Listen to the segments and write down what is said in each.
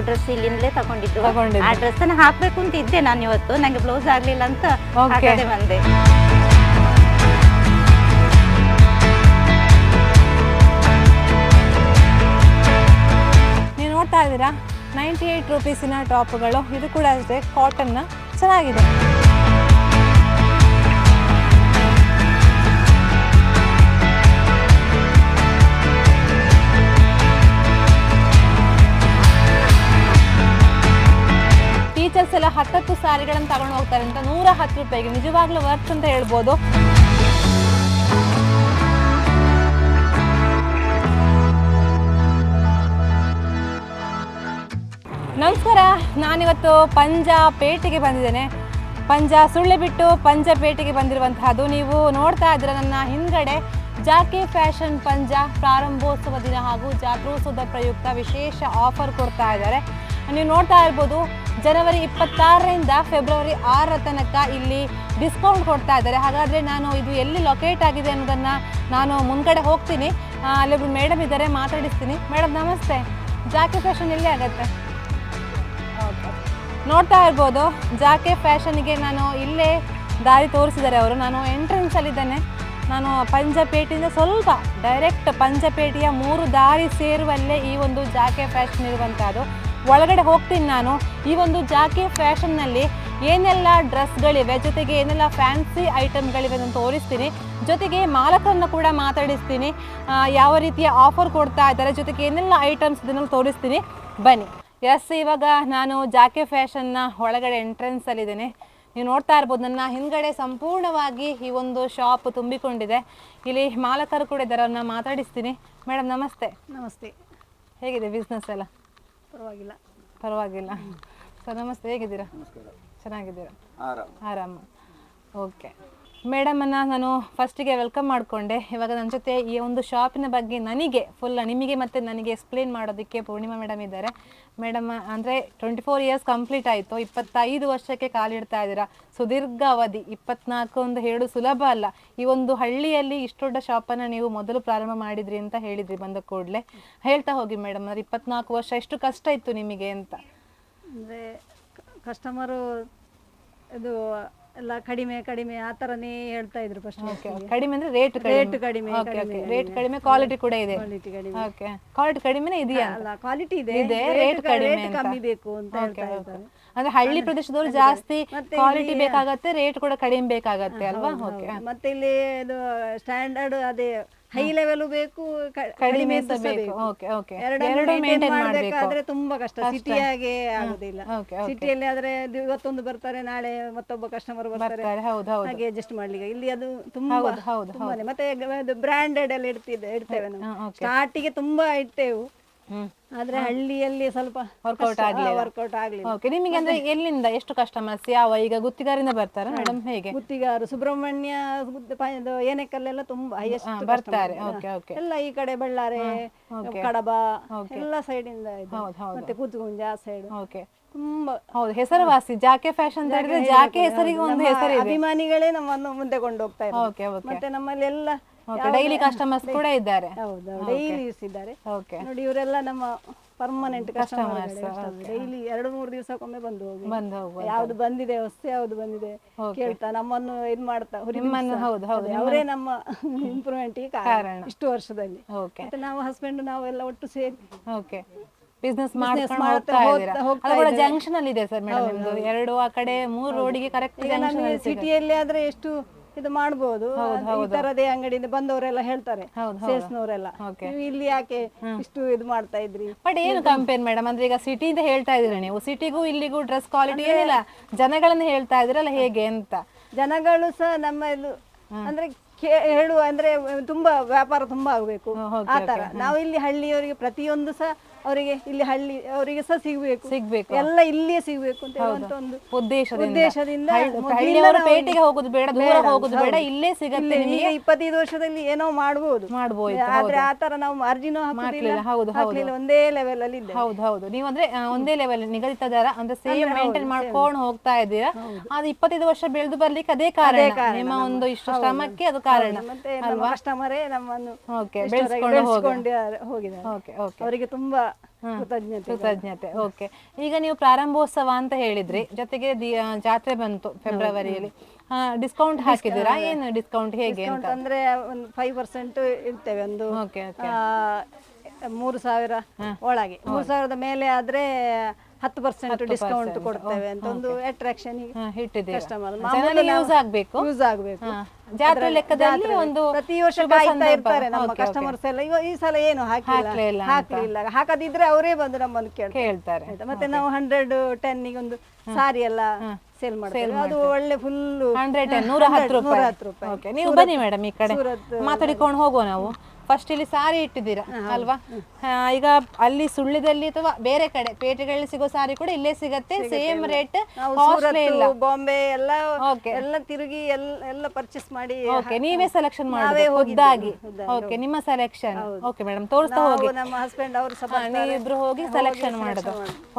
Dress ಇಲ್ಲಿಂದಲೇ ತಗೊಂಡಿದ್ದು. ಆ ಡ್ರೆಸ್ ಅನ್ನ ಹಾಕ್ಬೇಕು ಅಂತ ಇದ್ದೆ ನಾನು ಇವತ್ತು, ನಂಗೆ ಬ್ಲೌಸ್ ಆಗ್ಲಿಲ್ಲ ಅಂತ ಹಾಕದೆ ಬಂದೆ. ನೀವು ನೋಡ್ತಾ ಇದ್ದೀರಾ 98 ರೂಪೀಸಿನ ಟಾಪ್ಗಳು. ಇದು ಕೂಡ ಅಷ್ಟೇ ಕಾಟನ್ನ, ಚೆನ್ನಾಗಿದೆ. ಟೀಚರ್ಸ್ ಎಲ್ಲ 10 ಸಾರಿಗಳನ್ನು ತಗೊಂಡು ಹೋಗ್ತಾರೆ ಅಂತ 110 ರೂಪಾಯಿಗೆ, ನಿಜವಾಗ್ಲೂ ವರ್ತ್ ಅಂತ ಹೇಳ್ಬೋದು. ನಮಸ್ಕಾರ, ನಾನಿವತ್ತು ಪಂಜಾಪೇಟೆಗೆ ಬಂದಿದ್ದೇನೆ. ಸುಳ್ಳೆ ಬಿಟ್ಟು ಪಂಜಾಪೇಟೆಗೆ ಬಂದಿರುವಂತಹದ್ದು. ನೀವು ನೋಡ್ತಾ ಇದ್ದೀರ ನನ್ನ ಹಿಂದ್ಗಡೆ ಜಾಕೆ ಫ್ಯಾಷನ್ ಪಂಜಾ ಪ್ರಾರಂಭೋತ್ಸವ ದಿನ ಹಾಗೂ ಜಾತ್ರೋತ್ಸವದ ಪ್ರಯುಕ್ತ ವಿಶೇಷ ಆಫರ್ ಕೊಡ್ತಾ ಇದ್ದಾರೆ. ನೀವು ನೋಡ್ತಾ ಇರ್ಬೋದು, ಜನವರಿ 26ರಿಂದ ಫೆಬ್ರವರಿ 6 ತನಕ ಇಲ್ಲಿ ಡಿಸ್ಕೌಂಟ್ ಕೊಡ್ತಾ ಇದ್ದಾರೆ. ಹಾಗಾದರೆ ನಾನು ಇದು ಎಲ್ಲಿ ಲೊಕೇಟ್ ಆಗಿದೆ ಅನ್ನೋದನ್ನು ನಾನು ಮುಂದ್ಗಡೆ ಹೋಗ್ತೀನಿ. ಅಲ್ಲೊಬ್ರು ಮೇಡಮ್ ಇದ್ದಾರೆ, ಮಾತಾಡಿಸ್ತೀನಿ. ಮೇಡಮ್ ನಮಸ್ತೆ, ಜಾಕೆ ಫ್ಯಾಷನ್ ಎಲ್ಲಿ ಆಗುತ್ತೆ? ನೋಡ್ತಾ ಇರ್ಬೋದು, ಜಾಕೆ ಫ್ಯಾಷನ್ಗೆ ನಾನು ಇಲ್ಲೇ ದಾರಿ ತೋರಿಸಿದ್ದಾರೆ ಅವರು. ನಾನು ಎಂಟ್ರೆನ್ಸಲ್ಲಿದ್ದೇನೆ. ನಾನು ಪಂಜಾಪೇಟೆಯಿಂದ ಸ್ವಲ್ಪ ಡೈರೆಕ್ಟ್ ಪಂಜಾಪೇಟೆಯ 3 ದಾರಿ ಸೇರುವಲ್ಲೇ ಈ ಒಂದು ಜಾಕೆ ಫ್ಯಾಷನ್ ಇರುವಂಥದ್ದು. ಒಳಗಡೆ ಹೋಗ್ತೀನಿ ನಾನು. ಈ ಒಂದು ಜಾಕೆ ಫ್ಯಾಷನ್ನಲ್ಲಿ ಏನೆಲ್ಲ ಡ್ರೆಸ್ಗಳಿವೆ, ಜೊತೆಗೆ ಏನೆಲ್ಲ ಫ್ಯಾನ್ಸಿ ಐಟಮ್ಗಳಿವೆ ಅಂತ ತೋರಿಸ್ತೀನಿ. ಜೊತೆಗೆ ಮಾಲಕರನ್ನು ಕೂಡ ಮಾತಾಡಿಸ್ತೀನಿ, ಯಾವ ರೀತಿಯ ಆಫರ್ ಕೊಡ್ತಾ ಇದ್ದಾರೆ, ಜೊತೆಗೆ ಏನೆಲ್ಲ ಐಟಮ್ಸ್ ಇದನ್ನೆಲ್ಲ ತೋರಿಸ್ತೀನಿ. ಬನ್ನಿ. ಇವಾಗ ನಾನು ಜಾಕೆ ಫ್ಯಾಷನ್ನ ಒಳಗಡೆ ಎಂಟ್ರೆನ್ಸಲ್ಲಿದ್ದೇನೆ. ನೀವು ನೋಡ್ತಾ ಇರ್ಬೋದು, ನನ್ನ ಹಿಂದ್ಗಡೆ ಸಂಪೂರ್ಣವಾಗಿ ಈ ಒಂದು ಶಾಪ್ ತುಂಬಿಕೊಂಡಿದೆ. ಇಲ್ಲಿ ಮಾಲಕರು ಕೂಡ ಇದ್ದಾರೆ, ಅವ್ರನ್ನ ಮಾತಾಡಿಸ್ತೀನಿ. ಮೇಡಮ್ ನಮಸ್ತೆ. ನಮಸ್ತೆ. ಹೇಗಿದೆ ಬಿಸ್ನೆಸ್ ಎಲ್ಲ? ಪರವಾಗಿಲ್ಲ. ಸರ್ ನಮಸ್ತೆ, ಹೇಗಿದ್ದೀರಾ? ಚೆನ್ನಾಗಿದ್ದೀರಾ? ಆರಾಮ. ಓಕೆ ಮೇಡಮನ್ನು ನಾನು ಫಸ್ಟಿಗೆ ವೆಲ್ಕಮ್ ಮಾಡಿಕೊಂಡೆ. ಇವಾಗ ನನ್ನ ಜೊತೆ ಈ ಒಂದು ಶಾಪಿನ ಬಗ್ಗೆ ನಿಮಗೆ ಮತ್ತು ನನಗೆ ಎಕ್ಸ್ಪ್ಲೇನ್ ಮಾಡೋದಕ್ಕೆ ಪೂರ್ಣಿಮಾ ಮೇಡಮ್ ಇದ್ದಾರೆ. ಮೇಡಮ್ ಅಂದರೆ 24 ಇಯರ್ಸ್ ಕಂಪ್ಲೀಟ್ ಆಯಿತು. 25 ವರ್ಷಕ್ಕೆ ಕಾಲಿಡ್ತಾ ಇದ್ದೀರಾ. ಸುದೀರ್ಘ ಅವಧಿ. 24 ಒಂದು ಹೇಳು ಸುಲಭ ಅಲ್ಲ. ಈ ಒಂದು ಹಳ್ಳಿಯಲ್ಲಿ ಇಷ್ಟು ದೊಡ್ಡ ಶಾಪನ್ನು ನೀವು ಮೊದಲು ಪ್ರಾರಂಭ ಮಾಡಿದ್ರಿ ಅಂತ ಹೇಳಿದ್ರಿ ಬಂದ ಕೂಡಲೇ. ಹೇಳ್ತಾ ಹೋಗಿ ಮೇಡಮ್, ಅಂದರೆ 24 ವರ್ಷ ಎಷ್ಟು ಕಷ್ಟ ಇತ್ತು ನಿಮಗೆ ಅಂತ? ಅಂದರೆ ಕಸ್ಟಮರು ಇದು ಎಲ್ಲ ಕಡಿಮೆ ಆ ಥರನೇ ಹೇಳ್ತಾ ಇದ್ರು ಫಸ್ಟ್. ಕಡಿಮೆ ಅಂದ್ರೆ ರೇಟ್ ಕಡಿಮೆ, ಕ್ವಾಲಿಟಿ ಕೂಡ ಇದೆ. ಕ್ವಾಲಿಟಿ ಕಡಿಮೆನೇ ಇದೆಯಾ? ಅಲ್ಲ, ಕ್ವಾಲಿಟಿ ಇದೆ, ರೇಟ್ ಕಮ್ಮಿ ಬೇಕು ಅಂತ ಹೇಳ್ತಾ ಇದ್ದಾರೆ. ಅಂದ್ರೆ ಹಳ್ಳಿ ಪ್ರದೇಶದವರು ಜಾಸ್ತಿ ಕ್ವಾಲಿಟಿ ಬೇಕಾಗತ್ತೆ, ರೇಟ್ ಕೂಡ ಕಡಿಮೆ ಬೇಕಾಗತ್ತೆ ಅಲ್ವಾ? ಮತ್ತೆ ಇಲ್ಲಿ ಇದು ಸ್ಟ್ಯಾಂಡರ್ಡ್ ಅದೇ ಹೈ ಲೆವೆಲ್ ಬೇಕು, ಕಡಿಮೆ ಬೇಕು. ಎರಡು ಮೇಂಟೈನ್ ಮಾಡಬೇಕಾದ್ರೆ ತುಂಬಾ ಕಷ್ಟ. ಸಿಟಿಯಾಗೆ ಆಗುದಿಲ್ಲ. ಸಿಟಿಯಲ್ಲಿ ಆದ್ರೆ ಇವತ್ತೊಂದು ಬರ್ತಾರೆ, ನಾಳೆ ಮತ್ತೊಬ್ಬ ಕಸ್ಟಮರ್ ಬರ್ತಾರೆ, ಹಾಗೆ ಅಡ್ಜಸ್ಟ್ ಮಾಡ್ಲಿಕ್ಕೆ. ಇಲ್ಲಿ ಅದು ತುಂಬಾನೇ. ಮತ್ತೆ ಬ್ರಾಂಡೆಡ್ ಎಲ್ಲ ಇಡ್ತೇವೆ ನಾವು. ಸ್ಟಾರ್ಟಿಗೆ ತುಂಬಾ ಇಟ್ಟೆವು, ಆದ್ರೆ ಹಳ್ಳಿಯಲ್ಲಿ ಸ್ವಲ್ಪ ವರ್ಕೌಟ್ ಆಗ್ಲಿಲ್ಲ. ನಿಮಗೆ ಅಂದ್ರೆ ಎಲ್ಲಿಂದ ಎಷ್ಟು ಕಸ್ಟಮರ್ಸ್ ಈಗ ಗುತ್ತಿಗಾರಿಂದ ಬರ್ತಾರೆ ಮೇಡಮ್? ಹೇಗೆ? ಗುತ್ತಿಗಾರು ಸುಬ್ರಹ್ಮಣ್ಯ, ಏನೆಕಲ್ಲೆಲ್ಲ ತುಂಬಾ ಹೈಯೆಸ್ಟ್ ಬರ್ತಾರೆ. ಎಲ್ಲ ಈ ಕಡೆ ಬಳ್ಳಾರಿ, ಕಡಬ ಎಲ್ಲ ಸೈಡ್ ಇಂದ ಇದೆ. ಮತ್ತೆ ಕೂತ್ಗುಂಜ ಆ ಸೈಡ್ ತುಂಬಾ ಹೆಸರುವಾಸಿ ಜಾಕೆ ಫ್ಯಾಷನ್. ಜಾಕೆ ಹೆಸರಿಗೆ ಒಂದು ಹೆಸರು, ಅಭಿಮಾನಿಗಳೇ ನಮ್ಮನ್ನು ಮುಂದೆ ಕೊಂಡು ಹೋಗ್ತಾ ಇದ್ದಾರೆ. ಮತ್ತೆ ನಮ್ಮಲ್ಲಿ ಎಲ್ಲ ಡೈಲಿ ಕಸ್ಟಮರ್ಸ್ ಕೂಡ ಇದ್ದಾರೆ. ಹೌದು, ಡೈಲಿ ಇದ್ದಾರೆ ನೋಡಿ. ಇವರೆಲ್ಲ ನಮ್ಮ ಪರ್ಮನೆಂಟ್ ಕಸ್ಟಮರ್ಸ್. ಡೈಲಿ 2-3 ದಿವಸಕ್ಕೊಮ್ಮೆ ಬಂದು ಹೋಗಿ ಯಾವ್ದು ಬಂದಿದೆ, ಹೊಸ ಯಾವ್ದು ಬಂದಿದೆ ಕೇಳ್ತಾ ನಮ್ಮನ್ನು ಇದ್ ಮಾಡ್ತಾ. ಅವರೇ ನಮ್ಮ ಇಂಪ್ರೂವ್ಮೆಂಟ್ ಕಾರಣ ಇಷ್ಟು ವರ್ಷದಲ್ಲಿ. ಮತ್ತೆ ನಾವು ಹಸ್ಬೆಂಡ್ ನಾವೆಲ್ಲ ಒಟ್ಟು ಸೇರಿ ಬಿಸ್ನೆಸ್ ಜಂಕ್ಷನ್ ಅಲ್ಲಿ ಇದೆ ಸರ್ ಮೇಡಮ್ ನಿಮ್ದು. 2 ಆ ಕಡೆ 3 ರೋಡಿಗೆ ಕರೆಕ್ಟ್. ಸಿಟಿಯಲ್ಲಿ ಆದ್ರೆ ಎಷ್ಟು ಇದು ಮಾಡಬಹುದು. ಈ ತರದೇ ಅಂಗಡಿಯಿಂದ ಬಂದವರೆಲ್ಲ ಹೇಳ್ತಾರೆ, ಸೇಲ್ಸ್ನವರೆಲ್ಲ, ಇಲ್ಲಿ ಯಾಕೆ ಇಷ್ಟು ಇದು ಮಾಡ್ತಾ ಇದ್ರಿ? ಬಟ್ ಏನು ಕಂಪೇರ್ ಮೇಡಮ್? ಅಂದ್ರೆ ಈಗ ಸಿಟಿಯಿಂದ ಹೇಳ್ತಾ ಇದ್ದೀರಾ ನೀವು, ಸಿಟಿಗೂ ಇಲ್ಲಿಗೂ ಡ್ರೆಸ್ ಕ್ವಾಲಿಟಿ ಏನಿಲ್ಲ, ಜನಗಳನ್ನ ಹೇಳ್ತಾ ಇದ್ರಲ್ಲ ಹೇಗೆ ಅಂತ? ಜನಗಳು ಸಹ ನಮ್ಮ ಇದು ಅಂದ್ರೆ ಹೇಳುವ ಅಂದ್ರೆ ತುಂಬಾ ವ್ಯಾಪಾರ ತುಂಬಾ ಆಗ್ಬೇಕು ಆತರ. ನಾವು ಇಲ್ಲಿ ಹಳ್ಳಿಯವರಿಗೆ ಪ್ರತಿಯೊಂದು ಸಹ ಅವರಿಗೆ ಇಲ್ಲಿ ಹಳ್ಳಿ ಅವರಿಗೆ ಸಹ ಸಿಗ್ಬೇಕು, ಎಲ್ಲ ಇಲ್ಲಿಯೇ ಸಿಗ್ಬೇಕು ಅಂತ ಹೇಳುವಂತ ಒಂದು ಉದ್ದೇಶದಿಂದ ಪೇಟೆಗೆ ಹೋಗುದು ಬೇಡ, ದೂರ ಹೋಗುದು ಬೇಡ, ಇಲ್ಲೇ ಸಿಗುತ್ತೆ. 25 ವರ್ಷದಲ್ಲಿ ಏನೋ ಮಾಡಬಹುದು, ಆದ್ರೆ ಆತರ ನಾವು ಮಾರ್ಜಿನ್ ಹಾಕಲಿಲ್ಲ. ಒಂದೇ ಲೆವೆಲ್ ಅಲ್ಲಿ ಇದೆ. ಹೌದು, ನೀವು ಅಂದ್ರೆ ಒಂದೇ ಲೆವೆಲ್ ನಿಗದಿತ ದರ ಅಂದ್ರೆ ಸೇಮ್ ಮೇಂಟೈನ್ ಮಾಡ್ಕೊಂಡು ಹೋಗ್ತಾ ಇದ್ದೀರಾ. ಅದು 25 ವರ್ಷ ಬೆಳೆದು ಬರ್ಲಿಕ್ಕೆ ಅದೇ ಕಾರಣ, ನಿಮ್ಮ ಒಂದು ಇಷ್ಟು ಶ್ರಮಕ್ಕೆ ಅದು ಕಾರಣ. ಮತ್ತೆ ಕಸ್ಟಮರೇ ನಮ್ಮನ್ನು ಬೆಳೆಸ್ಕೊಂಡು ಹೋಗಿದ್ದಾರೆ. ಅವರಿಗೆ ತುಂಬಾ ಕೃತಜ್ಞತೆ. ಓಕೆ, ಈಗ ನೀವು ಪ್ರಾರಂಭೋತ್ಸವ ಅಂತ ಹೇಳಿದ್ರಿ, ಜೊತೆಗೆ ಜಾತ್ರೆ ಬಂತು ಫೆಬ್ರವರಿಯಲ್ಲಿ, ಡಿಸ್ಕೌಂಟ್ ಹಾಕಿದ್ದೀರಾ? ಏನು ಡಿಸ್ಕೌಂಟ್ ಹೇಗೆ ಅಂತ? ಅಂದ್ರೆ ಒಂದು 5% ಇರ್ತೇವೆ. ಒಂದು 3,000 ಒಳಗೆ, 3,000 ಮೇಲೆ ಆದ್ರೆ 10% ಡಿಸ್ಕೌಂಟ್ ಕೊಡ್ತೇವೆ ಅಂತ ಒಂದು ಅಟ್ರಾಕ್ಷನ್ ಕಸ್ಟಮರ್ ಯೂಸ್ ಆಗಬೇಕು. ಜಾತ್ರೆ ಲೆಕ್ಕದಲ್ಲಿ ಒಂದು ಪ್ರತಿ ವರ್ಷ ಕಾಯ್ತಾ ಇರ್ತಾರೆ ನಮ್ಮ ಕಸ್ಟಮರ್ಸ್ ಎಲ್ಲ. ಈ ಸಲ ಏನು ಹಾಕಲಿಲ್ಲ, ಹಾಕದಿದ್ರೆ ಅವರೇ ಬಂದು ನಮ್ಮನ್ನು ಕೇಳ್ತಾರೆ. ಮತ್ತೆ ನಾವು 110 ಒಂದು ಸಾರಿ ಎಲ್ಲ ಸೇಲ್ ಮಾಡ್ತೇವೆ. ಅದು ಒಳ್ಳೆ ಫುಲ್ 110 ರೂಪಾಯಿ. ನೀವು ಬನ್ನಿ ಮೇಡಮ್, ಈ ಕಡೆ ಮಾತಾಡಿಕೊಂಡು ಹೋಗುವ ನಾವು. ಫಸ್ಟ್ ಇಲ್ಲಿ ಸಾರಿ ಇಟ್ಟಿದ್ದೀರಾ ಅಲ್ವಾ? ಈಗ ಅಲ್ಲಿ ಸುಳ್ಳ್ಯದಲ್ಲಿ ಅಥವಾ ಬೇರೆ ಕಡೆ ಪೇಟೆಗಳಲ್ಲಿ ಸಿಗೋ ಸಾರಿ ಕೂಡ ಇಲ್ಲೇ ಸಿಗತ್ತೆ, ಸೇಮ್ ರೇಟ್, ಬಾಂಬೆ ಎಲ್ಲ ತಿರುಗಿ ಎಲ್ಲ ಪರ್ಚೇಸ್ ಮಾಡಿ ನೀವೇ ಸೆಲೆಕ್ಷನ್ ಮಾಡಿ ಖುದ್ದಾಗಿ. ಓಕೆ, ನಿಮ್ಮ ಸೆಲೆಕ್ಷನ್. ಓಕೆ ಮೇಡಮ್, ತೋರಿಸ್ತಾ ಹೋಗಿ. ನಮ್ಮ ಹಸ್ಬೆಂಡ್ ಅವರು ನೀವಿಬ್ರು ಹೋಗಿ ಸೆಲೆಕ್ಷನ್ ಮಾಡೋದು.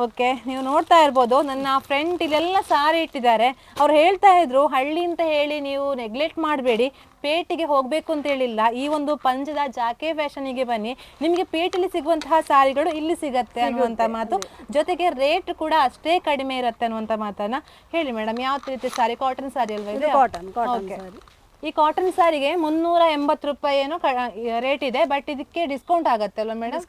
ಓಕೆ, ನೀವು ನೋಡ್ತಾ ಇರ್ಬೋದು, ನನ್ನ ಫ್ರೆಂಡ್ ಇಲ್ಲೆಲ್ಲ ಸಾರಿ ಇಟ್ಟಿದ್ದಾರೆ. ಅವ್ರು ಹೇಳ್ತಾ ಇದ್ರು, ಹಳ್ಳಿ ಅಂತ ಹೇಳಿ ನೀವು ನೆಗ್ಲೆಕ್ಟ್ ಮಾಡಬೇಡಿ, ಪೇಟೆಗೆ ಹೋಗ್ಬೇಕು ಅಂತ ಹೇಳಿಲ್ಲ, ಈ ಒಂದು ಪಂಜದ ಜಾಕೆ ಫ್ಯಾಷನಿಗೆ ಬನ್ನಿ, ನಿಮಗೆ ಪೇಟೆಯಲ್ಲಿ ಸಿಗುವಂತಹ ಸಾರಿಗಳು ಇಲ್ಲಿ ಸಿಗತ್ತೆ ಅನ್ನುವಂಥ ಮಾತು. ಜೊತೆಗೆ ರೇಟ್ ಕೂಡ ಅಷ್ಟೇ ಕಡಿಮೆ ಇರುತ್ತೆ ಅನ್ನುವಂಥ ಮಾತನ್ನ ಹೇಳಿ ಮೇಡಮ್. ಯಾವ ರೀತಿ ಸಾರಿ? ಕಾಟನ್ ಸಾರಿ ಅಲ್ವಾ ಇದು? ಕಾಟನ್. ಈ ಕಾಟನ್ ಸಾರಿಗೆ 380 ರೂಪಾಯಿ ಏನೋ ರೇಟ್ ಇದೆ, ಬಟ್ ಇದಕ್ಕೆ ಡಿಸ್ಕೌಂಟ್ ಆಗುತ್ತೆ ಅಲ್ವಾ ಮೇಡಮ್?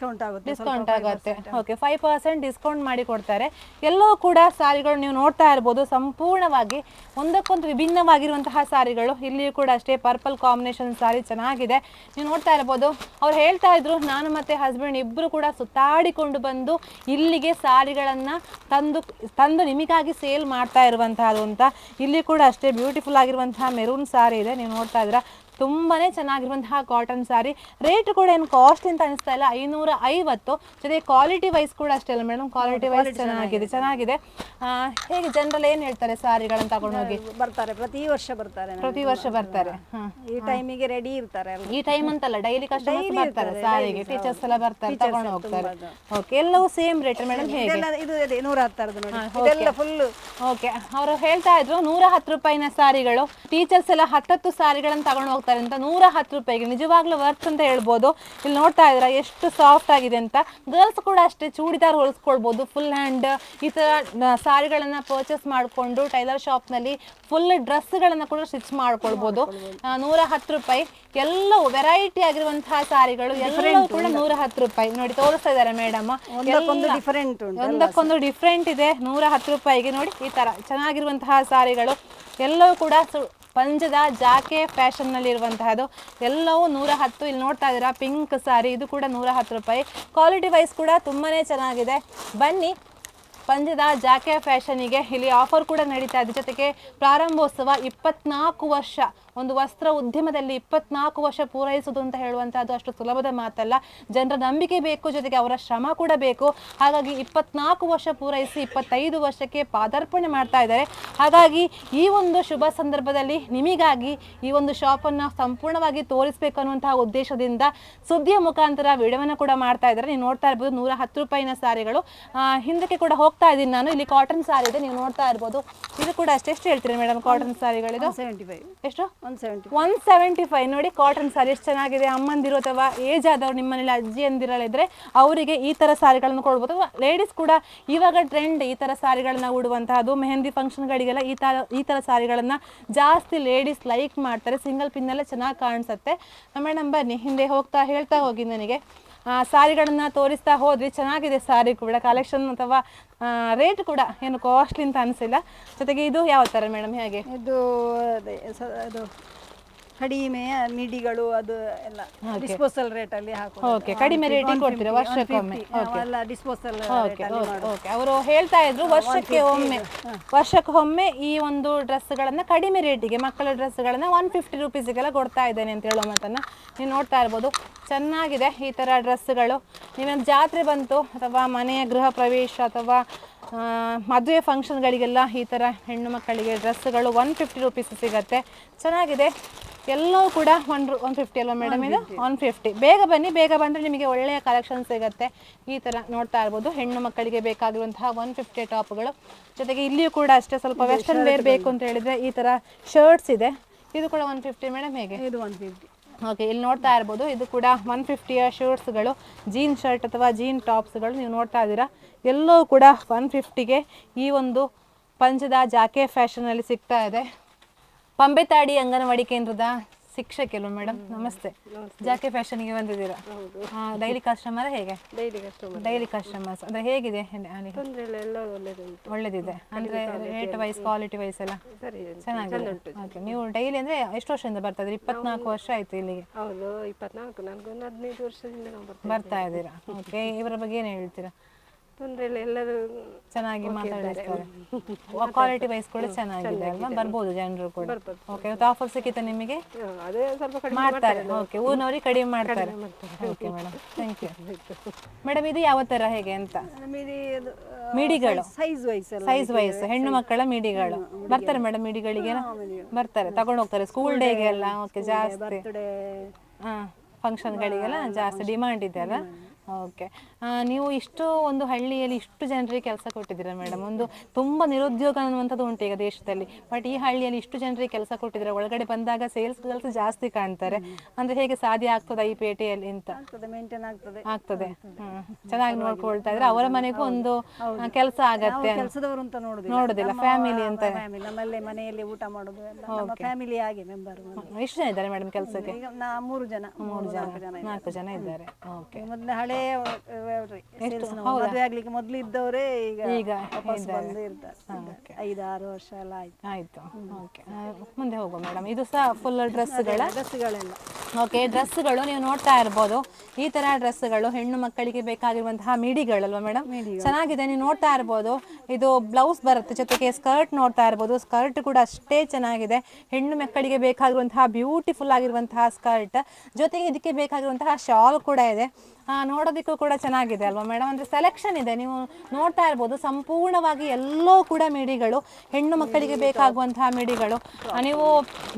ಡಿಸ್ಕೌಂಟ್ ಆಗುತ್ತೆ. ಓಕೆ, 5% ಡಿಸ್ಕೌಂಟ್ ಮಾಡಿ ಕೊಡ್ತಾರೆ. ಎಲ್ಲವೂ ಕೂಡ ಸಾರಿಗಳು ನೀವು ನೋಡ್ತಾ ಇರ್ಬೋದು, ಸಂಪೂರ್ಣವಾಗಿ ಒಂದಕ್ಕೊಂದು ವಿಭಿನ್ನವಾಗಿರುವಂತಹ ಸಾರಿಗಳು. ಇಲ್ಲಿಯೂ ಕೂಡ ಅಷ್ಟೇ ಪರ್ಪಲ್ ಕಾಂಬಿನೇಷನ್ ಸಾರಿ ಚೆನ್ನಾಗಿದೆ, ನೀವು ನೋಡ್ತಾ ಇರ್ಬೋದು. ಅವ್ರು ಹೇಳ್ತಾ ಇದ್ರು, ನಾನು ಮತ್ತೆ ಹಸ್ಬೆಂಡ್ ಇಬ್ಬರು ಕೂಡ ಸುತ್ತಾಡಿಕೊಂಡು ಬಂದು ಇಲ್ಲಿಗೆ ಸಾರಿಗಳನ್ನು ತಂದು ನಿಮಗಾಗಿ ಸೇಲ್ ಮಾಡ್ತಾ ಇರುವಂತಹದ್ದು ಅಂತ. ಇಲ್ಲಿ ಕೂಡ ಅಷ್ಟೇ ಬ್ಯೂಟಿಫುಲ್ ಆಗಿರುವಂತಹ ಮೆರೂನ್ ಸಾರಿ ಇದೆ, ನೀವು ನೋಡ್ತಾ ಇದ್ದೀರಾ. ತುಂಬಾನೇ ಚೆನ್ನಾಗಿರುವಂತಹ ಕಾಟನ್ ಸಾರಿ. ರೇಟ್ ಕೂಡ ಏನು ಕಾಸ್ಟ್ ಅಂತ ಅನಿಸ್ತಾ ಇಲ್ಲ, 550. ಜೊತೆ ಕ್ವಾಲಿಟಿ ವೈಸ್ ಕೂಡ ಅಷ್ಟೇ ಅಲ್ಲ ಮೇಡಮ್? ಕ್ವಾಲಿಟಿ ವೈಸ್ ಚೆನ್ನಾಗಿದೆ. ಹೇಗೆ ಜನರಲ್ ಏನ್ ಹೇಳ್ತಾರೆ ಸಾರಿಗಳನ್ನ ತಗೊಂಡು ಹೋಗಿ? ಬರ್ತಾರೆ, ಪ್ರತಿ ವರ್ಷ ಬರ್ತಾರೆ. ಈ ಟೈಮಿಗೆ ರೆಡಿ ಇರ್ತಾರೆ. ಈ ಟೈಮ್ ಅಂತಲ್ಲ, ಡೈಲಿ ಕಸ್ಟಮರ್ಸ್ ಬರ್ತಾರೆ ಸಾರಿಗೆ, ಟೀಚರ್ಸ್ ಎಲ್ಲ ಬರ್ತಾರೆ, ತಗೊಂಡು ಹೋಗ್ತಾರೆ. ಓಕೆ, ಎಲ್ಲವೂ ಸೇಮ್ ರೇಟ್ ಮೇಡಮ್? ಹೇಗೆ? ಇದು 110 ನೋಡಿ, ಫುಲ್. ಓಕೆ, ಅವರು ಹೇಳ್ತಾ ಇದ್ರು 110 ರೂಪಾಯಿನ ಸಾರಿಗಳು, ಟೀಚರ್ಸ್ ಎಲ್ಲ 10 ಸಾರಿಗಳನ್ನ ತಗೊಂಡು ಹೋಗ್ತಾರೆ ಅಂತ. 110 ರೂಪಾಯಿಗೆ ನಿಜವಾಗ್ಲೂ ವರ್ತ್ ಅಂತ ಹೇಳ್ಬೋದು. ಇಲ್ಲಿ ನೋಡ್ತಾ ಇದ್ರ ಎಷ್ಟು ಸಾಫ್ಟ್ ಆಗಿದೆ ಅಂತ. ಗರ್ಲ್ಸ್ ಕೂಡ ಅಷ್ಟೇ ಚೂಡಿದಾರ್ ಹೊಲಿಸ್ಕೊಳ್ಬೋದು, ಫುಲ್ ಹ್ಯಾಂಡ್ ಈ ತರ ಸಾರಿಗಳನ್ನ ಪರ್ಚೇಸ್ ಮಾಡಿಕೊಂಡು ಟೈಲರ್ ಶಾಪ್ ನಲ್ಲಿ ಫುಲ್ ಡ್ರೆಸ್ಗಳನ್ನ ಕೂಡ ಸ್ಟಿಚ್ ಮಾಡ್ಕೊಳ್ಬೋದು. 110 ರೂಪಾಯಿ. ಎಲ್ಲವೂ ವೆರೈಟಿ ಆಗಿರುವಂತಹ ಸಾರಿಗಳು ಎಲ್ಲವೂ ಕೂಡ 110 ರೂಪಾಯಿ. ನೋಡಿ ತೋರಿಸ್ತಾ ಇದ್ದಾರೆ ಮೇಡಮ್, ಒಂದಕ್ಕೊಂದು ಡಿಫ್ರೆಂಟ್ ಇದೆ. 110 ರೂಪಾಯಿಗೆ ನೋಡಿ ಈ ತರ ಚೆನ್ನಾಗಿರುವಂತಹ ಸಾರಿಗಳು ಎಲ್ಲವೂ ಕೂಡ ಪಂಜದ ಜಾಕೆ ಫ್ಯಾಷನ್ ನಲ್ಲಿ ಇರುವಂತಹದ್ದು. ಎಲ್ಲವೂ 110. ಇಲ್ಲಿ ನೋಡ್ತಾ ಇದ್ದೀರಾ ಪಿಂಕ್ ಸಾರಿ, ಇದು ಕೂಡ 110 ರೂಪಾಯಿ. ಕ್ವಾಲಿಟಿ ವೈಸ್ ಕೂಡ ತುಂಬಾನೇ ಚೆನ್ನಾಗಿದೆ. ಬನ್ನಿ ಪಂಜದ ಜಾಕೆ ಫ್ಯಾಷನಿಗೆ. ಇಲ್ಲಿ ಆಫರ್ ಕೂಡ ನಡೀತಾ ಇದೆ. ಜೊತೆಗೆ ಪ್ರಾರಂಭೋತ್ಸವ 24 ವರ್ಷ ಒಂದು ವಸ್ತ್ರ ಉದ್ಯಮದಲ್ಲಿ 24 ವರ್ಷ ಪೂರೈಸುವುದು ಅಂತ ಹೇಳುವಂತಹದ್ದು ಅಷ್ಟು ಸುಲಭದ ಮಾತಲ್ಲ. ಜನರ ನಂಬಿಕೆ ಬೇಕು, ಜೊತೆಗೆ ಅವರ ಶ್ರಮ ಕೂಡ ಬೇಕು. ಹಾಗಾಗಿ 24 ವರ್ಷ ಪೂರೈಸಿ 25 ವರ್ಷಕ್ಕೆ ಪಾದಾರ್ಪಣೆ ಮಾಡ್ತಾ ಇದ್ದಾರೆ. ಹಾಗಾಗಿ ಈ ಒಂದು ಶುಭ ಸಂದರ್ಭದಲ್ಲಿ ನಿಮಗಾಗಿ ಈ ಒಂದು ಶಾಪನ್ನು ಸಂಪೂರ್ಣವಾಗಿ ತೋರಿಸಬೇಕು ಅನ್ನುವಂತಹ ಉದ್ದೇಶದಿಂದ ಸುದ್ದಿಯ ಮುಖಾಂತರ ವಿಡಿಯೋವನ್ನು ಕೂಡ ಮಾಡ್ತಾ ಇದ್ದಾರೆ. ನೀವು ನೋಡ್ತಾ ಇರ್ಬೋದು 110 ರೂಪಾಯಿನ ಸಾರಿಗಳು. ಹಿಂದಕ್ಕೆ ಕೂಡ ಹೋಗ್ತಾ ಇದ್ದೀನಿ ನಾನು. ಇಲ್ಲಿ ಕಾಟನ್ ಸಾರಿ ಇದೆ, ನೀವು ನೋಡ್ತಾ ಇರ್ಬೋದು. ಇದು ಕೂಡ ಅಷ್ಟೇ. ಎಷ್ಟು ಹೇಳ್ತೀರಿ ಮೇಡಮ್ ಕಾಟನ್ ಸಾರಿಗಳಿದು? 75. ಎಷ್ಟು? 175. ನೋಡಿ ಕಾಟನ್ ಸಾರಿ ಎಷ್ಟು ಚೆನ್ನಾಗಿದೆ. ಅಮ್ಮಂದಿರು ಅಥವಾ ಏಜ್ ಆದವ್ರು ನಿಮ್ಮ ಮನೇಲಿ ಅಜ್ಜಿ ಅಂದಿರಲಿದ್ರೆ ಅವರಿಗೆ ಈ ತರ ಸಾರಿಗಳನ್ನು ಕೊಡ್ಬೋದು. ಲೇಡೀಸ್ ಕೂಡ ಇವಾಗ ಟ್ರೆಂಡ್ ಈ ತರ ಸಾರಿಗಳನ್ನ ಉಡುವಂತಹದ್ದು. ಮೆಹಂದಿ ಫಂಕ್ಷನ್ಗಳಿಗೆಲ್ಲ ಈ ತರ ಸಾರಿಗಳನ್ನ ಜಾಸ್ತಿ ಲೇಡೀಸ್ ಲೈಕ್ ಮಾಡ್ತಾರೆ. ಸಿಂಗಲ್ ಪಿನ್ನಲ್ಲೇ ಚೆನ್ನಾಗಿ ಕಾಣಿಸುತ್ತೆ. ಮೇಡಮ್ ಬನ್ನಿ, ಹಿಂದೆ ಹೋಗ್ತಾ ಹೇಳ್ತಾ ಹೋಗಿ ನನಗೆ ಸಾರಿಗಳನ್ನ ತೋರಿಸ್ತಾ ಹೋದ್ರಿ. ಚೆನ್ನಾಗಿದೆ ಸಾರಿ ಕೂಡ, ಕಲೆಕ್ಷನ್ ಅಥವಾ ರೇಟ್ ಕೂಡ ಏನು ಕಾಸ್ಟ್ಲಿ ಅಂತ ಅನಿಸಿಲ್ಲ. ಜೊತೆಗೆ ಇದು ಯಾವ ಥರ ಮೇಡಮ್? ಹೇಗೆ ಇದು ಕಡಿಮೆ ಮಿಡಿಗಳು ಅದು ಎಲ್ಲ ಡಿಸ್ಪೋಸಲ್ ರೇಟ್ ಅಲ್ಲಿ ಹಾಕೋದು. ಓಕೆ, ಕಡಿಮೆ ರೇಟಿಗೆ ಕೊಡ್ತೀರಾ ವರ್ಷಕ್ಕೊಮ್ಮೆ? ಎಲ್ಲ ಡಿಸ್ಪೋಸಲ್ ಓಕೆ. ಅವರು ಹೇಳ್ತಾ ಇದ್ರು ವರ್ಷಕ್ಕೆ ಒಮ್ಮೆ ಈ ಒಂದು ಡ್ರೆಸ್ಗಳನ್ನ ಕಡಿಮೆ ರೇಟಿಗೆ, ಮಕ್ಕಳ ಡ್ರೆಸ್ಗಳನ್ನ 150 ರೂಪೀಸಿಗೆಲ್ಲ ಕೊಡ್ತಾ ಇದ್ದೇನೆ ಅಂತ ಹೇಳೋ ಮಾತನ್ನ ನೀವು ನೋಡ್ತಾ ಇರ್ಬೋದು. ಚೆನ್ನಾಗಿದೆ ಈ ತರ ಡ್ರೆಸ್ಗಳು. ನೀವೇನು ಜಾತ್ರೆ ಬಂತು ಅಥವಾ ಮನೆಯ ಗೃಹ ಪ್ರವೇಶ ಅಥವಾ ಮದುವೆ ಫಂಕ್ಷನ್ಗಳಿಗೆಲ್ಲ ಈ ಥರ ಹೆಣ್ಣು ಮಕ್ಕಳಿಗೆ ಡ್ರೆಸ್ಗಳು 150 ರೂಪೀಸ್ ಸಿಗುತ್ತೆ. ಚೆನ್ನಾಗಿದೆ. ಎಲ್ಲವೂ ಕೂಡ 150 ಅಲ್ವಾ ಮೇಡಮ್? ಇದು 150. ಬೇಗ ಬನ್ನಿ, ಬೇಗ ಬಂದರೆ ನಿಮಗೆ ಒಳ್ಳೆಯ ಕಲೆಕ್ಷನ್ ಸಿಗುತ್ತೆ. ಈ ಥರ ನೋಡ್ತಾ ಇರ್ಬೋದು ಹೆಣ್ಣು ಮಕ್ಕಳಿಗೆ ಬೇಕಾಗಿರುವಂತಹ 150 ಟಾಪ್ಗಳು. ಜೊತೆಗೆ ಇಲ್ಲಿಯೂ ಕೂಡ ಅಷ್ಟೇ ಸ್ವಲ್ಪ ವೆಸ್ಟರ್ನ್ ವೇರ್ ಬೇಕು ಅಂತ ಹೇಳಿದರೆ ಈ ಥರ ಶರ್ಟ್ಸ್ ಇದೆ. ಇದು ಕೂಡ 150 ಮೇಡಮ್? ಹೇಗೆ? ಇದು 150. ಓಕೆ, ಇಲ್ಲಿ ನೋಡ್ತಾ ಇರ್ಬೋದು ಇದು ಕೂಡ 150ಯ ಶರ್ಟ್ಸ್ಗಳು, ಜೀನ್ ಶರ್ಟ್ ಅಥವಾ ಜೀನ್ ಟಾಪ್ಸ್ಗಳು ನೀವು ನೋಡ್ತಾ ಇದ್ದೀರಾ. ಎಲ್ಲವೂ ಕೂಡ 150ಗೆ ಈ ಒಂದು ಪಂಚದ ಜಾಕೆ ಫ್ಯಾಷನಲ್ಲಿ ಸಿಗ್ತಾ ಇದೆ. ಪಂಬೆತಾಡಿ ಅಂಗನವಾಡಿ ಕೇಂದ್ರದ ಶಿಕ್ಷಕಿಯಲ್ವ ಮೇಡಮ್? ನಮಸ್ತೆ. ಜಾಕೆ ಫ್ಯಾಷನ್ಗೆ ಬಂದಿದ್ದೀರಾ? ಡೈಲಿ ಕಸ್ಟಮರ್ ಹೇಗೆ? ಡೈಲಿ ಕಸ್ಟಮರ್ಸ್ ಅಂದರೆ ಹೇಗಿದೆ? ಒಳ್ಳೆದಿದೆ ಅಂದರೆ ರೇಟ್ ವೈಸ್ ಕ್ವಾಲಿಟಿ ವೈಸ್ ಎಲ್ಲ ಚೆನ್ನಾಗಿದೆ. ಓಕೆ, ನೀವು ಡೈಲಿ ಅಂದರೆ ಎಷ್ಟು ವರ್ಷದಿಂದ ಬರ್ತಾ ಇದ್ದೀರಿ? 24 ವರ್ಷ ಆಯಿತು ಇಲ್ಲಿಗೆ ಬರ್ತಾ ಇದ್ದೀರಾ. ಓಕೆ, ಇವರ ಬಗ್ಗೆ ಏನು ಹೇಳ್ತೀರಾ? ಎಲ್ಲರೂ ಚೆನ್ನಾಗಿ ಮಾತಾಡಿಸ್ತಾರೆ, ಕ್ವಾಲಿಟಿ ವೈಸ್ ಕೂಡ ಚೆನ್ನಾಗಿದೆ ಅಲ್ವಾ? ಬರ್ಬೋದು ಜನರು ಕೂಡ. ಓಕೆ, ಇವತ್ತು ಆಫರ್ ಸಿಕ್ಕಿತ್ತು ನಿಮಗೆ? ಮಾಡ್ತಾರೆ. ಓಕೆ, ಊರಿನವ್ರಿಗೆ ಕಡಿಮೆ ಮಾಡ್ತಾರೆ. Okay madam, thank you madam. ಇದು ಯಾವ ಥರ ಹೇಗೆ ಅಂತ? ಮಿಡಿಗಳು ಸೈಜ್ ವೈಸ್ ಹೆಣ್ಣು ಮಕ್ಕಳ ಮಿಡಿಗಳು ಬರ್ತಾರೆ ಮೇಡಮ್. ಮಿಡಿಗಳಿಗೆ ಬರ್ತಾರೆ, ತಗೊಂಡು ಹೋಗ್ತಾರೆ ಸ್ಕೂಲ್ ಡೇಗೆ ಎಲ್ಲ. ಓಕೆ, ಜಾಸ್ತಿ ಫಂಕ್ಷನ್ಗಳಿಗೆಲ್ಲ ಜಾಸ್ತಿ ಡಿಮಾಂಡ್ ಇದೆ ಅಲ್ಲ? ಓಕೆ, ನೀವು ಇಷ್ಟು ಒಂದು ಹಳ್ಳಿಯಲ್ಲಿ ಇಷ್ಟು ಜನರಿಗೆ ಕೆಲಸ ಕೊಟ್ಟಿದ್ದೀರಾ ಮೇಡಮ್. ಒಂದು ತುಂಬ ನಿರುದ್ಯೋಗ ಅನ್ನುವಂಥದ್ದು ಉಂಟು ಈಗ ದೇಶದಲ್ಲಿ, ಬಟ್ ಈ ಹಳ್ಳಿಯಲ್ಲಿ ಇಷ್ಟು ಜನರಿಗೆ ಕೆಲಸ ಕೊಟ್ಟಿದ್ದೀರಾ. ಒಳಗಡೆ ಬಂದಾಗ ಸೇಲ್ಸ್ ಗರ್ಲ್ಸ್ ಜಾಸ್ತಿ ಕಾಣ್ತಾರೆ, ಅಂದರೆ ಹೇಗೆ ಸಾಧ್ಯ ಆಗ್ತದೆ ಈ ಪೇಟೆಯಲ್ಲಿ ಅಂತ? ಆಗ್ತದೆ. ಚೆನ್ನಾಗಿ ನೋಡ್ಕೊಳ್ತಾ ಇದ್ರೆ ಅವರ ಮನೆಗೂ ಒಂದು ಕೆಲಸ ಆಗತ್ತೆ. ಕೆಲಸದವರು ಅಂತ ನೋಡುದಿಲ್ಲ, ಫ್ಯಾಮಿಲಿ ಅಂತ. ನಮ್ಮಲ್ಲೇ ಮನೆಯಲ್ಲಿ ಊಟ ಮಾಡೋದು ಫ್ಯಾಮಿಲಿ ಆಗಿ ಮೆಂಬರ್. ಎಷ್ಟು ಜನ ಇದ್ದಾರೆ ಮೇಡಮ್ ಕೆಲಸಕ್ಕೆ? 3 ಜನ 4 ಜನ ಇದ್ದಾರೆ. ಓಕೆ, ಮೊದಲು ಹಳೆ ಮದುವೆ ಆಗ್ಲಿಕ್ಕೆ ಮೊದಲು ಇದ್ದವರೇ ಈಗ ವಾಪಸ್ ಬಂದು ಇರ್ತಾರೆ. 5-6 ವರ್ಷ ಎಲ್ಲ ಆಯ್ತು. ಓಕೆ, ಮುಂದೆ ಹೋಗುವ ಮೇಡಮ್. ಇದು ಸಹ ಫುಲ್ ಡ್ರೆಸ್ಗಳೆಲ್ಲ. ಓಕೆ, ಡ್ರೆಸ್ಗಳು ನೀವು ನೋಡ್ತಾ ಇರ್ಬೋದು. ಈ ತರ ಡ್ರೆಸ್ಗಳು ಹೆಣ್ಣು ಮಕ್ಕಳಿಗೆ ಬೇಕಾಗಿರುವಂತಹ ಮಿಡಿಗಳಲ್ವಾ ಮೇಡಮ್? ಚೆನ್ನಾಗಿದೆ, ನೀವು ನೋಡ್ತಾ ಇರ್ಬೋದು. ಇದು ಬ್ಲೌಸ್ ಬರುತ್ತೆ, ಜೊತೆಗೆ ಸ್ಕರ್ಟ್ ನೋಡ್ತಾ ಇರ್ಬೋದು. ಸ್ಕರ್ಟ್ ಕೂಡ ಅಷ್ಟೇ ಚೆನ್ನಾಗಿದೆ. ಹೆಣ್ಣು ಮಕ್ಕಳಿಗೆ ಬೇಕಾಗಿರುವಂತಹ ಬ್ಯೂಟಿಫುಲ್ ಆಗಿರುವಂತಹ ಸ್ಕರ್ಟ್, ಜೊತೆಗೆ ಇದಕ್ಕೆ ಬೇಕಾಗಿರುವಂತಹ ಶಾಲ್ ಕೂಡ ಇದೆ. ನೋಡೋದಕ್ಕೂ ಕೂಡ ಚೆನ್ನಾಗಿದೆ ಅಲ್ವಾ ಮೇಡಮ್? ಅಂದರೆ ಸೆಲೆಕ್ಷನ್ ಇದೆ, ನೀವು ನೋಡ್ತಾ ಇರ್ಬೋದು. ಸಂಪೂರ್ಣವಾಗಿ ಎಲ್ಲೋ ಕೂಡ ಮಿಡಿಗಳು, ಹೆಣ್ಣು ಮಕ್ಕಳಿಗೆ ಬೇಕಾಗುವಂತಹ ಮಿಡಿಗಳು. ನೀವು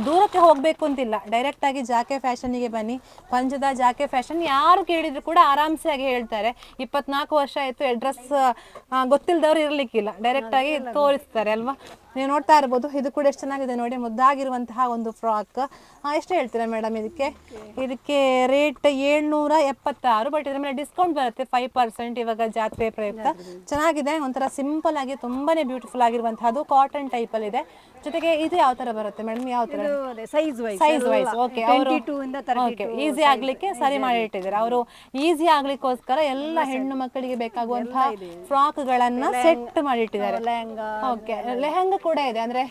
ದೂರಕ್ಕೆ ಹೋಗಬೇಕು ಅಂತಿಲ್ಲ, ಡೈರೆಕ್ಟಾಗಿ ಜಾಕೆ ಫ್ಯಾಷನ್ನಿಗೆ ಬನ್ನಿ. ಪಂಚದ ಜಾಕೆ ಫ್ಯಾಷನ್ ಯಾರು ಕೇಳಿದ್ರು ಕೂಡ ಆರಾಮ್ಸೆ ಆಗಿ ಹೇಳ್ತಾರೆ. 24 ವರ್ಷ ಆಯಿತು, ಅಡ್ರೆಸ್ ಗೊತ್ತಿಲ್ಲದವ್ರು ಇರಲಿಕ್ಕಿಲ್ಲ, ಡೈರೆಕ್ಟಾಗಿ ತೋರಿಸ್ತಾರೆ ಅಲ್ವಾ? ನೀವು ನೋಡ್ತಾ ಇರ್ಬೋದು. ಇದು ಕೂಡ ಎಷ್ಟು ಚೆನ್ನಾಗಿದೆ ನೋಡಿ, ಮುದ್ದಾಗಿರುವಂತಹ ಒಂದು ಫ್ರಾಕ್. ಎಷ್ಟು ಹೇಳ್ತೀರಾ ಮೇಡಮ್ ಇದಕ್ಕೆ? ರೇಟ್ 776, ಬಟ್ ಇದ್ರ ಮೇಲೆ ಡಿಸ್ಕೌಂಟ್ ಬರುತ್ತೆ 5% ಇವಾಗ ಜಾತ್ರೆ ಪ್ರಯುಕ್ತ. ಚೆನ್ನಾಗಿದೆ, ಒಂಥರ ಸಿಂಪಲ್ ಆಗಿ ತುಂಬಾನೇ ಬ್ಯೂಟಿಫುಲ್ ಆಗಿರುವಂತಹದ್ದು. ಕಾಟನ್ ಟೈಪ್ ಅಲ್ಲಿ ಇದೆ. ಜೊತೆಗೆ ಇದು ಯಾವ ತರ ಬರುತ್ತೆ ಮೇಡಮ್? ಯಾವ ತರ ಸೈಜ್ ವೈಸ್? ಓಕೆ, ಈಸಿ ಆಗ್ಲಿಕ್ಕೆ ಸರಿ ಮಾಡಿ ಇಟ್ಟಿದ್ದಾರೆ ಅವರು. ಈಸಿ ಆಗ್ಲಿಕ್ಕೋಸ್ಕರ ಎಲ್ಲ ಹೆಣ್ಣು ಮಕ್ಕಳಿಗೆ ಬೇಕಾಗುವಂತಹ ಫ್ರಾಕ್ ಗಳನ್ನ ಸೆಟ್ ಮಾಡಿ ಇಟ್ಟಿದ್ದಾರೆ. ಓಕೆ, ಲೆಹಂಗಾ ಕೂಡ ಇದೆ. ಅಂದ್ರೆ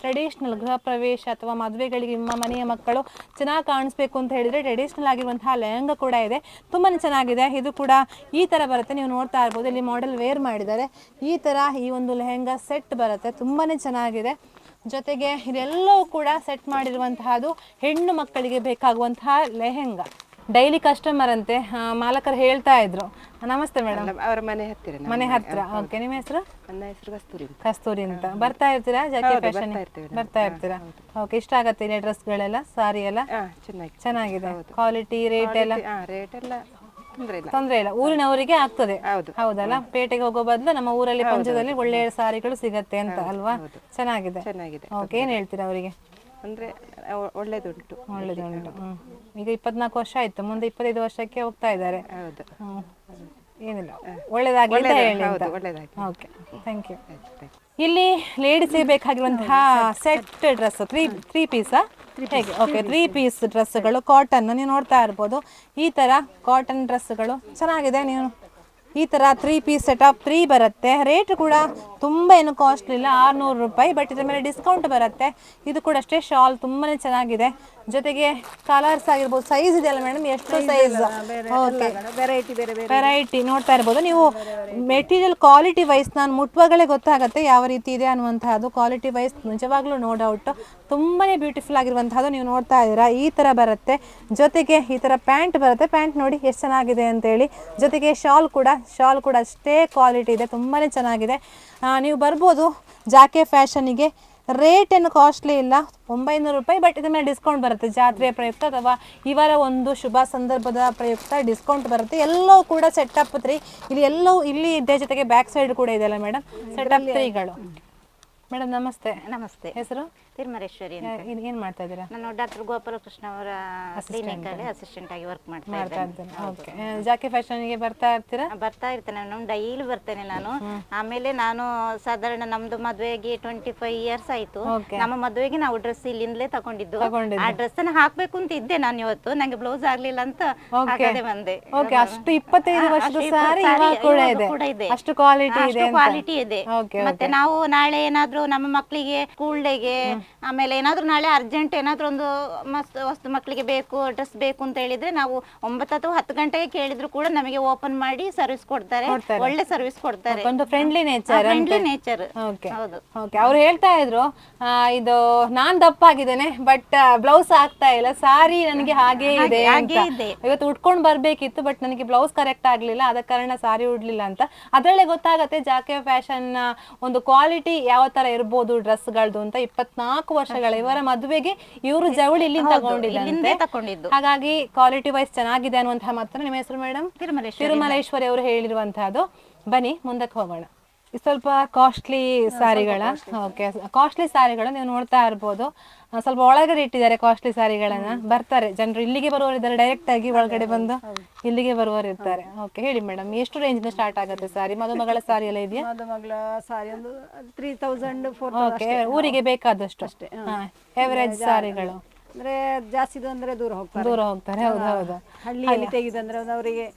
ಟ್ರೆಡಿಷನಲ್ ಗೃಹ ಪ್ರವೇಶ ಅಥವಾ ಮದುವೆಗಳಿಗೆ ನಿಮ್ಮ ಮನೆಯ ಮಕ್ಕಳು ಚೆನ್ನಾಗಿ ಕಾಣಿಸ್ಬೇಕು ಅಂತ ಹೇಳಿದ್ರೆ ಟ್ರೆಡಿಷನಲ್ ಆಗಿರುವಂತಹ ಲೆಹಂಗಾ ಕೂಡ ಇದೆ. ತುಂಬಾನೇ ಚೆನ್ನಾಗಿದೆ. ಇದು ಕೂಡ ಈ ತರ ಬರುತ್ತೆ, ನೀವು ನೋಡ್ತಾ ಇರ್ಬೋದು. ಇಲ್ಲಿ ಮಾಡೆಲ್ ವೇರ್ ಮಾಡಿದ್ದಾರೆ. ಈ ತರ ಈ ಒಂದು ಲೆಹಂಗಾ ಸೆಟ್ ಬರುತ್ತೆ, ತುಂಬಾನೇ ಚೆನ್ನಾಗಿದೆ. ಜೊತೆಗೆ ಇದೆಲ್ಲವೂ ಕೂಡ ಸೆಟ್ ಮಾಡಿರುವಂತಹದ್ದು ಹೆಣ್ಣು ಮಕ್ಕಳಿಗೆ ಬೇಕಾಗುವಂತಹ ಲೆಹೆಂಗಾ. ಡೈಲಿ ಕಸ್ಟಮರ್ ಅಂತೆ ಮಾಲಕರು ಹೇಳ್ತಾ ಇದ್ರು. ನಮಸ್ತೆ ಮೇಡಮ್. ಅವರ ಮನೆ ಹತ್ರ. ಓಕೆ, ನಿಮ್ಮ ಹೆಸರು? ನನ್ನ ಹೆಸರು ಕಸ್ತೂರಿ ಅಂತ. ಬರ್ತಾ ಇರ್ತೀರಾ ಜಾಕೆ ಫ್ಯಾಷನ್? ಬರ್ತಾ ಇರ್ತೀರಾ. ಓಕೆ, ಇಷ್ಟ ಆಗತ್ತೆ ಇಲ್ಲಿ ಡ್ರೆಸ್ಗಳೆಲ್ಲ, ಸಾರಿ ಎಲ್ಲ ಚೆನ್ನಾಗಿದೆ. ಕ್ವಾಲಿಟಿ, ರೇಟ್ ಎಲ್ಲ ತೊಂದರೆ ಇಲ್ಲ, ಊರಿನವರಿಗೆ ಆಗ್ತದೆ. ಹೌದಲ್ಲ? ಪೇಟೆಗೆ ಹೋಗೋ ಬದಲು ನಮ್ಮ ಊರಲ್ಲಿ ಪಂಚದಲ್ಲಿ ಒಳ್ಳೆಯ ಸಾರಿಗಳು ಸಿಗತ್ತೆ ಅಂತ ಅಲ್ವಾ? ಚೆನ್ನಾಗಿದೆ. ಓಕೆ, ಏನ್ ಹೇಳ್ತೀರಾ ಅವರಿಗೆ? ಅಂದ್ರೆ ಒಳ್ಳೇದುಂಟು. ಈಗ 24 ವರ್ಷ ಆಯ್ತು, ಮುಂದೆ 25 ವರ್ಷಕ್ಕೆ ಹೋಗ್ತಾ ಇದ್ದಾರೆ. ಏನಿಲ್ಲ, ಒಳ್ಳೇದಾಗ್ಲಿ ಅಂತ ಹೇಳಿ. Okay, thank you. ಇಲ್ಲಿ ಲೇಡೀಸ್ಗೆ ಬೇಕಾಗಿರುವಂತಹ ಸೆಟ್ ಡ್ರೆಸ್, ತ್ರೀ ಪೀಸಾ ಹೇಗೆ? ಓಕೆ, 3 ಪೀಸ್ ಡ್ರೆಸ್ಗಳು ಕಾಟನ್. ನೀವು ನೋಡ್ತಾ ಇರ್ಬೋದು. ಈ ತರ ಕಾಟನ್ ಡ್ರೆಸ್ಗಳು ಚೆನ್ನಾಗಿದೆ. ನೀವು ಈ ತರ 3 ಪೀಸ್ ಸೆಟ್ ಆಫ್ 3 ಬರುತ್ತೆ. ರೇಟ್ ಕೂಡ ತುಂಬ ಏನು ಕಾಸ್ಟ್ಲಿ ಇಲ್ಲ, 600 ರೂಪಾಯಿ. ಬಟ್ ಇದ್ರ ಮೇಲೆ ಡಿಸ್ಕೌಂಟ್ ಬರುತ್ತೆ. ಇದು ಕೂಡ ಅಷ್ಟೇ, ಶಾಲ್ ತುಂಬಾನೇ ಚೆನ್ನಾಗಿದೆ. ಜೊತೆಗೆ ಕಲರ್ಸ್ ಆಗಿರ್ಬೋದು, ಸೈಜ್ ಇದೆಯಲ್ಲ ಮೇಡಮ್? ಎಷ್ಟು ಸೈಜ್? ಓಕೆ, ವೆರೈಟಿ ನೋಡ್ತಾ ಇರ್ಬೋದು ನೀವು. ಮೆಟೀರಿಯಲ್ ಕ್ವಾಲಿಟಿ ವೈಸ್ ನಾನು ಮುಟ್ಟುವಾಗಲೇ ಗೊತ್ತಾಗುತ್ತೆ ಯಾವ ರೀತಿ ಇದೆ ಅನ್ನುವಂತಹದ್ದು. ಕ್ವಾಲಿಟಿ ವೈಸ್ ನಿಜವಾಗ್ಲೂ ನೋ ಡೌಟ್ ತುಂಬಾನೇ ಬ್ಯೂಟಿಫುಲ್ ಆಗಿರುವಂತಹದ್ದು. ನೀವು ನೋಡ್ತಾ ಇದ್ದೀರಾ, ಈ ತರ ಬರುತ್ತೆ. ಜೊತೆಗೆ ಈ ತರ ಪ್ಯಾಂಟ್ ಬರುತ್ತೆ. ಪ್ಯಾಂಟ್ ನೋಡಿ ಎಷ್ಟು ಚೆನ್ನಾಗಿದೆ ಅಂತೇಳಿ. ಜೊತೆಗೆ ಶಾಲ್ ಕೂಡ ಅಷ್ಟೇ ಕ್ವಾಲಿಟಿ ಇದೆ, ತುಂಬಾನೇ ಚೆನ್ನಾಗಿದೆ. ನೀವು ಬರ್ಬೋದು ಜಾಕೆ ಫ್ಯಾಷನ್ನಿಗೆ. ರೇಟ್ ಏನು ಕಾಸ್ಟ್ಲಿ ಇಲ್ಲ, 900 ರೂಪಾಯಿ. ಬಟ್ ಇದ್ರ ಮೇಲೆ ಡಿಸ್ಕೌಂಟ್ ಬರುತ್ತೆ ಜಾತ್ರೆಯ ಪ್ರಯುಕ್ತ ಅಥವಾ ಇವರ ಒಂದು ಶುಭ ಸಂದರ್ಭದ ಪ್ರಯುಕ್ತ ಡಿಸ್ಕೌಂಟ್ ಬರುತ್ತೆ. ಎಲ್ಲವೂ ಕೂಡ ಸೆಟಪ್ 3. ಇಲ್ಲಿ ಎಲ್ಲವೂ ಇಲ್ಲಿ ಇದೆ. ಜೊತೆಗೆ ಬ್ಯಾಕ್ ಸೈಡ್ ಕೂಡ ಇದೆಯಲ್ಲ ಮೇಡಮ್, ಸೆಟಪ್ 3ಗಳು. ಮೇಡಮ್ ನಮಸ್ತೆ. ನಮಸ್ತೆ. ಹೆಸರು? ತಿರುಮಲೇಶ್ವರಿ ಅಂತ. ಏನು ಮಾಡ್ತಾ ಇದ್ದೀರಾ? ನಾನು ಡಾಕ್ಟರ್ ಗೋಪಾಲಕೃಷ್ಣ ಅವರ ಕ್ಲಿನಿಕ್ ಅಲ್ಲಿ ಅಸಿಸ್ಟೆಂಟ್ ಆಗಿ ವರ್ಕ್ ಮಾಡ್ತಾ ಇದ್ದೇನೆ. ಓಕೆ. ಜಾಕಿ ಫ್ಯಾಷನ್ಗೆ ಬರ್ತಾ ಇರ್ತೀರಾ? ಬರ್ತಾ ಇರ್ತೇನೆ ನಾನು, ಡೈಲಿ ಬರ್ತೇನೆ ನಾನು. ಆಮೇಲೆ ನಾನು ಸಾಧಾರಣ ನಮ್ದು ಮದುವೆಗೆ 25 ಇಯರ್ಸ್ ಆಯ್ತು. ನಮ್ಮ ಮದುವೆಗೆ ನಾವು ಡ್ರೆಸ್ ಇಲ್ಲಿಂದಲೇ ತಗೊಂಡಿದ್ದು. ಆ ಡ್ರೆಸ್ ಅನ್ನ ಹಾಕ್ಬೇಕು ಅಂತ ಇದ್ದೆ ನಾನು ಇವತ್ತು, ನಂಗೆ ಬ್ಲೌಸ್ ಆಗ್ಲಿಲ್ಲ ಅಂತ ಹಾಕದೆ ಬಂದೆ. ಓಕೆ. ಅಷ್ಟು 25 ವರ್ಷದ ಸಾರಿ ಕೂಡ ಇದೆ, ಅಷ್ಟು ಕ್ವಾಲಿಟಿ ಇದೆ. ಮತ್ತೆ ನಾವು ನಾಳೆ ಏನಾದ್ರೂ ನಮ್ಮ ಮಕ್ಕಳಿಗೆ ಸ್ಕೂಲ್ ಡೇಗೆ, ಆಮೇಲೆ ಏನಾದ್ರೂ ನಾಳೆ ಅರ್ಜೆಂಟ್ ಏನಾದ್ರೂ ಒಂದು ಮಸ್ತ್ ವಸ್ತು ಮಕ್ಕಳಿಗೆ ಬೇಕು, ಡ್ರೆಸ್ ಬೇಕು ಅಂತ ಹೇಳಿದ್ರೆ ನಾವು 9 ಅಥವಾ 10 ಗಂಟೆಗೆ ಕೇಳಿದ್ರು ಕೂಡ ನಮಗೆ ಓಪನ್ ಮಾಡಿ ಸರ್ವಿಸ್ ಕೊಡ್ತಾರೆ. ಒಳ್ಳೆ ಸರ್ವಿಸ್ ಕೊಡ್ತಾರೆ. ಒಂದು ಫ್ರೆಂಡ್ಲಿ ನೇಚರ್. ಹೌದು. ಓಕೆ. ಅವ್ರು ಹೇಳ್ತಾ ಇದ್ರು ಇದು ನಾನ್ ದಪ್ಪ ಆಗಿದ್ದೇನೆ ಬಟ್ ಬ್ಲೌಸ್ ಆಗ್ತಾ ಇಲ್ಲ, ಸಾರಿ ನನಗೆ ಹಾಗೆ ಇದೆ ಇವತ್ತು ಉಟ್ಕೊಂಡ್ ಬರ್ಬೇಕಿತ್ತು ಬಟ್ ನನಗೆ ಬ್ಲೌಸ್ ಕರೆಕ್ಟ್ ಆಗ್ಲಿಲ್ಲ, ಆದ ಕಾರಣ ಸಾರಿ ಉಡ್ಲಿಲ್ಲ ಅಂತ. ಅದ್ರಲ್ಲೇ ಗೊತ್ತಾಗತ್ತೆ ಜಾಕಿ ಫ್ಯಾಷನ್ ಒಂದು ಕ್ವಾಲಿಟಿ ಯಾವ ತರ ಇರ್ಬೋದು ಡ್ರೆಸ್ಗಳದ್ದು ಅಂತ. 24 ವರ್ಷಗಳ ಇವರ ಮದುವೆಗೆ ಇವರು ಜವಳಿ ಇಲ್ಲಿ ತಗೊಂಡಿದ್ದು, ಹಾಗಾಗಿ ಕ್ವಾಲಿಟಿ ವೈಸ್ ಚೆನ್ನಾಗಿದೆ ಅನ್ನುವಂತಹ ಮಾತ್ರ. ನಿಮ್ಮ ಹೆಸರು ಮೇಡಮ್? ತಿರುಮಲೇಶ್ವರಿ ಅವರು ಹೇಳಿರುವಂತಹದ್ದು. ಬನ್ನಿ ಮುಂದಕ್ಕೆ ಹೋಗೋಣ. ಸ್ವಲ್ಪ ಕಾಸ್ಟ್ಲಿ ಸಾರಿಗಳ, ಓಕೆ, ಕಾಸ್ಟ್ಲಿ ಸಾರಿಗಳು ನೀವು ನೋಡ್ತಾ ಇರ್ಬೋದು. ಸ್ವಲ್ಪ ಒಳಗಡೆ ಇಟ್ಟಿದ್ದಾರೆ ಕಾಸ್ಟ್ಲಿ ಸಾರಿಗಳನ್ನ. ಬರ್ತಾರೆ ಜನರು, ಇಲ್ಲಿಗೆ ಬರುವವರು ಇದ್ದಾರೆ, ಡೈರೆಕ್ಟ್ ಆಗಿ ಒಳಗಡೆ ಬಂದು ಇಲ್ಲಿಗೆ ಬರುವವರು ಇರ್ತಾರೆ. ಓಕೆ, ಹೇಳಿ ಮೇಡಮ್, ಎಷ್ಟು ರೇಂಜ್ ಸ್ಟಾರ್ಟ್ ಆಗುತ್ತೆ ಸಾರಿ? ಮದುಮಗಳ ಸಾರಿ ಎಲ್ಲ ಇದೆಯಾ? ಮದುಮಗಳ ಸಾರಿ ಒಂದು 3000 ಓಕೆ, ಊರಿಗೆ ಬೇಕಾದಷ್ಟು ಅಷ್ಟೇ. ಎವರೇಜ್ ಸಾರಿಗಳು ಅಂದ್ರೆ ಜಾಸ್ತಿ ಅಂದ್ರೆ ದೂರ ಹೋಗ್ತಾರೆ. ಹೌದು. ಹಳ್ಳಿಯಲ್ಲಿ ತೆಗೆದಂದ್ರೆ ಅವರಿಗೆ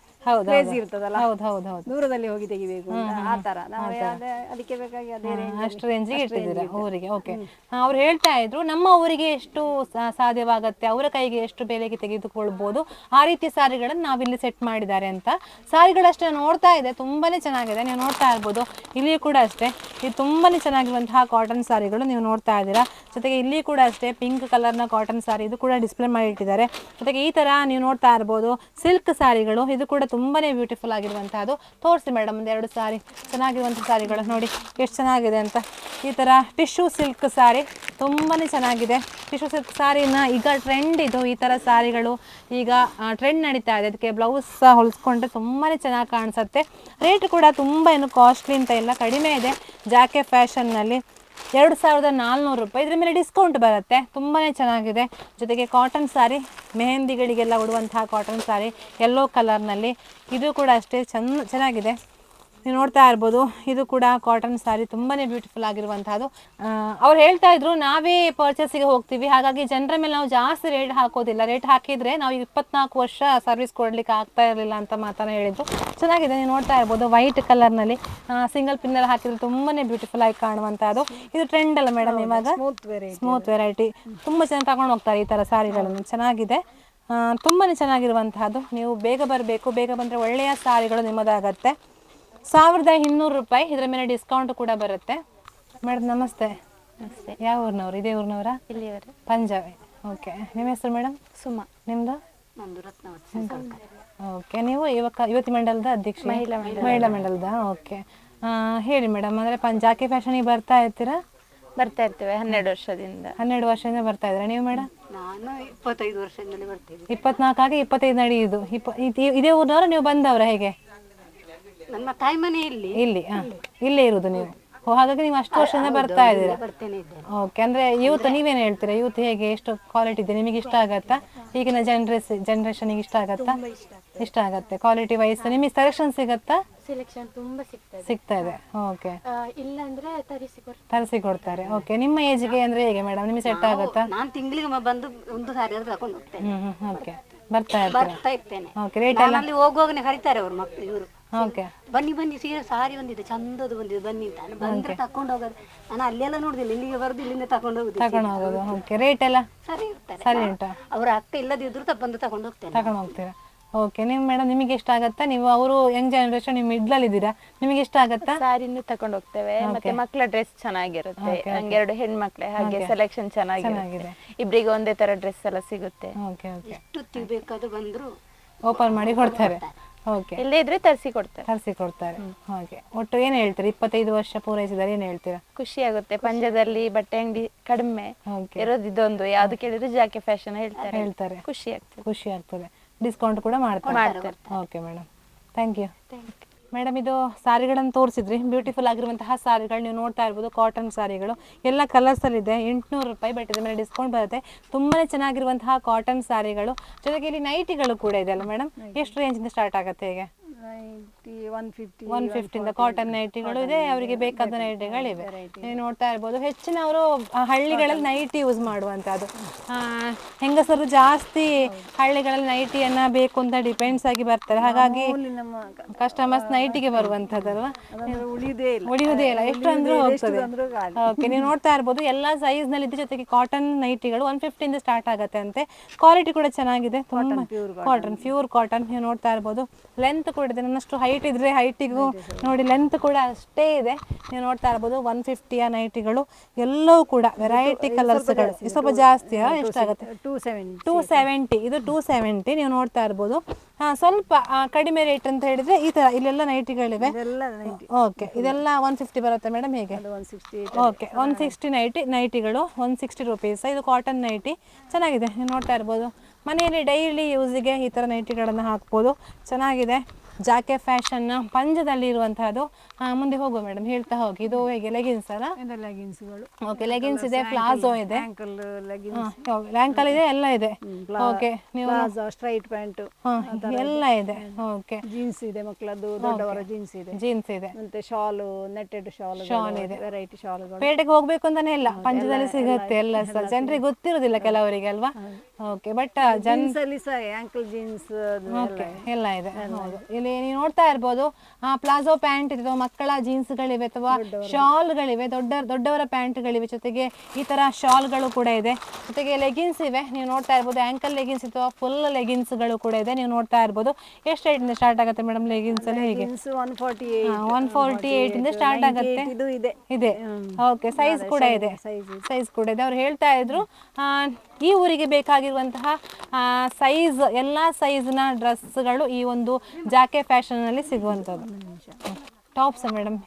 ಇರ್ತದಲ್ಲ, ದೂರದಲ್ಲಿ ಹೋಗಿ ತೆಗಿಬೇಕು ಆ ತರ. ಅದಕ್ಕೆ ಬೇಕಾಗಿ ಅಷ್ಟು ರೇಂಜಿಗೆ ಇಟ್ಟಿದ್ದೀರಾ ಊರಿಗೆ. ಓಕೆ. ಅವ್ರು ಹೇಳ್ತಾ ಇದ್ರು ನಮ್ಮ ಊರಿಗೆ ಎಷ್ಟು ಸಾಧ್ಯವಾಗತ್ತೆ, ಅವರ ಕೈಗೆ ಎಷ್ಟು ಬೆಲೆಗೆ ತೆಗೆದುಕೊಳ್ಬಹುದು, ಆ ರೀತಿ ಸಾರಿಗಳನ್ನು ನಾವಿಲ್ಲಿ ಸೆಟ್ ಮಾಡಿದ್ದಾರೆ ಅಂತ. ಸಾರಿಗಳಷ್ಟೇ ನೋಡ್ತಾ ಇದೆ, ತುಂಬಾನೇ ಚೆನ್ನಾಗಿದೆ. ನೀವು ನೋಡ್ತಾ ಇರ್ಬೋದು, ಇಲ್ಲಿಯೂ ಕೂಡ ಅಷ್ಟೇ, ಇದು ತುಂಬಾನೇ ಚೆನ್ನಾಗಿರುವಂತಹ ಕಾಟನ್ ಸಾರಿಗಳು ನೀವು ನೋಡ್ತಾ ಇದ್ದೀರಾ. ಜೊತೆಗೆ ಇಲ್ಲಿ ಕೂಡ ಅಷ್ಟೇ ಪಿಂಕ್ ಕಲರ್ನ ಕಾಟನ್ ಸಾರಿ, ಇದು ಕೂಡ ಡಿಸ್ಪ್ಲೇ ಮಾಡಿ ಇಟ್ಟಿದ್ದಾರೆ. ಜೊತೆಗೆ ಈ ತರ ನೀವು ನೋಡ್ತಾ ಇರ್ಬೋದು ಸಿಲ್ಕ್ ಸಾರಿಗಳು, ಇದು ಕೂಡ ತುಂಬಾನೇ ಬ್ಯೂಟಿಫುಲ್ ಆಗಿರುವಂತಹದ್ದು. ತೋರಿಸಿ ಮೇಡಮ್ ಒಂದೆರಡು ಸಾರಿ, ಚೆನ್ನಾಗಿರುವಂಥ ಸಾರಿಗಳು ನೋಡಿ ಎಷ್ಟು ಚೆನ್ನಾಗಿದೆ ಅಂತ. ಈ ತರ ಟಿಶ್ಯೂ ಸಿಲ್ಕ್ ಸಾರಿ ತುಂಬಾನೇ ಚೆನ್ನಾಗಿದೆ. ಟಿಶ್ಯೂ ಸಿಲ್ಕ್ ಸಾರಿನ ಈಗ ಟ್ರೆಂಡ್ ಇದು, ಈ ತರ ಸಾರಿಗಳು ಈಗ ಟ್ರೆಂಡ್ ನಡೀತಾ ಇದೆ. ಅದಕ್ಕೆ ಬ್ಲೌಸ್ ಹೊಲಿಸ್ಕೊಂಡ್ರೆ ತುಂಬಾನೇ ಚೆನ್ನಾಗಿ ಕಾಣಿಸುತ್ತೆ. ರೇಟ್ ಕೂಡ ತುಂಬಾ ಏನು ಕಾಸ್ಟ್ಲಿ ಅಂತ ಇಲ್ಲ, ಕಡಿಮೆ ಇದೆ. ಜಾಕಿ ಫ್ಯಾಷನ್ನಲ್ಲಿ 2400 ರೂಪಾಯಿ. ಇದ್ರ ಮೇಲೆ ಡಿಸ್ಕೌಂಟ್ ಬರುತ್ತೆ. ತುಂಬಾ ಚೆನ್ನಾಗಿದೆ. ಜೊತೆಗೆ ಕಾಟನ್ ಸಾರಿ, ಮೆಹಂದಿಗಳಿಗೆಲ್ಲ ಉಡುವಂತಹ ಕಾಟನ್ ಸಾರಿ ಯೆಲ್ಲೋ ಕಲರ್ನಲ್ಲಿ, ಇದು ಕೂಡ ಅಷ್ಟೇ ಚೆನ್ನಾಗಿದೆ. ನೀವು ನೋಡ್ತಾ ಇರ್ಬೋದು, ಇದು ಕೂಡ ಕಾಟನ್ ಸಾರಿ ತುಂಬಾ ಬ್ಯೂಟಿಫುಲ್ ಆಗಿರುವಂತಹದ್ದು. ಅವ್ರು ಹೇಳ್ತಾ ಇದ್ರು ನಾವೇ ಪರ್ಚೇಸಿಗೆ ಹೋಗ್ತೀವಿ, ಹಾಗಾಗಿ ಜನರ ಮೇಲೆ ನಾವು ಜಾಸ್ತಿ ರೇಟ್ ಹಾಕೋದಿಲ್ಲ. ರೇಟ್ ಹಾಕಿದ್ರೆ ನಾವು 24 ವರ್ಷ ಸರ್ವಿಸ್ ಕೊಡ್ಲಿಕ್ಕೆ ಆಗ್ತಾ ಇರಲಿಲ್ಲ ಅಂತ ಮಾತನ್ನ ಹೇಳಿದ್ರು. ಚೆನ್ನಾಗಿದೆ. ನೀವು ನೋಡ್ತಾ ಇರ್ಬೋದು ವೈಟ್ ಕಲರ್ನಲ್ಲಿ ಸಿಂಗಲ್ ಪಿನ್ನಲ್ಲಿ ಹಾಕಿದ್ರೆ ತುಂಬಾನೇ ಬ್ಯೂಟಿಫುಲ್ ಆಗಿ ಕಾಣುವಂತಹದ್ದು. ಇದು ಟ್ರೆಂಡ್ ಅಲ್ಲ ಮೇಡಮ್ ಇವಾಗ, ಸ್ಮೂತ್ ವೆರೈಟಿ. ತುಂಬಾ ಚೆನ್ನಾಗಿ ತಗೊಂಡು ಹೋಗ್ತಾರೆ ಈ ತರ ಸಾರಿಗಳನ್ನು. ಚೆನ್ನಾಗಿದೆ, ತುಂಬಾನೇ ಚೆನ್ನಾಗಿರುವಂತಹದ್ದು. ನೀವು ಬೇಗ ಬರಬೇಕು, ಬೇಗ ಬಂದರೆ ಒಳ್ಳೆಯ ಸಾರಿಗಳು ನಿಮ್ಮದಾಗತ್ತೆ. 1200 ರೂಪಾಯಿ. ಇದರ ಮೇಲೆ ಡಿಸ್ಕೌಂಟ್ ಕೂಡ ಬರುತ್ತೆ. ಮೇಡಮ್ ನಮಸ್ತೆ. ಯಾವ ಊರಿನವರು? ಇದೇ ಊರಿನವರ? ಇಲ್ಲಿಯವರೇ. ಪಂಜಾಬಿ. ಓಕೆ. ನಿಮ್ಮ ಹೆಸರು ಮೇಡಮ್? ಸುಮಾ. ನಿಮ್ದು? ರತ್ನವತಿ. ಓಕೆ. ನೀವು ಯುವತಿ ಮಂಡಲದ ಅಧ್ಯಕ್ಷ? ಮಹಿಳಾ ಮಂಡಲದ. ಓಕೆ. ಹೇಳಿ ಮೇಡಮ್, ಅಂದರೆ ಜಾಕಿ ಫ್ಯಾಷನಿಗೆ ಬರ್ತಾ ಇರ್ತೀರಾ? ಬರ್ತಾ ಇರ್ತೇವೆ 12 ವರ್ಷದಿಂದ. 12 ವರ್ಷದಿಂದ ಬರ್ತಾ ಇದ್ದೀರಾ ನೀವು ಮೇಡಮ್? ನಾನು 25 ವರ್ಷದಿಂದಲೇ ಬರ್ತೀನಿ. 24 ಆಗಿ 25 ನಡೆಯುದು. ಇದೇ ಊರಿನವರ ನೀವು ಬಂದವರ ಹೇಗೆ? ನನ್ನ ತಾಯಿ ಮನೆ ಇಲ್ಲಿ ಇಲ್ಲೇ ಇರುವುದು ನೀವು? ಹಾಗಾಗಿ ನೀವು ಅಷ್ಟು ವರ್ಷದಿಂದ ಬರ್ತಾ ಇದ್ದೀರಾ? ಓಕೆ. ಅಂದ್ರೆ ಯೂತ್ ನೀವೇನು ಹೇಳ್ತೀರಾ? ಯೂತ್ ಹೇಗೆ, ಎಷ್ಟು ಕ್ವಾಲಿಟಿ ಇದೆ, ನಿಮಗೆ ಇಷ್ಟ ಆಗತ್ತಾ? ಈಗಿನ ಜನರೇಷನ್ಗೆ ಇಷ್ಟ ಆಗತ್ತಾ? ಇಷ್ಟ ಆಗತ್ತೆ. ಕ್ವಾಲಿಟಿ ವೈಸ್ ನಿಮಗೆ ಸೆಲೆಕ್ಷನ್ ಸಿಗತ್ತಾ? ಸೆಲೆಕ್ಷನ್ ತುಂಬಾ ಸಿಗ್ತಾ ಇದೆ. ಓಕೆ. ಇಲ್ಲ ಅಂದ್ರೆ ತರಿಸಿ ಕೊಡ್ತಾರೆ. ಓಕೆ. ನಿಮ್ಮ ಏಜ್ಗೆ ಅಂದ್ರೆ ಹೇಗೆ ಮೇಡಮ್, ನಿಮಗೆ ಸೆಟ್ ಆಗತ್ತಾ? ನಾನು ತಿಂಗಳಿಗೆ ಬಂದು ಒಂದು ಸಾರಿ ತಗೊಂಡು ಹೋಗ್ತೇನೆ. ಓಕೆ. ಬರ್ತಾ ಇರ್ತೇನೆ. ಓಕೆ. ರೇಟ್ ಎಲ್ಲ ಹೋಗುವಾಗನೇ ಕರೀತಾರೆ ಅವರು ಮಕ್ಕಳು, ಇವರು ಓಕೆ ಬನ್ನಿ ಸೀರೆ ಸಾರಿ ಬಂದಿದೆ, ಚಂದದು ಬಂದಿದೆ, ಬನ್ನಿ ಅಂತ ಬಂದ್ರೆ ತಕೊಂಡು ಹೋಗೋದು. ನಾನು ಅಲ್ಲೆಲ್ಲ ನೋಡುದಿಲ್ಲ, ಇಲ್ಲಿಗೆ ಬರೋದು, ಇಲ್ಲಿಂದ ತಕೊಂಡು ಹೋಗೋದು. ಓಕೆ. ರೇಟ್ ಎಲ್ಲ ಸರಿ ಇರ್ತಾರೆ. ಸರಿ ಉಂಟಾ? ಅವ್ರ ಅಕ್ಕ ಇಲ್ಲದಿದ್ರು ಬಂದು ತಕೊಂಡು ಹೋಗ್ತೀರಾ? ಓಕೆ. ನೀವು ಮೇಡಮ್ ನಿಮಗೆ ಇಷ್ಟ ಆಗತ್ತಾ? ನೀವು ಅವರು ಯಂಗ್ ಜನರೇಷನ್, ನೀವು ಮಿಡ್ಲಲ್ಲಿದ್ದೀರಾ, ನಿಮಗೆ ಇಷ್ಟ ಆಗತ್ತಾ? ಸಾರಿನೂ ತಕೊಂಡು ಹೋಗ್ತೇವೆ. ಮತ್ತೆ ಮಕ್ಕಳ ಡ್ರೆಸ್ ಚೆನ್ನಾಗಿರುತ್ತೆ. ನಂಗೆ 2 ಹೆಣ್ಮಕ್ಳೆ, ಹಾಗೆ ಸೆಲೆಕ್ಷನ್ ಚೆನ್ನಾಗಿದೆ. ಇಬ್ಬರಿಗೆ ಒಂದೇ ತರ ಡ್ರೆಸ್ ಎಲ್ಲ ಸಿಗುತ್ತೆ. ಓಕೆ. ಓಕೆ. ಎಷ್ಟು ಬೇಕಾದ್ರೂ ಬಂದ್ರು ಓಪನ್ ಮಾಡಿ ಕೊಡ್ತಾರೆ. ಓಕೆ. ಇಲ್ಲೇ ಇದ್ರೆ ತರಿಸಿ ಕೊಡ್ತಾರೆ. ಹಾಗೆ ಒಟ್ಟು ಏನು ಹೇಳ್ತೀರಾ? 25 ವರ್ಷ ಪೂರೈಸಿದರೆ ಏನು ಹೇಳ್ತೀರಾ? ಖುಷಿ ಆಗುತ್ತೆ. ಪಂಜಾದಲ್ಲಿ ಬಟ್ಟೆ ಅಂಗಡಿ ಕಡಿಮೆ ಇರೋದು ಇದೊಂದು, ಯಾವ್ದು ಕೇಳಿದ್ರೆ ಜಾಕಿ ಫ್ಯಾಷನ್ ಹೇಳ್ತಾರೆ. ಖುಷಿ ಆಗ್ತದೆ. ಡಿಸ್ಕೌಂಟ್ ಕೂಡ ಮಾಡ್ತಾರೆ. Okay madam, thank you. Madam ಇದು ಸಾರಿಗಳನ್ನು ತೋರಿಸಿದ್ರಿ, ಬ್ಯೂಟಿಫುಲ್ ಆಗಿರುವಂತಹ ಸಾರಿಗಳು ನೀವು ನೋಡ್ತಾ ಇರ್ಬೋದು. ಕಾಟನ್ ಸಾರಿಗಳು ಎಲ್ಲ ಕಲರ್ಸಲ್ಲಿ ಇದೆ. 800 ರೂಪಾಯಿ, ಬಟ್ ಇದ್ರ ಮೇಲೆ ಡಿಸ್ಕೌಂಟ್ ಬರುತ್ತೆ. ತುಂಬಾ ಚೆನ್ನಾಗಿರುವಂತಹ ಕಾಟನ್ ಸಾರಿಗಳು. ಜೊತೆಗೆ ಇಲ್ಲಿ ನೈಟಿಗಳು ಕೂಡ ಇದೆ ಅಲ್ಲ ಮೇಡಮ್? ಎಷ್ಟು ರೇಂಜಿಂದ ಸ್ಟಾರ್ಟ್ ಆಗುತ್ತೆ ಹೇಗೆ? 150 ಕಾಟನ್ ನೈಟಿಗಳು ಇದೆ, ಅವರಿಗೆ ಬೇಕಾದ ನೈಟಿಗಳಿವೆ. ನೀವು ನೋಡ್ತಾ ಇರ್ಬೋದು. ಹೆಚ್ಚಿನವರು ಹಳ್ಳಿಗಳಲ್ಲಿ ನೈಟಿ ಯೂಸ್ ಮಾಡುವಂಥದ್ದು. ಹೆಂಗಸರು ಜಾಸ್ತಿ ಹಳ್ಳಿಗಳಲ್ಲಿ ನೈಟಿಯನ್ನ ಬೇಕು ಅಂತ ಡಿಪೆಂಡ್ಸ್ ಆಗಿ ಬರ್ತಾರೆ. ಹಾಗಾಗಿ ಕಸ್ಟಮರ್ಸ್ ನೈಟಿಗೆ ಬರುವಂಥದ್ದಲ್ವಾ? ಉಳಿಯುವುದೇ ಇಲ್ಲ, ಎಷ್ಟು ಅಂದ್ರೂ ಹೋಗ್ತದೆ. ಓಕೆ, ನೀವು ನೋಡ್ತಾ ಇರ್ಬೋದು ಎಲ್ಲ ಸೈಜ್ ನಲ್ಲಿ ಇದೆ. ಜೊತೆಗೆ ಕಾಟನ್ ನೈಟಿಗಳು 150 ಸ್ಟಾರ್ಟ್ ಆಗುತ್ತೆ ಅಂತೆ. ಕ್ವಾಲಿಟಿ ಕೂಡ ಚೆನ್ನಾಗಿದೆ, ತುಂಬಾ ಕಾಟನ್, ಪ್ಯೂರ್ ಕಾಟನ್. ನೀವು ನೋಡ್ತಾ ಇರ್ಬೋದು. ಲೆಂತ್ ಕೂಡ ಇದೆ, ನನ್ನಷ್ಟು ಹೈಟ್ ಇದ್ರೆ ಹೈಟಿಗೂ ನೋಡಿ ಲೆಂತ್ ಕೂಡ ಅಷ್ಟೇ ಇದೆ. ನೀವು ನೋಡ್ತಾ ಇರ್ಬೋದು. 150 ನೈಟಿಗಳು ಎಲ್ಲವೂ ಕೂಡ ವೆರೈಟಿ ಕಲರ್ಸ್ಗಳು. ಸ್ವಲ್ಪ ಜಾಸ್ತಿ ಎಷ್ಟಾಗುತ್ತೆ? 270. ಇದು 270 ನೀವು ನೋಡ್ತಾ ಇರ್ಬೋದು. ಸ್ವಲ್ಪ ಕಡಿಮೆ ರೇಟ್ ಅಂತ ಹೇಳಿದ್ರೆ ಈ ತರ ಇಲ್ಲೆಲ್ಲ ನೈಟಿಗಳಿವೆ. ಓಕೆ, ಇದೆಲ್ಲ 150 ಬರುತ್ತೆ ಮೇಡಮ್ ಹೇಗೆ? Okay, 160 ನೈಟಿಗಳು 160 rupees. ಇದು ಕಾಟನ್ ನೈಟಿ ಚೆನ್ನಾಗಿದೆ. ನೀವು ನೋಡ್ತಾ ಇರ್ಬೋದು. ಮನೆಯಲ್ಲಿ ಡೈಲಿ ಯೂಸಿಗೆ ಈ ಥರ ನೈಟಿಗಳನ್ನು ಹಾಕ್ಬೋದು, ಚೆನ್ನಾಗಿದೆ. ಜಾಕೆ ಫ್ಯಾಷನ್ ಪಂಜದಲ್ಲಿ ಇರುವಂತಹದ್ದು. ಮುಂದೆ ಹೋಗುವ ಮೇಡಮ್, ಹೇಳ್ತಾ ಹೋಗಿ. ಇದು ಹೇಗೆ? ಲೆಗಿನ್ಸ್ ಅಲ್ಲ? ಓಕೆ, ಲೆಗಿನ್ಸ್ ಇದೆ, ಪ್ಲಾಜೋ ಇದೆ, ಲ್ಯಾಂಕಲ್ ಇದೆ, ಎಲ್ಲ ಇದೆ. ಓಕೆ, ನೀವು ಸ್ಟ್ರೈಟ್ ಪ್ಯಾಂಟ್ ಎಲ್ಲ ಇದೆ. ಓಕೆ, ಜೀನ್ಸ್ ಇದೆ, ಮಕ್ಕಳದ್ದು ದೊಡ್ಡವರ ಜೀನ್ಸ್ ಇದೆ, ಮತ್ತೆ ಶಾಲು, ನೆಟ್ಟೆಡ್ ಶಾಲ್ ಇದೆ, ವೆರೈಟಿ ಶಾಲುಗಳು. ಪೇಟೆಗೆ ಹೋಗ್ಬೇಕು ಅಂತಾನೆ ಇಲ್ಲ, ಪಂಚದಲ್ಲಿ ಸಿಗುತ್ತೆ ಎಲ್ಲ. ಸಹ ಜನರಿಗೆ ಗೊತ್ತಿರೋದಿಲ್ಲ ಕೆಲವರಿಗೆ ಅಲ್ವಾ? ಓಕೆ, ಬಟ್ ಆಂಕಲ್ ಜೀನ್ಸ್ ಎಲ್ಲ ಇದೆ. ಹೌದು, ಇಲ್ಲಿ ನೀವು ನೋಡ್ತಾ ಇರ್ಬೋದು. ಪ್ಲಾಜೋ ಪ್ಯಾಂಟ್ ಇದೆ, ಮಕ್ಕಳ ಜೀನ್ಸ್ಗಳಿವೆ ಅಥವಾ ಶಾಲ್ಗಳಿವೆ, ದೊಡ್ಡವರ ಪ್ಯಾಂಟ್ಗಳಿವೆ. ಜೊತೆಗೆ ಈ ತರ ಶಾಲ್ಗಳು ಕೂಡ ಇದೆ. ಜೊತೆಗೆ ಲೆಗಿನ್ಸ್ ಇವೆ, ನೀವು ನೋಡ್ತಾ ಇರ್ಬೋದು. ಆಂಕಲ್ ಲೆಗಿನ್ಸ್ ಅಥವಾ ಫುಲ್ ಲೆಗಿನ್ಸ್ಗಳು ಕೂಡ ಇದೆ. ನೀವು ನೋಡ್ತಾ ಇರ್ಬೋದು. ಎಷ್ಟು ರೇಟಿಂದ ಸ್ಟಾರ್ಟ್ ಆಗುತ್ತೆ ಮೇಡಮ್ ಲೆಗಿನ್ಸ್ ಅಲ್ಲಿ? ಹೇಗೆ? 148 ಇಂದ ಸ್ಟಾರ್ಟ್ ಆಗುತ್ತೆ. ಇದೆ. ಓಕೆ, ಸೈಜ್ ಕೂಡ ಇದೆ, ಅವ್ರು ಹೇಳ್ತಾ ಇದ್ರು. ಈ ಊರಿಗೆ ಬೇಕಾಗಿರುವಂತಹ ಸೈಜ್, ಎಲ್ಲ ಸೈಜ್ನ ಡ್ರೆಸ್ಗಳು ಈ ಒಂದು ಜಾಕೆ ಫ್ಯಾಷನ್ ಅಲ್ಲಿ ಸಿಗುವಂಥದ್ದು. ಟಾಪ್ಸ್ ಮೇಡಮ್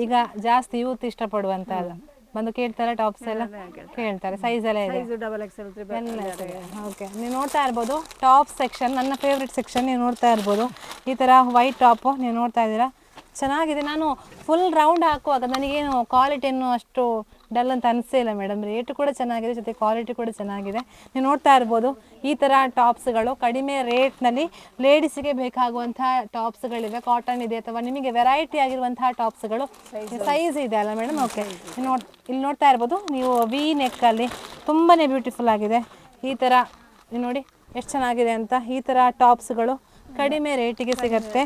ಈಗ ಜಾಸ್ತಿ ಯೂತ್ ಇಷ್ಟಪಡುವಂತಲ್ಲ, ಬಂದು ಕೇಳ್ತಾರೆ ಟಾಪ್ಸ್ ಎಲ್ಲ ಕೇಳ್ತಾರೆ. ಸೈಜ್ ಎಲ್ಲ ಇದೆ, ಓಕೆ. ನೀವು ನೋಡ್ತಾ ಇರ್ಬೋದು. ಟಾಪ್ ಸೆಕ್ಷನ್ ನನ್ನ ಫೇವ್ರೆಟ್ ಸೆಕ್ಷನ್. ನೀವು ನೋಡ್ತಾ ಇರ್ಬೋದು. ಈ ಥರ ವೈಟ್ ಟಾಪು ನೀವು ನೋಡ್ತಾ ಇದ್ದೀರಾ, ಚೆನ್ನಾಗಿದೆ. ನಾನು ಫುಲ್ ರೌಂಡ್ ಹಾಕುವಾಗ ನನಗೇನು ಕ್ವಾಲಿಟಿಯನ್ನು ಅಷ್ಟು ಡಲ್ ಅಂತ ಅನಿಸೇ ಇಲ್ಲ ಮೇಡಮ್. ರೇಟು ಕೂಡ ಚೆನ್ನಾಗಿದೆ, ಜೊತೆ ಕ್ವಾಲಿಟಿ ಕೂಡ ಚೆನ್ನಾಗಿದೆ. ನೀವು ನೋಡ್ತಾ ಇರ್ಬೋದು. ಈ ಥರ ಟಾಪ್ಸ್ಗಳು ಕಡಿಮೆ ರೇಟ್ನಲ್ಲಿ ಲೇಡೀಸಿಗೆ ಬೇಕಾಗುವಂತಹ ಟಾಪ್ಸ್ಗಳಿವೆ. ಕಾಟನ್ ಇದೆ ಅಥವಾ ನಿಮಗೆ ವೆರೈಟಿ ಆಗಿರುವಂತಹ ಟಾಪ್ಸ್ಗಳು. ಸೈಜ್ ಇದೆ ಅಲ್ಲ ಮೇಡಮ್? ಓಕೆ, ಇಲ್ಲಿ ನೋಡ್ತಾ ಇರ್ಬೋದು ನೀವು. ವಿ ನೆಕ್ಕಲ್ಲಿ ತುಂಬಾ ಬ್ಯೂಟಿಫುಲ್ ಆಗಿದೆ. ಈ ಥರ ನೋಡಿ ಎಷ್ಟು ಚೆನ್ನಾಗಿದೆ ಅಂತ. ಈ ಥರ ಟಾಪ್ಸ್ಗಳು ಕಡಿಮೆ ರೇಟಿಗೆ ಸಿಗುತ್ತೆ.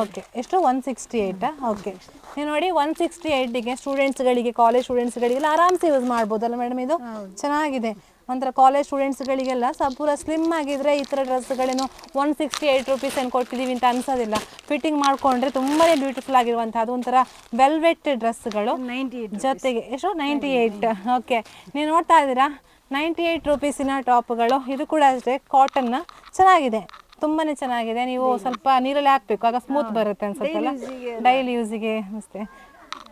ಓಕೆ, ಎಷ್ಟು? 168. ಓಕೆ, ನೀವು ನೋಡಿ 168ಗೆ ಸ್ಟೂಡೆಂಟ್ಸ್ಗಳಿಗೆ, ಕಾಲೇಜ್ ಸ್ಟೂಡೆಂಟ್ಸ್ಗಳಿಗೆಲ್ಲ ಆರಾಮ್ಸೆ ಯೂಸ್ ಮಾಡ್ಬೋದಲ್ಲ ಮೇಡಮ್? ಇದು ಚೆನ್ನಾಗಿದೆ. ಒಂಥರ ಕಾಲೇಜ್ ಸ್ಟೂಡೆಂಟ್ಸ್ಗಳಿಗೆಲ್ಲ ಪೂರ ಸ್ಲಿಮ್ ಆಗಿದ್ರೆ ಈ ಥರ ಡ್ರೆಸ್ಗಳೇನು 168 ರೂಪೀಸ್ ಏನು ಕೊಟ್ಟಿದ್ದೀವಿ ಅಂತ ಅನ್ಸೋದಿಲ್ಲ. ಫಿಟ್ಟಿಂಗ್ ಮಾಡಿಕೊಂಡ್ರೆ ತುಂಬಾ ಬ್ಯೂಟಿಫುಲ್ ಆಗಿರುವಂಥದ್ದು ಒಂಥರ ವೆಲ್ವೆಟ್ ಡ್ರೆಸ್ಗಳು. ಜೊತೆಗೆ ಎಷ್ಟು? 98. ಓಕೆ, ನೀವು ನೋಡ್ತಾ ಇದ್ದೀರಾ. 98 ರೂಪೀಸಿನ ಟಾಪ್ಗಳು. ಇದು ಕೂಡ ಅಷ್ಟೇ ಕಾಟನ್ನ, ಚೆನ್ನಾಗಿದೆ, ತುಂಬಾ ಚೆನ್ನಾಗಿದೆ. ನೀವು ಸ್ವಲ್ಪ ನೀರಲ್ಲಿ ಹಾಕಬೇಕು, ಆಗ ಸ್ಮೂತ್ ಬರುತ್ತೆ ಅನ್ಸುತ್ತಲ್ಲ, ಡೈಲಿ ಯೂಸಿಗೆ ಅಷ್ಟೇ.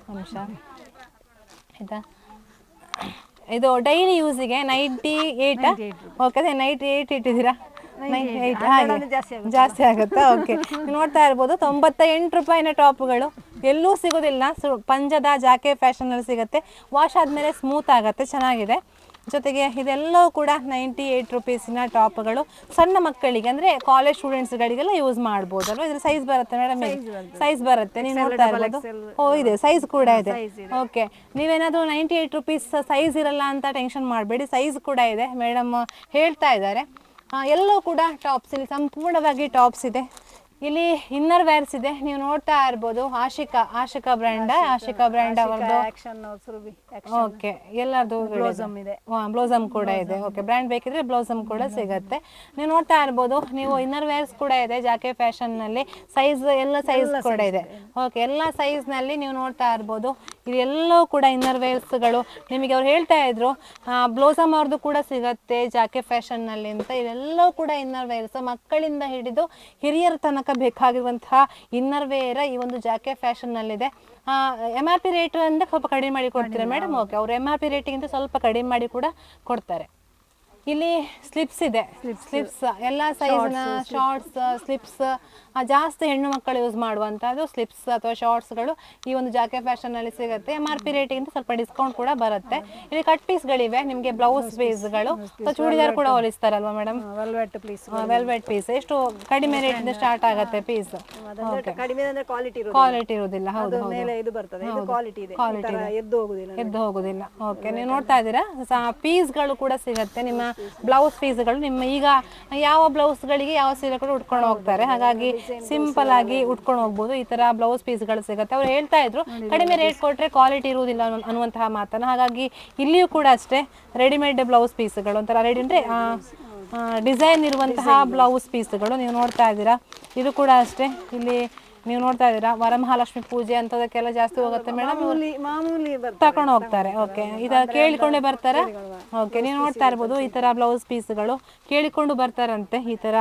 ನಿಮಿಷ ಆಯಿತಾ? ಇದು ಡೈಲಿ ಯೂಸಿಗೆ 98. ಓಕೆ, 98 ಇಟ್ಟಿದ್ದೀರಾ? 98 ಹಾಗೆ ಜಾಸ್ತಿ ಆಗುತ್ತಾ? ಓಕೆ, ನೋಡ್ತಾ ಇರ್ಬೋದು. 98 ರೂಪಾಯಿನ ಟಾಪ್ಗಳು ಎಲ್ಲೂ ಸಿಗೋದಿಲ್ಲ. ಪಂಜದ ಜಾಕೆ ಫ್ಯಾಷನಲ್ಲಿ ಸಿಗುತ್ತೆ. ವಾಶ್ ಆದಮೇಲೆ ಸ್ಮೂತ್ ಆಗುತ್ತೆ, ಚೆನ್ನಾಗಿದೆ. ಜೊತೆಗೆ ಇದೆಲ್ಲವೂ ಕೂಡ 98 ರೂಪೀಸಿನ ಟಾಪ್ಗಳು. ಸಣ್ಣ ಮಕ್ಕಳಿಗೆ ಅಂದರೆ ಕಾಲೇಜ್ ಸ್ಟೂಡೆಂಟ್ಸ್ಗಳಿಗೆಲ್ಲ ಯೂಸ್ ಮಾಡ್ಬೋದಲ್ವ? ಇದ್ರ ಸೈಜ್ ಬರುತ್ತೆ ಮೇಡಮ್? ಸೈಜ್ ಬರುತ್ತೆ, ನೀವು ನೋಡ್ತಾ ಇರ್ಬೋದು. ಇದೆ, ಸೈಜ್ ಕೂಡ ಇದೆ. ಓಕೆ, ನೀವೇನಾದರೂ 98 ರೂಪೀಸ್ ಸೈಜ್ ಇರಲ್ಲ ಅಂತ ಟೆನ್ಷನ್ ಮಾಡಬೇಡಿ, ಸೈಜ್ ಕೂಡ ಇದೆ. ಮೇಡಮ್ ಹೇಳ್ತಾ ಇದ್ದಾರೆ. ಎಲ್ಲವೂ ಕೂಡ ಟಾಪ್ಸ್, ಇಲ್ಲಿ ಸಂಪೂರ್ಣವಾಗಿ ಟಾಪ್ಸ್ ಇದೆ. ಇಲ್ಲಿ ಇನ್ನರ್ ವೇರ್ಸ್ ಇದೆ, ನೀವು ನೋಡ್ತಾ ಇರ್ಬೋದು. ಆಶಿಕಾ ಬ್ರ್ಯಾಂಡ್ ಅವರದ್ದು. ಓಕೆ, ಎಲ್ಲರದು ಬ್ಲೌಸಮ್ ಕೂಡ ಇದೆ. ಓಕೆ, ಬ್ರ್ಯಾಂಡ್ ಬೇಕಿದ್ರೆ ಬ್ಲೌಸಮ್ ಕೂಡ ಸಿಗುತ್ತೆ. ನೀವು ನೋಡ್ತಾ ಇರ್ಬೋದು. ನೀವು ಇನ್ನರ್ ವೇರ್ಸ್ ಕೂಡ ಇದೆ ಜಾಕೆ ಫ್ಯಾಷನ್ ನಲ್ಲಿ. ಸೈಜ್ ಎಲ್ಲ ಸೈಜ್ ಕೂಡ ಇದೆ. ಓಕೆ, ಎಲ್ಲ ಸೈಜ್ ನಲ್ಲಿ ನೀವು ನೋಡ್ತಾ ಇರ್ಬೋದು. ಇದೆಲ್ಲವೂ ಕೂಡ ಇನ್ನರ್ ವೇರ್ಸ್ಗಳು. ನಿಮಗೆ ಅವ್ರು ಹೇಳ್ತಾ ಇದ್ರು ಬ್ಲೌಸಮ್ ಅವ್ರದ್ದು ಕೂಡ ಸಿಗುತ್ತೆ ಜಾಕೆ ಫ್ಯಾಷನ್ ನಲ್ಲಿ ಅಂತ. ಇದೆಲ್ಲವೂ ಕೂಡ ಇನ್ನರ್ ವೇರ್ಸ್, ಮಕ್ಕಳಿಂದ ಹಿಡಿದು ಹಿರಿಯರ ತನಕ ಬೇಕಾಗಿರುವಂತಹ ಇನ್ನರ್ ವೇರ್ ಈ ಒಂದು ಜಾಕೆ ಫ್ಯಾಷನ್ ನಲ್ಲಿದೆ. MRP ರೇಟ್ ಅಂದ್ರೆ ಸ್ವಲ್ಪ ಕಡಿಮೆ ಮಾಡಿ ಕೊಡ್ತೀರಾ ಮೇಡಮ್? ಓಕೆ, ಅವರು MRP ರೇಟಿಗಿಂತ ಸ್ವಲ್ಪ ಕಡಿಮೆ ಮಾಡಿ ಕೂಡ ಕೊಡ್ತಾರೆ. ಇಲ್ಲಿ ಸ್ಲಿಪ್ಸ್ ಇದೆ. ಸ್ಲಿಪ್ಸ್ ಎಲ್ಲ ಸೈಜ್ನ ಶಾರ್ಟ್ಸ್, ಸ್ಲಿಪ್ಸ್ ಜಾಸ್ತಿ ಹೆಣ್ಣು ಮಕ್ಕಳು ಯೂಸ್ ಮಾಡುವಂಥದ್ದು ಸ್ಲಿಪ್ಸ್ ಅಥವಾ ಶಾರ್ಟ್ಸ್ಗಳು ಈ ಒಂದು ಜಾಕೆ ಫ್ಯಾಷನಲ್ಲಿ ಸಿಗುತ್ತೆ. MRP ರೇಟಿಗಿಂತ ಸ್ವಲ್ಪ ಡಿಸ್ಕೌಂಟ್ ಕೂಡ ಬರುತ್ತೆ. ಇಲ್ಲಿ ಕಟ್ ಪೀಸ್ಗಳಿವೆ ನಿಮಗೆ, ಬ್ಲೌಸ್ ಪೀಸ್ಗಳು, ಚೂಡಿದಾರ್ ಕೂಡ ಹೊಲಿಸ್ತಾರಲ್ವಾ ಮೇಡಮ್? ವೆಲ್ವೆಟ್ ಪೀಸ್ ಎಷ್ಟು ಕಡಿಮೆ ರೇಟಿಂದ ಸ್ಟಾರ್ಟ್ ಆಗುತ್ತೆ ಪೀಸ್? ಕಡಿಮೆ ಅಂದ್ರೆ ಕ್ವಾಲಿಟಿ ಇರುವುದಿಲ್ಲ. ಹೌದು, ಇದು ಬರ್ತದೆ, ಇದು ಕ್ವಾಲಿಟಿ ಇದೆ, ಎದ್ದು ಹೋಗುದಿಲ್ಲ. ಓಕೆ, ನೀವು ನೋಡ್ತಾ ಇದ್ದೀರಾ ಪೀಸ್ಗಳು ಕೂಡ ಸಿಗುತ್ತೆ. ನಿಮ್ಮ ಬ್ಲೌಸ್ ಪೀಸ್ಗಳು ನಿಮ್ಮ ಈಗ ಯಾವ ಬ್ಲೌಸ್ಗಳಿಗೆ ಯಾವ ಸೀರೆ ಕೂಡ ಉಟ್ಕೊಂಡು ಹೋಗ್ತಾರೆ, ಹಾಗಾಗಿ ಸಿಂಪಲ್ ಆಗಿ ಉಟ್ಕೊಂಡು ಹೋಗ್ಬೋದು. ಈ ತರ ಬ್ಲೌಸ್ ಪೀಸ್ಗಳು ಸಿಗುತ್ತೆ. ಅವ್ರು ಹೇಳ್ತಾ ಇದ್ರು ಕಡಿಮೆ ರೇಟ್ ಕೊಟ್ರೆ ಕ್ವಾಲಿಟಿ ಇರುವುದಿಲ್ಲ ಅನ್ನುವಂತಹ ಮಾತನ್ನ. ಹಾಗಾಗಿ ಇಲ್ಲಿಯೂ ಕೂಡ ಅಷ್ಟೇ ರೆಡಿಮೇಡ್ ಬ್ಲೌಸ್ ಪೀಸ್ಗಳು, ಒಂಥರ ರೆಡಿ ಅಂದ್ರೆ ಡಿಸೈನ್ ಇರುವಂತಹ ಬ್ಲೌಸ್ ಪೀಸ್ಗಳು ನೀವು ನೋಡ್ತಾ ಇದ್ದೀರಾ. ಇದು ಕೂಡ ಅಷ್ಟೇ, ಇಲ್ಲಿ ನೀವು ನೋಡ್ತಾ ಇದ್ದೀರಾ ವರಮಹಾಲಕ್ಷ್ಮಿ ಪೂಜೆ ಅಂತದಕ್ಕೆಲ್ಲ ಜಾಸ್ತಿ ಹೋಗುತ್ತೆ ಮೇಡಮ್, ಮಾಮೂಲಿ ತಕೊಂಡು ಹೋಗ್ತಾರೆ. ಓಕೆ, ಇದ ಕೇಳಿಕೊಂಡೇ ಬರ್ತಾರೆ. ಓಕೆ, ನೀವು ನೋಡ್ತಾ ಇರ್ಬೋದು ಈ ತರ ಬ್ಲೌಸ್ ಪೀಸ್ಗಳು ಕೇಳಿಕೊಂಡು ಬರ್ತಾರಂತೆ. ಈ ತರ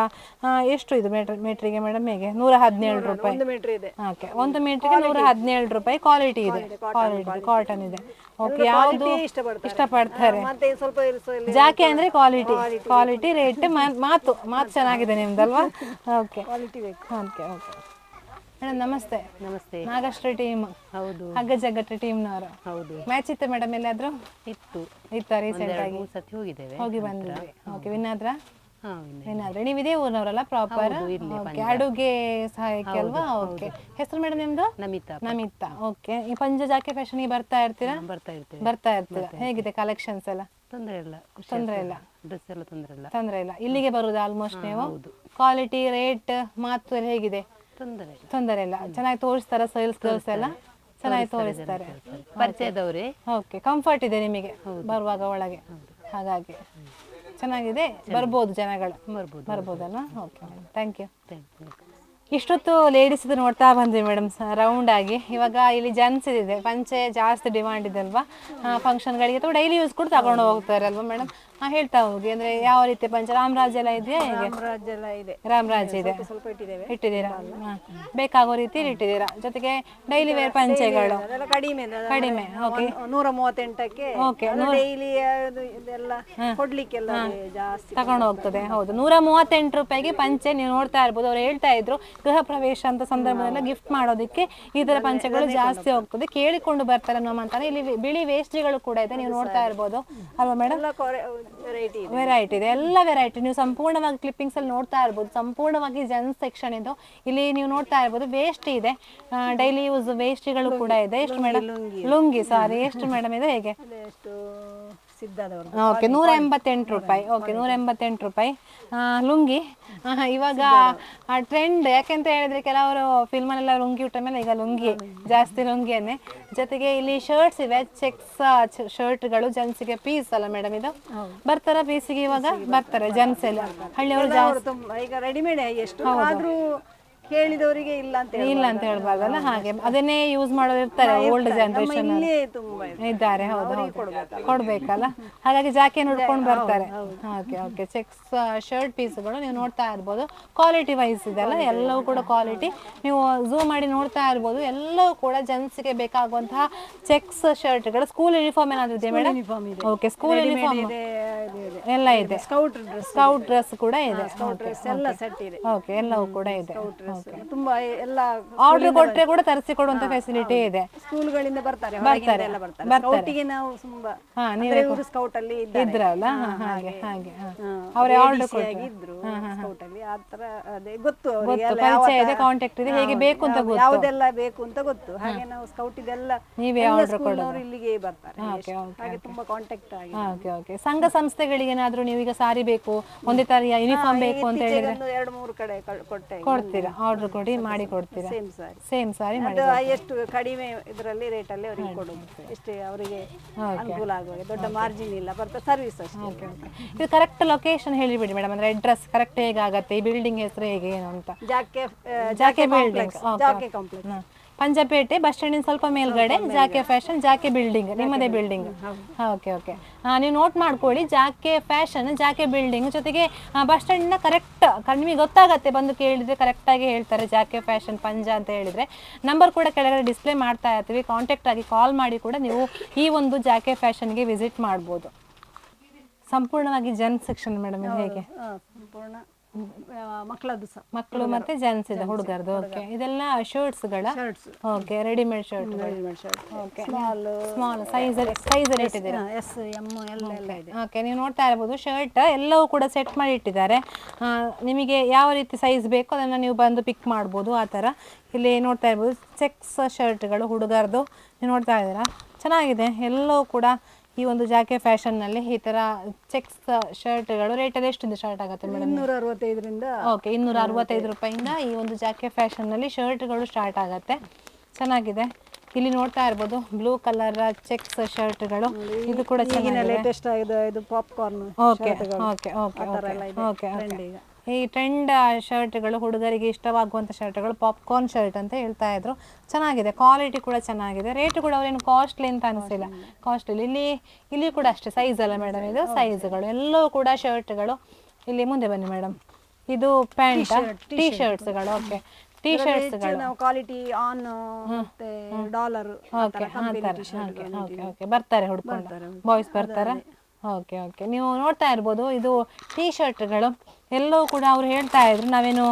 ಎಷ್ಟು ಇದು ಮೀಟ್ರಿಗೆ ಮೇಡಮ್? ಹೇಗೆ 117 ರೂಪಾಯಿ. ಓಕೆ, 1 ಮೀಟ್ರಿಗೆ 117 ರೂಪಾಯಿ. ಕ್ವಾಲಿಟಿ ಇದೆ, ಕ್ವಾಲಿಟಿ ಕಾಟನ್ ಇದೆ. ಓಕೆ, ಯಾವುದು ಇಷ್ಟಪಡ್ತಾರೆ? ಜಾಕೆ ಅಂದ್ರೆ ಕ್ವಾಲಿಟಿ ರೇಟ್ ಮಾತು ಚೆನ್ನಾಗಿದೆ ನಿಮ್ದಲ್ವಾ? ಓಕೆ ಓಕೆ ಓಕೆ ಮೇಡಮ್ ನಮಸ್ತೆ. ನಮಸ್ತೆ. ನಾಗಶ್ರೀ ಟೀಮ್. ಹೌದು. ಹಗ್ಗ ಜಗ್ಗಟ್ಟಿ ಟೀಮ್ನವರು. ಹೌದು. ಮ್ಯಾಚ್ ಇತ್ತು ಮೇಡಮ್ ಎಲ್ಲಾದ್ರೂ? ಇತ್ತ ರೀಸೆಂಟ್ ಆಗಿ ಹೋಗಿ ಬಂದಿದ್ವಿ. ಓಕೆ, ವಿನ್ ಆದ್ರ? ನೀವು ಇದೇ ಊರಿನವರಲ್ಲ ಪ್ರಾಪರ್? ಅಡುಗೆ ಸಹಾಯಕ್ಕೆ ಅಲ್ವಾ? ಓಕೆ, ಹೆಸರು ಮೇಡಮ್ ನಿಮ್ದು? ನಮಿತಾ. ಓಕೆ, ಈ ಪಂಜ ಜಾಕೆ ಫ್ಯಾಷನ್ ಬರ್ತಾ ಇರ್ತೀರಾ? ಬರ್ತಾ ಇರ್ತೀರಾ. ಹೇಗಿದೆ ಕಲೆಕ್ಷನ್ಸ್ ಎಲ್ಲ? ತೊಂದರೆ ಇಲ್ಲ. ಡ್ರೆಸ್ ಎಲ್ಲ ತೊಂದರೆ ಇಲ್ಲ. ಇಲ್ಲಿಗೆ ಬರುದು ಆಲ್ಮೋಸ್ಟ್ ನೀವು? ಕ್ವಾಲಿಟಿ ರೇಟ್ ಮಾತು ಎಲ್ಲ ಹೇಗಿದೆ? ತೊಂದರೆ ಇಲ್ಲ. ಚೆನ್ನಾಗಿ ತೋರಿಸ್ತಾರ ಸೇಲ್ಸ್ ಗರ್ಲ್ಸ್ ಎಲ್ಲ? ಚೆನ್ನಾಗಿ ತೋರಿಸ್ತಾರೆ. ಪರಿಚಯದವರೇ. ಓಕೆ, ಕಂಫರ್ಟ್ ಇದೆ ನಿಮಗೆ ಬರುವಾಗ ಒಳಗೆ, ಹಾಗಾಗಿ ಚೆನ್ನಾಗಿದೆ. ಬರ್ಬೋದು ಜನಗಳು, ಬರ್ಬೋದಲ್ಲ? Okay madam, thank you. ಇಷ್ಟೊತ್ತು ಲೇಡೀಸ್ ನೋಡ್ತಾ ಬಂದ್ವಿ ಮೇಡಮ್ ರೌಂಡ್ ಆಗಿ. ಇವಾಗ ಇಲ್ಲಿ ಜೆಂಟ್ಸ್ ಇದೆ, ಪಂಚೆ ಜಾಸ್ತಿ ಡಿಮಾಂಡ್ ಇದೆ ಅಲ್ವಾ ಫಂಕ್ಷನ್ಗಳಿಗೆ, ಅಥವಾ ಡೈಲಿ ಯೂಸ್ ಕೂಡ ತಗೊಂಡು ಹೋಗ್ತಾರೆ ಅಲ್ವಾ ಮೇಡಮ್? ಹೇಳ್ತಾ ಹೋಗಿ, ಅಂದ್ರೆ ಯಾವ ರೀತಿ ಪಂಚೆ? ರಾಮರಾಜ್ ಎಲ್ಲ ಇದೆಯಾ? ರಾಮರಾಜ್ ಇದೆ, ಇಟ್ಟಿದ್ದೀರಾ? ಬೇಕಾಗೋ ರೀತಿಯಲ್ಲಿ ಇಟ್ಟಿದ್ದೀರಾ. ಜೊತೆಗೆ ಡೈಲಿ ವೇರ್ ಪಂಚೆಗಳು ಕಡಿಮೆ. ಓಕೆ, 138ಕ್ಕೆ ತಗೊಂಡು ಹೋಗ್ತದೆ. ಹೌದು, 138 ರೂಪಾಯಿಗೆ ಪಂಚೆ ನೀವು ನೋಡ್ತಾ ಇರ್ಬೋದು. ಅವ್ರು ಹೇಳ್ತಾ ಇದ್ರು ಗೃಹ ಪ್ರವೇಶ ಅಂತ ಸಂದರ್ಭದಲ್ಲ ಗಿಫ್ಟ್ ಮಾಡೋದಕ್ಕೆ ಈ ತರ ಪಂಚೆಗಳು ಜಾಸ್ತಿ ಹೋಗ್ತದೆ, ಕೇಳಿಕೊಂಡು ಬರ್ತಾರೆ ನಮ್ಮ ಅಂತಾನೆ. ಇಲ್ಲಿ ಬಿಳಿ ವೇಸ್ಟಿಗಳು ಕೂಡ ಇದೆ, ನೀವು ನೋಡ್ತಾ ಇರ್ಬೋದು ಅಲ್ವಾ ಮೇಡಮ್? ವೆರೈಟಿ ಇದೆ, ಎಲ್ಲ ವೆರೈಟಿ. ನೀವು ಸಂಪೂರ್ಣವಾಗಿ ಕ್ಲಿಪ್ಪಿಂಗ್ಸ್ ಅಲ್ಲಿ ನೋಡ್ತಾ ಇರ್ಬೋದು. ಸಂಪೂರ್ಣವಾಗಿ ಜೆಂಟ್ಸ್ ಸೆಕ್ಷನ್ ಇದು. ಇಲ್ಲಿ ನೀವು ನೋಡ್ತಾ ಇರ್ಬೋದು ವೇಷ್ಟಿ ಇದೆ, ಡೈಲಿ ಯೂಸ್ ವೇಷ್ಟಿಗಳು ಕೂಡ ಇದೆ. ಎಷ್ಟು ಮೇಡಮ್? ಲುಂಗಿ, ಸಾರಿ, ಎಷ್ಟು ಮೇಡಮ್ ಇದು? ಹೇಗೆ? ಓಕೆ, 188 ರೂಪಾಯಿ. ಓಕೆ, 188 ರೂಪಾಯಿ ಲುಂಗಿ. ಇವಾಗ ಟ್ರೆಂಡ್ ಯಾಕೆಂತ ಹೇಳಿದ್ರೆ ಕೆಲವರು ಫಿಲ್ಮಲ್ಲೆಲ್ಲ ಲುಂಗಿ ಉಟ್ಟ ಮೇಲೆ ಈಗ ಲುಂಗಿ ಜಾಸ್ತಿ, ಲುಂಗಿಯನ್ನೇ. ಜೊತೆಗೆ ಇಲ್ಲಿ ಶರ್ಟ್ಸ್ ಇವೆ, ಚೆಕ್ಸ್ ಶರ್ಟ್ಗಳು ಜೆಂಟ್ಸ್ಗೆ. ಪೀಸ್ ಅಲ್ಲ ಮೇಡಮ್ ಇದು? ಬರ್ತಾರ ಪೀಸಿಗೆ? ಇವಾಗ ಬರ್ತಾರೆ ಜೆಂಟ್ಸ್ ಎಲ್ಲ, ಹಳ್ಳಿಯವರು ಜಾಸ್ತಿ. ಈಗ ರೆಡಿಮೇಡ್ ಎಷ್ಟು ಆದ್ರೂ ಕೇಳಿದವರಿಗೆ ಇಲ್ಲ ಅಂತ ಹೇಳ್ಬಾರ್ದಲ್ಲ, ಹಾಗೆ ಅದನ್ನೇ ಯೂಸ್ ಮಾಡೋರು ಇರ್ತಾರೆ ಓಲ್ಡ್ ಜನರೇಷನ್ ಇದ್ದಾರೆ. ಹೌದು, ಕೊಡ್ಬೇಕಲ್ಲ, ಹಾಗಾಗಿ ಜಾಕೆ ನೋಡ್ಕೊಂಡು ಬರ್ತಾರೆ. ಓಕೆ ಓಕೆ, ಚೆಕ್ಸ್ ಶರ್ಟ್ ಪೀಸ್ಗಳು ನೀವು ನೋಡ್ತಾ ಇರ್ಬೋದು. ಕ್ವಾಲಿಟಿ ವೈಸ್ ಇದೆಲ್ಲ, ಎಲ್ಲವೂ ಕೂಡ ಕ್ವಾಲಿಟಿ. ನೀವು ಝೂಮ್ ಮಾಡಿ ನೋಡ್ತಾ ಇರ್ಬೋದು. ಎಲ್ಲವೂ ಕೂಡ ಜೆಂಟ್ಸ್ಗೆ ಬೇಕಾಗುವಂತಹ ಚೆಕ್ಸ್ ಶರ್ಟ್ಗಳು. ಸ್ಕೂಲ್ ಯೂನಿಫಾರ್ಮ್ ಏನಾದ್ರು ಇದೆಯಾ ಮೇಡಮ್? ಓಕೆ, ಸ್ಕೂಲ್ ಯೂನಿಫಾರ್ಮ್ ಎಲ್ಲ ಇದೆ. ಸ್ಕೌಟ್ ಡ್ರೆಸ್ ಕೂಡ ಇದೆ. ಓಕೆ, ಎಲ್ಲವೂ ಕೂಡ ಇದೆ. ತುಂಬಾ ಎಲ್ಲ ಆರ್ಡರ್ ಕೊಟ್ಟರೆ ಕೂಡ ತರಿಸಿ ಕೊಡುವಂತ ಫೆಸಿಲಿಟಿ ಇದೆ. ಸ್ಕೂಲ್ಗಳಿಂದ ಬರ್ತಾರೆ. ಸ್ಕೌಟಿಗೆ ನಾವು ತುಂಬಾ ಸ್ಕೌಟ್ ಅಲ್ಲಿ ಇದ್ರಲ್ಲ, ಹಾಗೆ ಅವರೇ ಆರ್ಡರ್ ಇದ್ರು ಸ್ಕೌಟ್ ಅಲ್ಲಿ. ಆ ತರ ಅದೇ ಗೊತ್ತು, ಪರಿಚಯ ಇದೆ, ಕಾಂಟ್ಯಾಕ್ಟ್ ಇದೆ, ಹೇಗೆ ಬೇಕು ಅಂತ ಗೊತ್ತು, ಯಾವುದೆಲ್ಲ ಬೇಕು ಅಂತ ಗೊತ್ತು. ಹಾಗೆ ನಾವು ಸ್ಕೌಟ್ ಇದೆಲ್ಲ ನೀವೇ ಆರ್ಡರ್ ಕೊಡೋರು, ಇಲ್ಲಿಗೆ ಬರ್ತಾರೆ. ಹಾಗೆ ತುಂಬಾ ಕಾಂಟ್ಯಾಕ್ಟ್ ಆಗಿ. ಓಕೆ ಓಕೆ, ಸಂಘ ಸಂಸ್ಥೆಗಳಿಗೆ ಏನಾದ್ರು ನೀವು ಈಗ ಸಾರಿ ಬೇಕು, ಒಂದೇ ತರ ಯೂನಿಫಾರ್ಮ್ ಬೇಕು ಅಂತ ಹೇಳಿದ್ರೆ 2-3 ಕಡೆ ಕೊಡ್ತೀರಾ? ಆರ್ಡರ್ ಕೊಡಿ ಮಾಡಿ ಕೊಡ್ತೀರಾ? ಸೇಮ್ ಸಾರಿ ಮಾಡಿ ಎಷ್ಟು ಕಡಿಮೆ ಇದರಲ್ಲಿ ರೇಟ್ ಅಲ್ಲಿ ಅವರಿಗೆ ಕೊಡೋದು, ಎಷ್ಟೇ ಅವರಿಗೆ ಅನುಕೂಲ ಆಗುವಾಗ. ದೊಡ್ಡ ಮಾರ್ಜಿನ್ ಇಲ್ಲ, ಬರ್ತಾ ಸರ್ವಿಸ್ ಅಷ್ಟೇ. ಓಕೆ ಓಕೆ, ಇದು ಕರೆಕ್ಟ್ ಲೊಕೇಶನ್ ಹೇಳಿಬಿಡಿ ಮೇಡಮ್, ಅಂದ್ರೆ ಅಡ್ರೆಸ್ ಕರೆಕ್ಟ್ ಹೇಗಾಗತ್ತೆ, ಈ ಬಿಲ್ಡಿಂಗ್ ಹೆಸರು ಹೇಗೆ ಏನು ಅಂತ? ಜಾಕೆ ಬಿಲ್ಡಿಂಗ್, ಜಾಕೆ ಕಾಂಪ್ಲೆಕ್ಸ್, ಪಂಜಪೇಟೆ ಬಸ್ ಸ್ಟ್ಯಾಂಡಿನ ಸ್ವಲ್ಪ ಮೇಲ್ಗಡೆ ಜಾಕೆ ಫ್ಯಾಷನ್, ಜಾಕೆ ಬಿಲ್ಡಿಂಗ್, ನಿಮ್ಮದೇ ಬಿಲ್ಡಿಂಗ್. ಓಕೆ ಓಕೆ, ನೀವು ನೋಟ್ ಮಾಡ್ಕೊಳ್ಳಿ, ಜಾಕೆ ಫ್ಯಾಷನ್, ಜಾಕೆ ಬಿಲ್ಡಿಂಗ್. ಜೊತೆಗೆ ಬಸ್ ಸ್ಟ್ಯಾಂಡಿನ ಕರೆಕ್ಟ್ ನಿಮಗೆ ಗೊತ್ತಾಗತ್ತೆ, ಬಂದು ಕೇಳಿದರೆ ಕರೆಕ್ಟಾಗಿ ಹೇಳ್ತಾರೆ ಜಾಕೆ ಫ್ಯಾಷನ್ ಪಂಜ ಅಂತ ಹೇಳಿದರೆ. ನಂಬರ್ ಕೂಡ ಕೆಳಗಡೆ ಡಿಸ್ಪ್ಲೇ ಮಾಡ್ತಾ ಇರ್ತೀವಿ, ಕಾಂಟ್ಯಾಕ್ಟ್ ಆಗಿ ಕಾಲ್ ಮಾಡಿ ಕೂಡ ನೀವು ಈ ಒಂದು ಜಾಕೆ ಫ್ಯಾಷನ್ಗೆ ವಿಸಿಟ್ ಮಾಡ್ಬೋದು. ಸಂಪೂರ್ಣವಾಗಿ ಜೆಂಟ್ಸ್ ಸೆಕ್ಷನ್ ಮೇಡಮ್, ಇದು ಹೇಗೆ? ಮಕ್ಕಳದ್ದು ಸಹ ಮಕ್ಕಳು ಮತ್ತೆ ಜೆಂಟ್ಸ್ ಇದೆ ಹುಡುಗರದು. ಓಕೆ, ಇದೆಲ್ಲ ಶರ್ಟ್ಸ್ಗಳ? Okay, readymade shirt. Okay, small size ಇಟ್ಟಿದ್ದೀರಾ? ಎಸ್, ಎಮ್, ಎಲ್ ಎಲ್ಲ ಇದೆ. ಓಕೆ, ನೀವು ನೋಡ್ತಾ ಇರ್ಬೋದು ಶರ್ಟ್ ಎಲ್ಲವೂ ಕೂಡ ಸೆಟ್ ಮಾಡಿ ಇಟ್ಟಿದ್ದಾರೆ. ನಿಮಗೆ ಯಾವ ರೀತಿ ಸೈಜ್ ಬೇಕೋ ಅದನ್ನು ನೀವು ಬಂದು ಪಿಕ್ ಮಾಡ್ಬೋದು. ಆ ಥರ ಇಲ್ಲಿ ನೋಡ್ತಾ ಇರ್ಬೋದು ಚೆಕ್ಸ್ ಶರ್ಟ್ಗಳು ಹುಡುಗರದು. ನೀವು ನೋಡ್ತಾ ಇದ್ದೀರಾ, ಚೆನ್ನಾಗಿದೆ. ಎಲ್ಲವೂ ಕೂಡ ಈ ಒಂದು ಜಾಕೆ ಫ್ಯಾಷನ್ನಲ್ಲಿ ಈ ಥರ ಚೆಕ್ಸ್ ಶರ್ಟ್ಗಳು. ರೇಟಲ್ಲಿ ಎಷ್ಟಿಂದ ಸ್ಟಾರ್ಟ್ ಆಗುತ್ತೆ ಮೇಡಮ್? 265ರಿಂದ. ಓಕೆ, 265 ರೂಪಾಯಿಂದ ಈ ಒಂದು ಜಾಕೆ ಫ್ಯಾಷನ್ನಲ್ಲಿ ಶರ್ಟ್ಗಳು ಸ್ಟಾರ್ಟ್ ಆಗುತ್ತೆ. ಚೆನ್ನಾಗಿದೆ. ಇಲ್ಲಿ ನೋಡ್ತಾ ಇರ್ಬೋದು ಬ್ಲೂ ಕಲರ್ ಚೆಕ್ಸ್ ಶರ್ಟ್ಗಳು. ಇದು ಕೂಡ ಚೆನ್ನಾಗಿದೆ. ಲೇಟೆಸ್ಟ್ ಆಗಿದೆ ಇದು popcorn. Okay okay okay okay okay. ಈ ಟ್ರೆಂಡ್ ಶರ್ಟ್ಗಳು ಹುಡುಗರಿಗೆ ಇಷ್ಟವಾಗುವಂಥ ಶರ್ಟ್ಗಳು ಪಾಪ್ಕಾರ್ನ್ ಶರ್ಟ್ ಅಂತ ಹೇಳ್ತಾ ಇದ್ರು. ಚೆನ್ನಾಗಿದೆ, ಕ್ವಾಲಿಟಿ ಕೂಡ ಚೆನ್ನಾಗಿದೆ. ರೇಟ್ ಕೂಡ ಅವ್ರೇನು ಕಾಸ್ಟ್ಲಿ ಅಂತ ಅನಿಸಿಲ್ಲ, ಕಾಸ್ಟ್ಲಿ. ಇಲ್ಲಿ ಕೂಡ ಅಷ್ಟೇ ಸೈಜ್ ಅಲ್ಲ ಮೇಡಮ್, ಇದು ಸೈಜ್ಗಳು ಎಲ್ಲವೂ ಕೂಡ ಶರ್ಟ್ಗಳು. ಇಲ್ಲಿ ಮುಂದೆ ಬನ್ನಿ ಮೇಡಮ್, ಇದು ಪ್ಯಾಂಟ್ ಟೀ ಶರ್ಟ್ಸ್ಗಳು. ಓಕೆ, ಟೀ ಶರ್ಟ್ಸ್ಗಳು ನಾವು ಕ್ವಾಲಿಟಿ ಆನ್ ಮತ್ತೆ ಡಾಲರ್. ಓಕೆ, ಓಕೆ ಓಕೆ, ಬರ್ತಾರೆ ಹುಡ್ಕೊಂಡು, ಬಾಯ್ಸ್ ಬರ್ತಾರೆ. ಓಕೆ ಓಕೆ, ನೀವು ನೋಡ್ತಾ ಇರ್ಬೋದು ಇದು ಟೀ ಶರ್ಟ್ಗಳು. ಎಲ್ಲವೂ ಕೂಡ ಅವ್ರು ಹೇಳ್ತಾ ಇದ್ರು ನಾವೇನು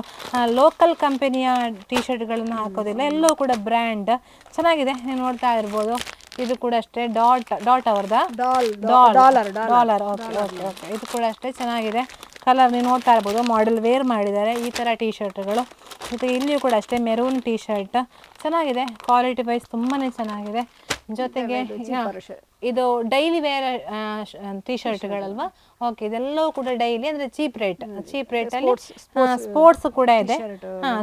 ಲೋಕಲ್ ಕಂಪನಿಯ ಟೀ ಶರ್ಟ್ಗಳನ್ನು ಹಾಕೋದಿಲ್ಲ, ಎಲ್ಲವೂ ಕೂಡ ಬ್ರ್ಯಾಂಡ್. ಚೆನ್ನಾಗಿದೆ, ನೀವು ನೋಡ್ತಾ ಇರ್ಬೋದು. ಇದು ಕೂಡ ಅಷ್ಟೇ ಡಾಟ್ ಅವ್ರದ್ದು ಡಾಲರ್. ಓಕೆ ಓಕೆ ಓಕೆ, ಇದು ಕೂಡ ಅಷ್ಟೇ ಚೆನ್ನಾಗಿದೆ. ಕಲರ್ ನೀವು ನೋಡ್ತಾ ಇರ್ಬೋದು, ಮಾಡೆಲ್ ವೇರ್ ಮಾಡಿದ್ದಾರೆ ಈ ಥರ ಟೀ ಶರ್ಟ್ಗಳು. ಮತ್ತು ಇಲ್ಲಿಯೂ ಕೂಡ ಅಷ್ಟೇ ಮೆರೂನ್ ಟೀ ಶರ್ಟ್. ಚೆನ್ನಾಗಿದೆ, ಕ್ವಾಲಿಟಿ ವೈಸ್ ತುಂಬಾ ಚೆನ್ನಾಗಿದೆ. ಜೊತೆಗೆ ಇದು ಡೈಲಿ ವೇರ್ ಟೀ ಶರ್ಟ್ಗಳಲ್ವಾ? ಓಕೆ, ಇದೆಲ್ಲವೂ ಕೂಡ ಡೈಲಿ ಅಂದರೆ ಚೀಪ್ ರೇಟಲ್ಲಿ ಸ್ಪೋರ್ಟ್ಸ್ ಕೂಡ ಇದೆ.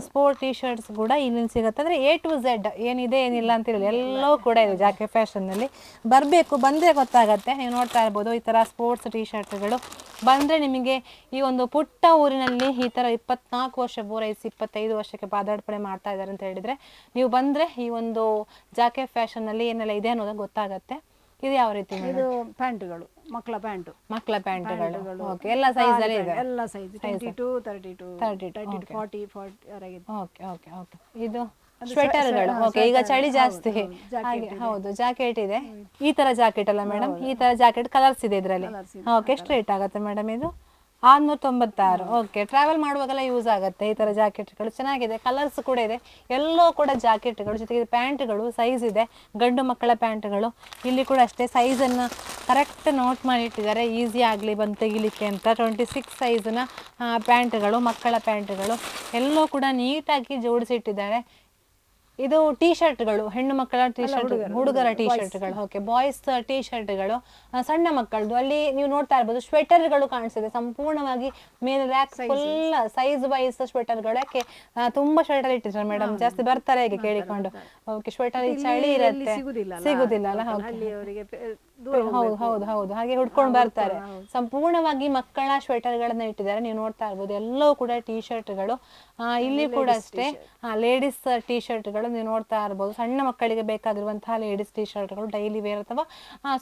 ಸ್ಪೋರ್ಟ್ ಟೀ ಶರ್ಟ್ಸ್ ಕೂಡ ಇಲ್ಲಿ ಸಿಗುತ್ತೆ. ಅಂದರೆ A to Z ಏನಿದೆ ಏನಿಲ್ಲ ಅಂತಿರಲಿಲ್ಲ, ಎಲ್ಲವೂ ಕೂಡ ಇದೆ ಜಾಕೆ ಫ್ಯಾಷನ್ನಲ್ಲಿ. ಬಂದರೆ ಗೊತ್ತಾಗತ್ತೆ. ನೀವು ನೋಡ್ತಾ ಇರ್ಬೋದು ಈ ಥರ ಸ್ಪೋರ್ಟ್ಸ್ ಟೀ ಶರ್ಟ್ಗಳು. ಬಂದರೆ ನಿಮಗೆ ಈ ಒಂದು ಪುಟ್ಟ ಊರಿನಲ್ಲಿ ಈ ಥರ 24 ವರ್ಷ ಪೂರೈಸಿ 25 ವರ್ಷಕ್ಕೆ ಪಾದಾರ್ಪಣೆ ಮಾಡ್ತಾ ಇದ್ದಾರೆ ಅಂತ ಹೇಳಿದರೆ, ನೀವು ಬಂದರೆ ಈ ಒಂದು ಜಾಕೆ ಫ್ಯಾಷನ್ನಲ್ಲಿ ಏನೆಲ್ಲ ಇದೆ ಅನ್ನೋದು ಗೊತ್ತಾಗತ್ತೆ. ಇದು ಯಾವ ರೀತಿ? ಇದು ಪ್ಯಾಂಟ್ಗಳು, ಮಕ್ಕಳ ಪ್ಯಾಂಟ್ಗಳು. ಓಕೆ, ಎಲ್ಲ ಸೈಜ್ ಅಲ್ಲಿ ಇದೆ, ಎಲ್ಲ ಸೈಜ್ 22, 32, 40 ವರೆಗೆ. Okay okay okay. ಇದು ಸ್ವೆಟರ್ಗಳು. ಓಕೆ, ಈಗ ಚಳಿ ಜಾಸ್ತಿ ಹಾಗೆ. ಹೌದು, ಜಾಕೆಟ್ ಇದೆ. ಈ ತರ ಜಾಕೆಟ್ ಅಲ್ಲ ಮೇಡಮ್? ಈ ತರ ಜಾಕೆಟ್ ಕಲರ್ಸ್ ಇದೆ ಇದರಲ್ಲಿ. ಓಕೆ, ಎಷ್ಟು ರೇಟ್ ಆಗುತ್ತೆ ಮೇಡಮ್ ಇದು? 696. ಓಕೆ, ಟ್ರಾವೆಲ್ ಮಾಡುವಾಗೆಲ್ಲ ಯೂಸ್ ಆಗುತ್ತೆ ಈ ಥರ ಜಾಕೆಟ್ಗಳು. ಚೆನ್ನಾಗಿದೆ, ಕಲರ್ಸ್ ಕೂಡ ಇದೆ. ಎಲ್ಲವೂ ಕೂಡ ಜಾಕೆಟ್ಗಳು. ಜೊತೆಗೆ ಪ್ಯಾಂಟ್ಗಳು ಸೈಜ್ ಇದೆ, ಗಂಡು ಮಕ್ಕಳ ಪ್ಯಾಂಟ್ಗಳು. ಇಲ್ಲಿ ಕೂಡ ಅಷ್ಟೇ ಸೈಜನ್ನು ಕರೆಕ್ಟ್ ನೋಟ್ ಮಾಡಿ ಇಟ್ಟಿದ್ದಾರೆ, ಈಸಿ ಆಗಲಿ ಬಂದು ತೆಗಿಲಿಕ್ಕೆ ಅಂತ. 26 ಸೈಜ್ನ ಪ್ಯಾಂಟ್ಗಳು, ಮಕ್ಕಳ ಪ್ಯಾಂಟ್ಗಳು ಎಲ್ಲವೂ ಕೂಡ ನೀಟಾಗಿ ಜೋಡಿಸಿಟ್ಟಿದ್ದಾರೆ. ಇದು ಟೀ ಶರ್ಟ್ಗಳು, ಹೆಣ್ಣು ಮಕ್ಕಳ ಟೀ ಶರ್ಟ್, ಹುಡುಗರ ಟೀ ಶರ್ಟ್ಗಳು. ಓಕೆ, ಬಾಯ್ಸ್ ಟೀ ಶರ್ಟ್ಗಳು, ಸಣ್ಣ ಮಕ್ಕಳದು. ಅಲ್ಲಿ ನೀವು ನೋಡ್ತಾ ಇರ್ಬೋದು ಸ್ವೆಟರ್ಗಳು ಕಾಣಿಸಿದೆ ಸಂಪೂರ್ಣವಾಗಿ ಮೇಲೆ ರ್ಯಾಕ್ ಫುಲ್ ಸೈಜ್ ವೈಸ್ ಸ್ವೆಟರ್ಗಳು. ಯಾಕೆ ತುಂಬಾ ಸ್ವೆಟರ್ ಇಟ್ಟಿದ್ದಾರೆ ಮೇಡಮ್, ಜಾಸ್ತಿ ಬರ್ತಾರೆ ಹೇಗೆ ಕೇಳಿಕೊಂಡು. ಓಕೆ, ಸ್ವೆಟರ್ ಚಳಿ ಇರುತ್ತೆ, ಸಿಗುದಿಲ್ಲ ಅಲ್ಲ? ಹೌದು ಹೌದು ಹೌದು, ಹಾಗೆ ಹುಡ್ಕೊಂಡು ಬರ್ತಾರೆ. ಸಂಪೂರ್ಣವಾಗಿ ಮಕ್ಕಳ ಸ್ವೆಟರ್ಗಳನ್ನ ಇಟ್ಟಿದ್ದಾರೆ. ನೀವು ನೋಡ್ತಾ ಇರ್ಬೋದು ಎಲ್ಲವೂ ಕೂಡ ಟೀ ಶರ್ಟ್ಗಳು. ಇಲ್ಲಿ ಕೂಡ ಅಷ್ಟೇ ಲೇಡೀಸ್ ಟೀ ಶರ್ಟ್ಗಳು ನೀವು ನೋಡ್ತಾ ಇರ್ಬೋದು. ಸಣ್ಣ ಮಕ್ಕಳಿಗೆ ಬೇಕಾಗಿರುವಂತಹ ಲೇಡೀಸ್ ಟೀ ಶರ್ಟ್ಗಳು, ಡೈಲಿ ವೇರ್ ಅಥವಾ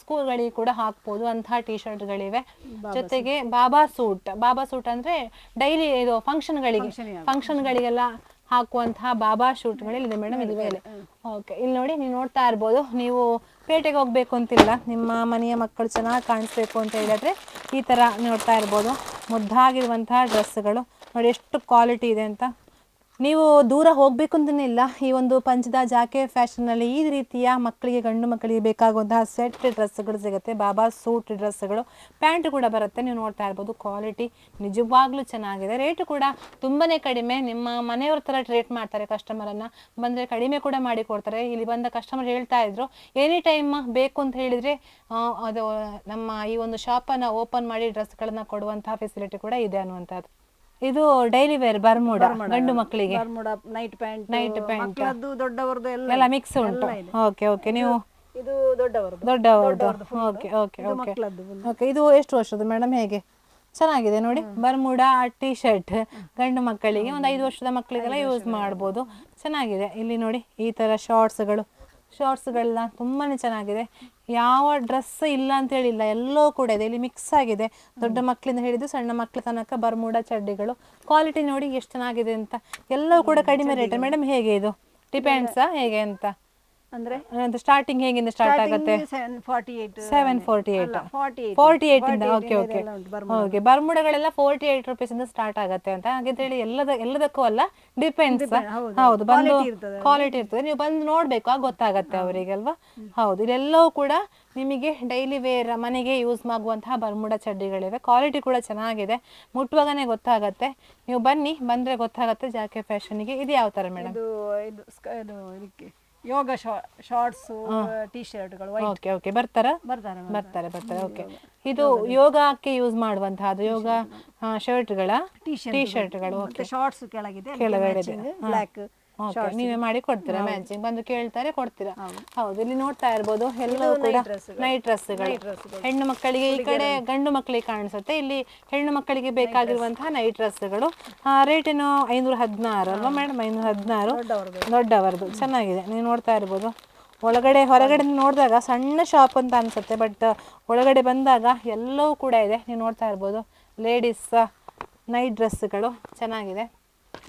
ಸ್ಕೂಲ್ಗಳಿಗೆ ಕೂಡ ಹಾಕ್ಬೋದು ಅಂತಹ ಟೀ ಶರ್ಟ್ಗಳಿವೆ. ಜೊತೆಗೆ ಬಾಬಾ ಸೂಟ್ ಅಂದ್ರೆ ಡೈಲಿ ಇದು ಫಂಕ್ಷನ್ಗಳಿಗೆಲ್ಲ ಹಾಕುವಂತಹ ಬಾಬಾ ಶೂಟ್ಗಳಿದೆ ಮೇಡಮ್. ಇದು ಮೇಲೆ ಓಕೆ, ಇಲ್ಲಿ ನೋಡಿ, ನೀವು ನೋಡ್ತಾ ಇರ್ಬೋದು. ನೀವು ಪೇಟೆಗೆ ಹೋಗ್ಬೇಕು ಅಂತಿಲ್ಲ, ನಿಮ್ಮ ಮನೆಯ ಮಕ್ಕಳು ಚೆನ್ನಾಗಿ ಕಾಣಿಸ್ಬೇಕು ಅಂತ ಹೇಳಿದ್ರೆ ಈ ಥರ ನೋಡ್ತಾ ಇರ್ಬೋದು. ಮುದ್ದಾಗಿರುವಂತಹ ಡ್ರೆಸ್ಗಳು ನೋಡಿ ಎಷ್ಟು ಕ್ವಾಲಿಟಿ ಇದೆ ಅಂತ. ನೀವು ದೂರ ಹೋಗಬೇಕು ಅಂತಲೇ ಇಲ್ಲ, ಈ ಒಂದು ಪಂಚದ ಜಾಕೆ ಫ್ಯಾಷನ್ನಲ್ಲಿ ಈ ರೀತಿಯ ಮಕ್ಕಳಿಗೆ, ಗಂಡು ಮಕ್ಕಳಿಗೆ ಬೇಕಾಗುವಂತಹ ಸೆಟ್ ಡ್ರೆಸ್ಗಳು ಸಿಗುತ್ತೆ. ಬಾಬಾ ಸೂಟ್ ಡ್ರೆಸ್ಗಳು, ಪ್ಯಾಂಟ್ ಕೂಡ ಬರುತ್ತೆ. ನೀವು ನೋಡ್ತಾ ಇರ್ಬೋದು, ಕ್ವಾಲಿಟಿ ನಿಜವಾಗ್ಲೂ ಚೆನ್ನಾಗಿದೆ. ರೇಟು ಕೂಡ ತುಂಬಾ ಕಡಿಮೆ. ನಿಮ್ಮ ಮನೆಯವ್ರ ಥರ ಟ್ರೀಟ್ ಮಾಡ್ತಾರೆ ಕಸ್ಟಮರನ್ನು. ಬಂದರೆ ಕಡಿಮೆ ಕೂಡ ಮಾಡಿ ಕೊಡ್ತಾರೆ. ಇಲ್ಲಿ ಬಂದ ಕಸ್ಟಮರ್ ಹೇಳ್ತಾ ಇದ್ರು ಎನಿ ಟೈಮ್ ಬೇಕು ಅಂತ ಹೇಳಿದರೆ ಅದು ನಮ್ಮ ಈ ಒಂದು ಶಾಪನ್ನು ಓಪನ್ ಮಾಡಿ ಡ್ರೆಸ್ಗಳನ್ನು ಕೊಡುವಂತಹ ಫೆಸಿಲಿಟಿ ಕೂಡ ಇದೆ ಅನ್ನುವಂಥದ್ದು. ಇದು ಡೈಲಿ ವೇರ್ ಬರ್ಮುಡಾ, ಗಂಡು ಮಕ್ಕಳಿಗೆ ನೈಟ್ ಪ್ಯಾಂಟ್, ದೊಡ್ಡವರದು ಎಲ್ಲ ಮಿಕ್ಸ್ ಉಂಟು. ಓಕೆ ಓಕೆ, ನೀವು ಇದು ದೊಡ್ಡವರದು. Okay okay okay okay. ಇದು ಎಷ್ಟು ವರ್ಷದ ಮೇಡಮ್? ಹೇಗೆ ಚೆನ್ನಾಗಿದೆ ನೋಡಿ, ಬರ್ಮುಡಾ ಟೀ ಶರ್ಟ್ ಗಂಡು ಮಕ್ಕಳಿಗೆ, ಒಂದು 5 ವರ್ಷದ ಮಕ್ಕಳಿಗೆಲ್ಲ ಯೂಸ್ ಮಾಡ್ಬೋದು. ಚೆನ್ನಾಗಿದೆ. ಇಲ್ಲಿ ನೋಡಿ ಈ ಥರ ಶಾರ್ಟ್ಸ್ಗಳನ್ನ ತುಂಬಾ ಚೆನ್ನಾಗಿದೆ. ಯಾವ ಡ್ರೆಸ್ ಇಲ್ಲ ಅಂತ ಹೇಳಿಲ್ಲ, ಎಲ್ಲವೂ ಕೂಡ ಇದೆ. ಇಲ್ಲಿ ಮಿಕ್ಸ್ ಆಗಿದೆ, ದೊಡ್ಡ ಮಕ್ಕಳಿಂದ ಹಿಡಿದು ಸಣ್ಣ ಮಕ್ಕಳ ತನಕ ಬರ್ಮುಡಾ ಚಡ್ಡಿಗಳು. ಕ್ವಾಲಿಟಿ ನೋಡಿ ಎಷ್ಟು ಚೆನ್ನಾಗಿದೆ ಅಂತ. ಎಲ್ಲವೂ ಕೂಡ ಕಡಿಮೆ ರೇಟ್ ಮೇಡಮ್. ಹೇಗೆ ಇದು ಡಿಪೆಂಡ್ಸಾ ಹೇಗೆ ಅಂತ? ಅಂದ್ರೆ ಸ್ಟಾರ್ಟಿಂಗ್ ಹೇಗಿಂದ ಸ್ಟಾರ್ಟ್ ಆಗುತ್ತೆ? 748 48 ಇಂದ. Okay okay okay. ಬರ್ಮುಡಗಳೆಲ್ಲ 48 ರುಪೀಸ್ ಇಂದ ಸ್ಟಾರ್ಟ್ ಆಗುತ್ತೆ ಅಂತ ಹಾಗಿದ್ರೆ ಎಲ್ಲದಕ್ಕೂ ಅಲ್ಲ, ಡಿಪೆಂಡ್ಸ್. ಹೌದು, ಬಂದು ಕ್ವಾಲಿಟಿ ಇರ್ತದೆ, ನೀವು ಬಂದು ನೋಡ್ಬೇಕು, ಆಗ ಗೊತ್ತಾಗತ್ತೆ ಅವರಿಗೆ ಅಲ್ವಾ. ಹೌದು, ಇದೆಲ್ಲವೂ ಕೂಡ ನಿಮಗೆ ಡೈಲಿ ವೇರ್ ಮನೆಗೆ ಯೂಸ್ ಆಗುವಂತಹ ಬರ್ಮುಡ ಚಡ್ಡಿಗಳಿವೆ. ಕ್ವಾಲಿಟಿ ಕೂಡ ಚೆನ್ನಾಗಿದೆ, ಮುಟ್ಟುವಾಗನೇ ಗೊತ್ತಾಗತ್ತೆ. ನೀವು ಬನ್ನಿ, ಬಂದ್ರೆ ಗೊತ್ತಾಗತ್ತೆ ಜಾಕೆ ಫ್ಯಾಷನ್ಗೆ. ಇದು ಯಾವ ತರ ಮೇಡಮ್? ಇದಕ್ಕೆ ಯೋಗ ಶಾರ್ಟ್ಸ್ ಟೀ ಶರ್ಟ್ಗಳು. Okay okay. ಬರ್ತಾರೆ. ಓಕೆ. ಇದು ಯೋಗಕ್ಕೆ ಯೂಸ್ ಮಾಡುವಂತಹದ್ದು ಯೋಗ ಶರ್ಟ್ಗಳ ಟೀ ಶರ್ಟ್ಗಳು. ಓಕೆ. ಶಾರ್ಟ್ಸ್ ಕೆಳಗಿದೆ ಬ್ಲಾಕ್. ಓಕೆ, ನೀವೇ ಮಾಡಿ ಕೊಡ್ತೀರಾ ಮ್ಯಾಚಿಂಗ್? ಬಂದು ಕೇಳ್ತಾರೆ, ಕೊಡ್ತೀರಾ? ಹೌದು, ಇಲ್ಲಿ ನೋಡ್ತಾ ಇರ್ಬೋದು ಎಲ್ಲವೂ ಕೂಡ ನೈಟ್ ಡ್ರೆಸ್ಗಳು. ಹೆಣ್ಣು ಮಕ್ಕಳಿಗೆ ಈ ಕಡೆ ಗಂಡು ಮಕ್ಕಳಿಗೆ ಕಾಣಿಸುತ್ತೆ, ಇಲ್ಲಿ ಹೆಣ್ಣು ಮಕ್ಕಳಿಗೆ ಬೇಕಾಗಿರುವಂತಹ ನೈಟ್ ಡ್ರೆಸ್ಗಳು. ರೇಟ್ ಏನು 516 ಅಲ್ವಾ ಮೇಡಮ್? 516 ದೊಡ್ಡವರದು. ಚೆನ್ನಾಗಿದೆ, ನೀವು ನೋಡ್ತಾ ಇರ್ಬೋದು. ಹೊರಗಡೆ ನೋಡಿದಾಗ ಸಣ್ಣ ಶಾಪ್ ಅಂತ ಅನ್ಸುತ್ತೆ, ಬಟ್ ಒಳಗಡೆ ಬಂದಾಗ ಎಲ್ಲವೂ ಕೂಡ ಇದೆ. ನೀವು ನೋಡ್ತಾ ಇರ್ಬೋದು ಲೇಡೀಸ್ ನೈಟ್ ಡ್ರೆಸ್ಗಳು ಚೆನ್ನಾಗಿದೆ.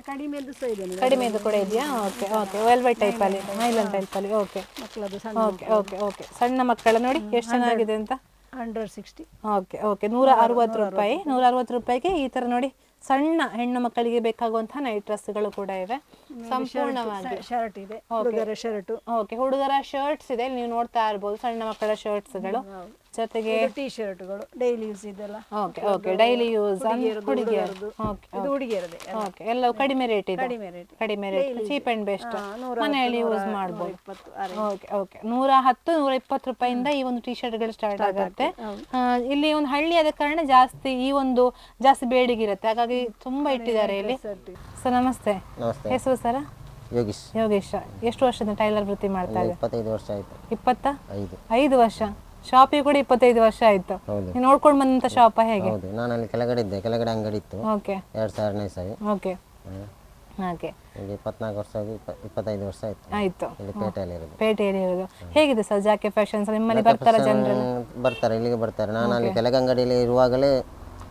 ಕಡಿಮೆದು ಕೂಡ ಇದೆಯಾ? Okay okay. ವೆಲ್ವೆಟ್ ಟೈಪಲ್ಲಿ, ನೈಲನ್ ಟೈಪಲ್ಲಿ. Okay okay okay okay. ಸಣ್ಣ ಮಕ್ಕಳ ನೋಡಿ ಎಷ್ಟು ಚೆನ್ನಾಗಿದೆ ಅಂತ. 160. Okay okay. 160 ರೂಪಾಯಿ. 160 ರೂಪಾಯಿಗೆ ಈ ಥರ ನೋಡಿ ಸಣ್ಣ ಹೆಣ್ಣು ಮಕ್ಕಳಿಗೆ ಬೇಕಾಗುವಂತಹ ನೈಟ್ ಡ್ರೆಸ್ಗಳು ಕೂಡ ಇವೆ. ಸಂಪೂರ್ಣವಾಗಿ ಶರ್ಟ್ ಇದೆ, ಹುಡುಗರ ಶರ್ಟ್. ಓಕೆ, ಹುಡುಗರ ಶರ್ಟ್ಸ್ ಇದೆ, ನೀವು ನೋಡ್ತಾ ಇರ್ಬೋದು ಸಣ್ಣ ಮಕ್ಕಳ ಶರ್ಟ್ಸ್ಗಳು. ಜೊತೆಗೆ ಟೀ ಶರ್ಟ್ಗಳು ಡೈಲಿ ಯೂಸ್ ಇದೆಲ್ಲ. Okay okay. ಡೈಲಿ ಯೂಸ್ ಹುಡುಗಿಯರದು. ಓಕೆ ಇದು ಹುಡುಗಿಯರದೇ. ಓಕೆ, ಎಲ್ಲವೂ ಕಡಿಮೆ ರೇಟ್ ಇದೆ. ಕಡಿಮೆ ರೇಟ್, ಚೀಪ್ ಅಂಡ್ ಬೆಸ್ಟ್, ಮನೆಯಲ್ಲಿ ಯೂಸ್ ಮಾಡ್ಬೋದು. Okay okay. 110 120 ರೂಪಾಯಿಂದ ಈ ಒಂದು ಟೀ ಶರ್ಟ್ಗಳು ಸ್ಟಾರ್ಟ್ ಆಗುತ್ತೆ. ಇಲ್ಲಿ ಒಂದು ಹಳ್ಳಿ ಆದ ಕಾರಣ ಜಾಸ್ತಿ ಬೇಡಿಗೆ ಇರುತ್ತೆ, ಹಾಗಾಗಿ ತುಂಬಾ ಇಟ್ಟಿದ್ದಾರೆ ಇಲ್ಲಿ. ಸರ್ ನಮಸ್ತೆ. ಹೆಸರು ಸರ್? ಯೋಗೇಶ್. ಎಷ್ಟು ವರ್ಷದಿಂದ ಟೈಲರ್ ವೃತ್ತಿ ಮಾಡ್ತಾ ಇದ್ದಾರೆ? 25 ವರ್ಷ ಆಯ್ತು. 25 ವರ್ಷ. ಶಾಪಿಗೆ ಕೂಡ 25 ವರ್ಷ ಆಯ್ತು. ನೀವು ನೋಡ್ಕೊಂಡು ಬಂದಂತ ಶಾಪ ಹೇಗೆ? ಹೌದು, ನಾನು ಅಲ್ಲಿ ಕೆಳಗಡೆ ಇದ್ದೆ, ಕೆಳಗಡೆ ಅಂಗಡಿ ಇತ್ತು. ಓಕೆ. 2000ನೇ ಇಸವಿ. ಓಕೆ. ಹಾಗೆ ಇಲ್ಲಿ 24 ವರ್ಷ ಆಗಿ 25 ವರ್ಷ ಆಯ್ತು. ಇಲ್ಲಿ ಪೇಟೆಯಲ್ಲಿ ಇರೋದು. ಹೇಗಿದೆ ಸರ್ ಜಾಕೆ ಫ್ಯಾಷನ್ಸ್? ನಿಮ್ಮಲ್ಲಿ ಬರ್ತಾರೆ ಜನರು? ಬರ್ತಾರೆ, ಇಲ್ಲಿಗೆ ಬರ್ತಾರೆ. ನಾನು ಅಲ್ಲಿ ಕೆಳಗೆ ಅಂಗಡಿಯಲ್ಲಿ ಇರುವಾಗಲೇ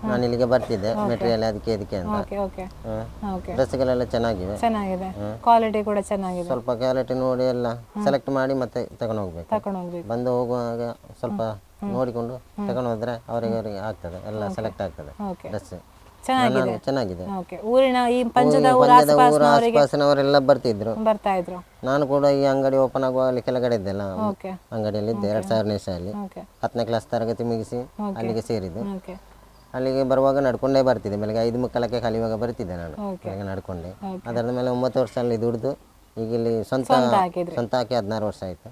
ನಾನು ಇಲ್ಲಿಗೆ ಬರ್ತಿದ್ದೆ, ಮೆಟೀರಿಯಲ್ ಅದಕ್ಕೆ ಅಂತ. Okay okay okay. ಡ್ರೆಸ್ಗಳೆಲ್ಲ ಚೆನ್ನಾಗಿದೆ, ಕ್ವಾಲಿಟಿ ಕೂಡ ಚೆನ್ನಾಗಿದೆ. ಸ್ವಲ್ಪ ಕ್ವಾಲಿಟಿ ನೋಡಿ ಎಲ್ಲ ಸೆಲೆಕ್ಟ್ ಮಾಡಿ ಮತ್ತೆ ತಗೊಂಡು ಹೋಗ್ಬೇಕು. ಬಂದು ಹೋಗುವಾಗ ಸ್ವಲ್ಪ ನೋಡಿಕೊಂಡು ತಗೊಂಡು ಹೋದ್ರೆ ಅವರಿಗೆ ಆಗ್ತದೆ, ಎಲ್ಲ ಸೆಲೆಕ್ಟ್ ಆಗ್ತದೆ ಡ್ರೆಸ್. ಚೆನ್ನಾಗಿದೆ. ಊರಿನ ಈ ಪಂಚದ ಊರ ಆಸ್ಪಾಸಿನವರೆಲ್ಲ ಬರ್ತಾ ಇದ್ರು. ನಾನು ಕೂಡ ಈ ಅಂಗಡಿ ಓಪನ್ ಆಗುವ ಅಲ್ಲಿ ಕೆಳಗಡೆ ಇದ್ದೆಲ್ಲ ಅಂಗಡಿಯಲ್ಲಿ ಇದ್ದೆ. 2000ನೇ ಇಸವಿಯಲ್ಲಿ 10ನೇ ಕ್ಲಾಸ್ ತರಗತಿ ಮುಗಿಸಿ ಅಲ್ಲಿಗೆ ಸೇರಿದ್ದು. ಅಲ್ಲಿಗೆ ಬರುವಾಗ ನಡ್ಕೊಂಡೇ ಬರ್ತಿದ್ದೆ. ಬೆಳಗ್ಗೆ 5:30ಕ್ಕೆ ಕಲಿಯುವಾಗ ಬರ್ತಿದ್ದೆ ನಾನು ಬೆಳಗ್ಗೆ ನಡ್ಕೊಂಡೆ. ಅದರ ಮೇಲೆ 9 ವರ್ಷ ಅಲ್ಲಿ ದುಡಿದು ಈಗ ಇಲ್ಲಿ ಸ್ವಂತ ಹಾಕಿ 16 ವರ್ಷ ಆಯ್ತು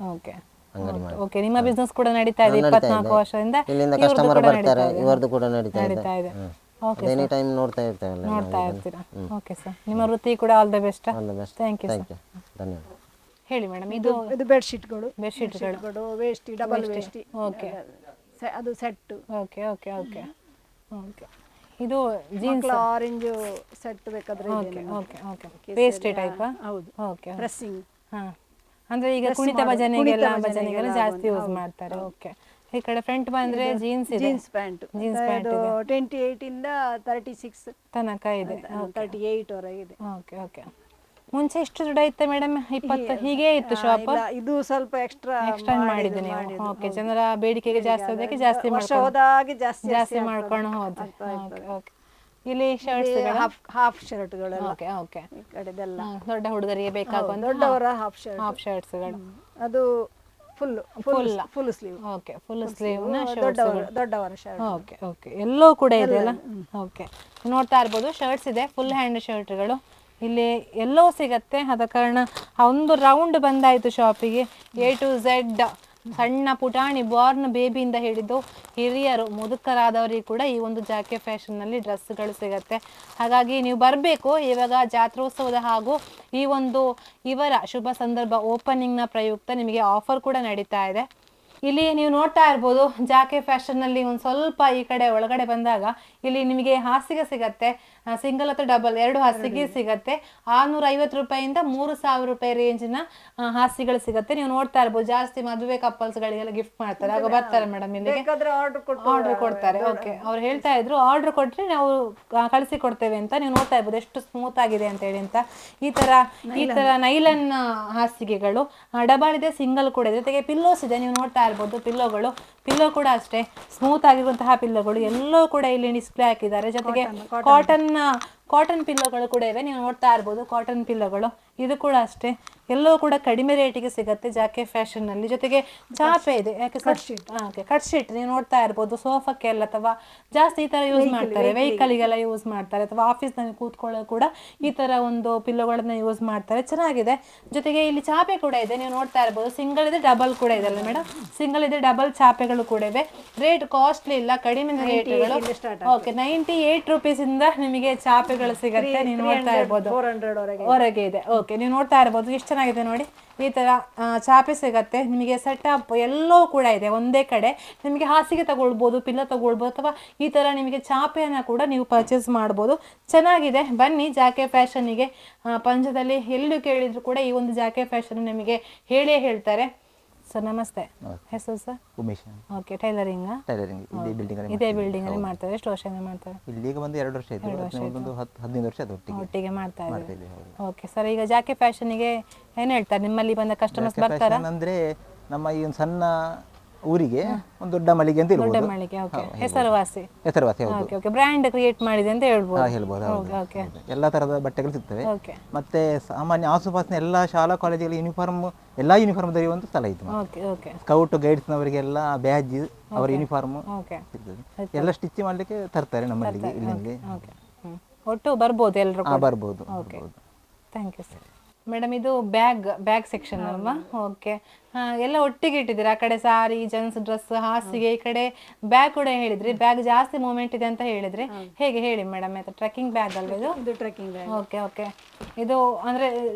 ಅಂಗಡಿ ಮಾಡಿ. ಓಕೆ, ನಿಮ್ಮ ಬಿಸ್ನೆಸ್ ಕೂಡ ನಡೀತಾ ಇದೆ 24 ವರ್ಷದಿಂದ. ಇಲ್ಲಿಂದ ಕಸ್ಟಮರ್ ಬರ್ತಾರೆ, ಇವರದು ಕೂಡ ನಡೀತಾ ಇದೆ. ಎನಿ ಟೈಮ್ ನೋಡ್ತಾ ಇರ್ತೀರಾ. ಓಕೆ ಸರ್, ನಿಮ್ಮ ವೃತ್ತಿ ಕೂಡ all the best. Thank you. ಧನ್ಯವಾದ. ಹೇಳಿ ಮೇಡಮ್. ಇದು ಬೆಡ್ಶೀಟ್ಗಳು, ವೇಷ್ಟಿ, ಡಬಲ್ ವೇಷ್ಟಿ. ಓಕೆ, ಅದು set. Okay okay okay okay. ಇದು ಜೀನ್ಸ್ ಆರೆಂಜ್ ಸೆಟ್ ಬೇಕಾದ್ರೆ. Okay okay okay. Pastry type. ಹೌದು. ಓಕೆ. ಡ್ರೆಸ್ಸಿಂಗ್. ಅಂದ್ರೆ ಈಗ ಕುಣಿತ ಭಜನೆಗೆಲ್ಲ ಜಾಸ್ತಿ ಯೂಸ್ ಮಾಡ್ತಾರೆ. ಓಕೆ. ಈ ಕಡೆ ಫ್ರಂಟ್ ಬಂದ್ರೆ ಜೀನ್ಸ್ ಇದೆ, ಜೀನ್ಸ್ ಪ್ಯಾಂಟ್. ಇದು 28 ಇಂದ 36 ತನಕ ಇದೆ. 38 ವರೆಗೆ ಇದೆ. Okay okay. ಮುಂಚೆ ಎಷ್ಟು ದುಡ್ಡು ಇತ್ತು ಮೇಡಮ್? 20 ಹೀಗೆ ಇತ್ತು ಶಾಪ್? ಇದು ಸ್ವಲ್ಪ ಎಕ್ಸ್ಟೆಂಡ್ ಮಾಡಿದ್ದು ನೀವು? ಓಕೆ. ಜನರ ಬೇಡಿಕೆಗೆ ಜಾಸ್ತಿ ಹೋದಕ್ಕೆ ಜಾಸ್ತಿ ಮಾಡ್ಕೊಂಡು ಹೋದ. Okay okay. ಇಲ್ಲಿ ಶರ್ಟ್ಸ್ ಹಾಫ್ ಶರ್ಟ್ಗಳು. Okay okay. ಈ ಕಡೆದೆಲ್ಲ ದೊಡ್ಡ ಹುಡುಗರಿಗೆ ಬೇಕಾಗುವಂತ ದೊಡ್ಡವರ ಹಾಫ್ ಶರ್ಟ್ಸ್ಗಳು. ಅದು full sleeve. Okay, full sleeve ನ ದೊಡ್ಡವರ ಶರ್ಟ್. Okay okay. ಎಲ್ಲೋ ಕೂಡ ಇದೆ ಅಲ್ಲ? ಓಕೆ. ನೋಡ್ತಾ ಇರ್ಬೋದು ಶರ್ಟ್ಸ್ ಇದೆ, ಫುಲ್ ಹ್ಯಾಂಡ್ ಶರ್ಟ್ಗಳು ಇಲ್ಲಿ ಎಲ್ಲೋ ಸಿಗತ್ತೆ. ಆದ ಕಾರಣ ಒಂದು ರೌಂಡ್ ಬಂದಾಯಿತು ಶಾಪಿಗೆ. A to Z ಸಣ್ಣ ಪುಟಾಣಿ ಬಾರ್ನ್ ಬೇಬಿಯಿಂದ ಹಿಡಿದು ಹಿರಿಯರು ಮುದುಕರಾದವರಿಗೆ ಕೂಡ ಈ ಒಂದು ಜಾಕೆ ಫ್ಯಾಷನ್ನಲ್ಲಿ ಡ್ರೆಸ್ಗಳು ಸಿಗತ್ತೆ. ಹಾಗಾಗಿ ನೀವು ಬರಬೇಕು. ಇವಾಗ ಜಾತ್ರೋತ್ಸವದ ಹಾಗೂ ಈ ಒಂದು ಇವರ ಶುಭ ಸಂದರ್ಭ ಓಪನಿಂಗ್ನ ಪ್ರಯುಕ್ತ ನಿಮಗೆ ಆಫರ್ ಕೂಡ ನಡೀತಾ ಇದೆ. ಇಲ್ಲಿ ನೀವು ನೋಡ್ತಾ ಇರ್ಬೋದು ಜಾಕೆ ಫ್ಯಾಷನ್ ನಲ್ಲಿ ಒಂದು ಸ್ವಲ್ಪ ಈ ಕಡೆ ಒಳಗಡೆ ಬಂದಾಗ ಇಲ್ಲಿ ನಿಮಗೆ ಹಾಸಿಗೆ ಸಿಗತ್ತೆ, ಸಿಂಗಲ್ ಅಥವಾ ಡಬಲ್ 2 ಹಾಸಿಗೆ ಸಿಗತ್ತೆ. 650 ರೂಪಾಯಿಂದ 3000 ರೂಪಾಯಿ ರೇಂಜಿನ ಹಾಸಿಗೆಗಳು ಸಿಗತ್ತೆ. ನೀವು ನೋಡ್ತಾ ಇರ್ಬೋದು ಜಾಸ್ತಿ ಮದುವೆ ಕಪಲ್ಸ್ ಗಳಿಗೆಲ್ಲ ಗಿಫ್ಟ್ ಮಾಡ್ತಾರೆ, ಆಗ ಬರ್ತಾರೆ ಮೇಡಮ್ ಇಲ್ಲಿಗೆ ಆರ್ಡರ್ ಕೊಡ್ತಾರೆ. ಓಕೆ, ಅವ್ರು ಹೇಳ್ತಾ ಇದ್ರು ಆರ್ಡರ್ ಕೊಟ್ರೆ ನಾವು ಕಳಿಸಿ ಕೊಡ್ತೇವೆ ಅಂತ. ನೀವು ನೋಡ್ತಾ ಇರ್ಬೋದು ಎಷ್ಟು ಸ್ಮೂತ್ ಆಗಿದೆ ಅಂತ ಹೇಳಿ ಅಂತ. ಈ ತರ ನೈಲನ್ ಹಾಸಿಗೆಗಳು ಡಬಲ್ ಇದೆ, ಸಿಂಗಲ್ ಕೂಡ ಇದೆ, ಜೊತೆಗೆ ಪಿಲ್ಲೋಸ್ ಇದೆ. ನೀವು ನೋಡ್ತಾ ಇರ್ಬೋದು ಪಿಲ್ಲೋ ಕೂಡ ಅಷ್ಟೇ ಸ್ಮೂತ್ ಆಗಿರುವಂತಹ ಪಿಲ್ಲೋಗಳು ಎಲ್ಲವೂ ಕೂಡ ಇಲ್ಲಿ ಡಿಸ್ಪ್ಲೇ ಹಾಕಿದ್ದಾರೆ. ಜೊತೆಗೆ ಕಾಟನ್ ಪಿಲ್ಲೋಗಳು ಕೂಡ ಇವೆ. ನೀವು ನೋಡ್ತಾ ಇರ್ಬೋದು ಕಾಟನ್ ಪಿಲ್ಲೋಗಳು, ಇದು ಕೂಡ ಅಷ್ಟೇ ಎಲ್ಲವೂ ಕೂಡ ಕಡಿಮೆ ರೇಟಿಗೆ ಸಿಗುತ್ತೆ ಜಾಕೆ ಫ್ಯಾಷನ್ ನಲ್ಲಿ. ಜೊತೆಗೆ ಚಾಪೆ ಇದೆ, ಯಾಕೆ ಕಟ್ ಶೀಟ್ ನೀವು ನೋಡ್ತಾ ಇರ್ಬೋದು ಸೋಫಾಕ್ಕೆಲ್ಲ ಅಥವಾ ಜಾಸ್ತಿ ಈ ತರ ಯೂಸ್ ಮಾಡ್ತಾರೆ, ವೆಹಿಕಲ್ಗೆಲ್ಲ ಯೂಸ್ ಮಾಡ್ತಾರೆ, ಅಥವಾ ಆಫೀಸ್ ನಲ್ಲಿ ಕೂತ್ಕೊಳ್ಳೋ ಕೂಡ ಈ ತರ ಒಂದು ಪಿಲ್ಲೋಗಳನ್ನ ಯೂಸ್ ಮಾಡ್ತಾರೆ, ಚೆನ್ನಾಗಿದೆ. ಜೊತೆಗೆ ಇಲ್ಲಿ ಚಾಪೆ ಕೂಡ ಇದೆ, ನೀವು ನೋಡ್ತಾ ಇರ್ಬೋದು ಸಿಂಗಲ್ ಇದೆ ಡಬಲ್ ಕೂಡ ಇದೆ ಅಲ್ಲ ಮೇಡಮ್, ಸಿಂಗಲ್ ಇದೆ ಡಬಲ್ ಚಾಪೆಗಳು ಕೂಡ ಇವೆ. ರೇಟ್ ಕಾಸ್ಟ್ಲಿ ಇಲ್ಲ, ಕಡಿಮೆ ರೇಟ್ಗಳು. ಓಕೆ, 98 ರೂಪೀಸ್ ಇಂದ ನಿಮಗೆ ಚಾಪೆಗಳು ಸಿಗುತ್ತೆ. ನೀವು ನೋಡ್ತಾ ಇರ್ಬೋದು 400 ಹೊರಗೆ ಇದೆ. ಓಕೆ, ನೀವು ನೋಡ್ತಾ ಇರ್ಬೋದು ಎಷ್ಟು ಚೆನ್ನಾಗಿದೆ ನೋಡಿ, ಈ ತರ ಚಾಪೆ ಸಿಗತ್ತೆ ನಿಮಗೆ. ಸೆಟಪ್ ಎಲ್ಲವೂ ಕೂಡ ಇದೆ ಒಂದೇ ಕಡೆ. ನಿಮಗೆ ಹಾಸಿಗೆ ತಗೊಳ್ಬೋದು, ಪಿಲ್ಲೋ ತಗೊಳ್ಬೋದು, ಅಥವಾ ಈ ತರ ನಿಮಗೆ ಚಾಪೆಯನ್ನ ಕೂಡ ನೀವು ಪರ್ಚೇಸ್ ಮಾಡ್ಬೋದು. ಚೆನ್ನಾಗಿದೆ, ಬನ್ನಿ ಜಾಕೆ ಫ್ಯಾಷನ್ನಿಗೆ. ಪಂಚದಲ್ಲಿ ಎಲ್ಲೂ ಕೇಳಿದ್ರು ಕೂಡ ಈ ಒಂದು ಜಾಕೆ ಫ್ಯಾಷನ್ ನಿಮಗೆ ಹೇಳೇ ಹೇಳ್ತಾರೆ. ಸರ್ ನಮಸ್ತೆ, ಹೆಸರು ಸರ್? ಉಮೇಶ್. ಓಕೆ, ಟೈಲರಿಂಗ್ ಇದೇ ಬಿಲ್ಡಿಂಗ್ ಅಲ್ಲಿ ಮಾಡ್ತಾರೆ. ಎಷ್ಟು ವರ್ಷದಿಂದ ಮಾಡ್ತಾರೆ? ಇಲ್ಲಿಗೆ ಬಂದು 2 ವರ್ಷ ಆಯ್ತು, ಒಂದು 15 ವರ್ಷ ಆಯ್ತು ಒಟ್ಟಿಗೆ ಮಾಡ್ತಾ ಇದ್ದೀವಿ. ಓಕೆ ಸರ್, ಈಗ ಜಾಕೆ ಫ್ಯಾಷನ್ನಿಗೆ ಏನ್ ಹೇಳ್ತಾರೆ ನಿಮ್ಮಲ್ಲಿ ಬಂದ ಕಸ್ಟಮರ್ಸ್ ಬರ್ತಾರಾ? ಅಂದ್ರೆ ನಮ್ಮ ಈ ಒಂದು ಸಣ್ಣ ಊರಿಗೆ ಒಂದು ದೊಡ್ಡ ಮಳಿಗೆ ಅಂತ ದೊಡ್ಡ ಮಳಿಗೆ. ಓಕೆ, ಹೆಸರುವಾಸಿ. ಹೌದು. ಓಕೆ ಓಕೆ, ಬ್ರ್ಯಾಂಡ್ ಕ್ರಿಯೇಟ್ ಮಾಡಿದೆ ಅಂತ ಹೇಳ್ಬೋದು. ಹೇಳ್ಬೋದು. ಓಕೆ, ಎಲ್ಲಾ ತರದ ಬಟ್ಟೆಗಳು ಸಿಗ್ತವೆ. ಓಕೆ, ಮತ್ತೆ ಸಾಮಾನ್ಯ ಆಸುಪಾಸಿನ ಎಲ್ಲಾ ಶಾಲಾ ಕಾಲೇಜುಗಳ ಎಲ್ಲಾ ಯೂನಿಫಾರ್ಮ್ ದೊರೆಯುವಂತ ಸ್ಥಳ ಇದು. ಓಕೆ ಓಕೆ, ಸ್ಕೌಟ್ ಗೈಡ್ಸ್ ನವರಿಗೆಲ್ಲ ಬ್ಯಾಜ್, ಅವರ ಯೂನಿಫಾರ್ಮ್ ಓಕೆ ಸಿಗ್ತದೆ. ಎಲ್ಲ ಸ್ಟಿಚ್ ಮಾಡ್ಲಿಕ್ಕೆ ತರ್ತಾರೆ ನಮ್ಮಲ್ಲಿಗೆ ಇಲ್ಲಿಂದ. ಓಕೆ, ಒಟ್ಟು ಬರ್ಬೋದು ಎಲ್ಲರೂ ಕೂಡ? ಬರ್ಬೋದು. Okay, thank you sir. Madam ಇದು ಬ್ಯಾಗ್ ಸೆಕ್ಷನ್ ಅಲ್ವಾ? ಓಕೆ, ಎಲ್ಲ ಒಟ್ಟಿಗೆ ಇಟ್ಟಿದ್ದೀರಾ. ಆ ಕಡೆ ಸಾರಿ, ಜೆಂಟ್ಸ್ ಡ್ರೆಸ್, ಹಾಸಿಗೆ, ಈ ಕಡೆ ಬ್ಯಾಗ್ ಕೂಡ ಹೇಳಿದ್ರಿ. ಬ್ಯಾಗ್ ಜಾಸ್ತಿ ಮೂವ್ಮೆಂಟ್ ಇದೆ ಅಂತ ಹೇಳಿದ್ರಿ, ಹೇಗೆ ಹೇಳಿ ಮೇಡಮ್? ಆಯ್ತಾ, ಟ್ರೆಕ್ಕಿಂಗ್ ಬ್ಯಾಗ್ ಅಲ್ವಾ ಇದು? Trekking bag. ಓಕೆ ಓಕೆ, ಇದು ಅಂದ್ರೆ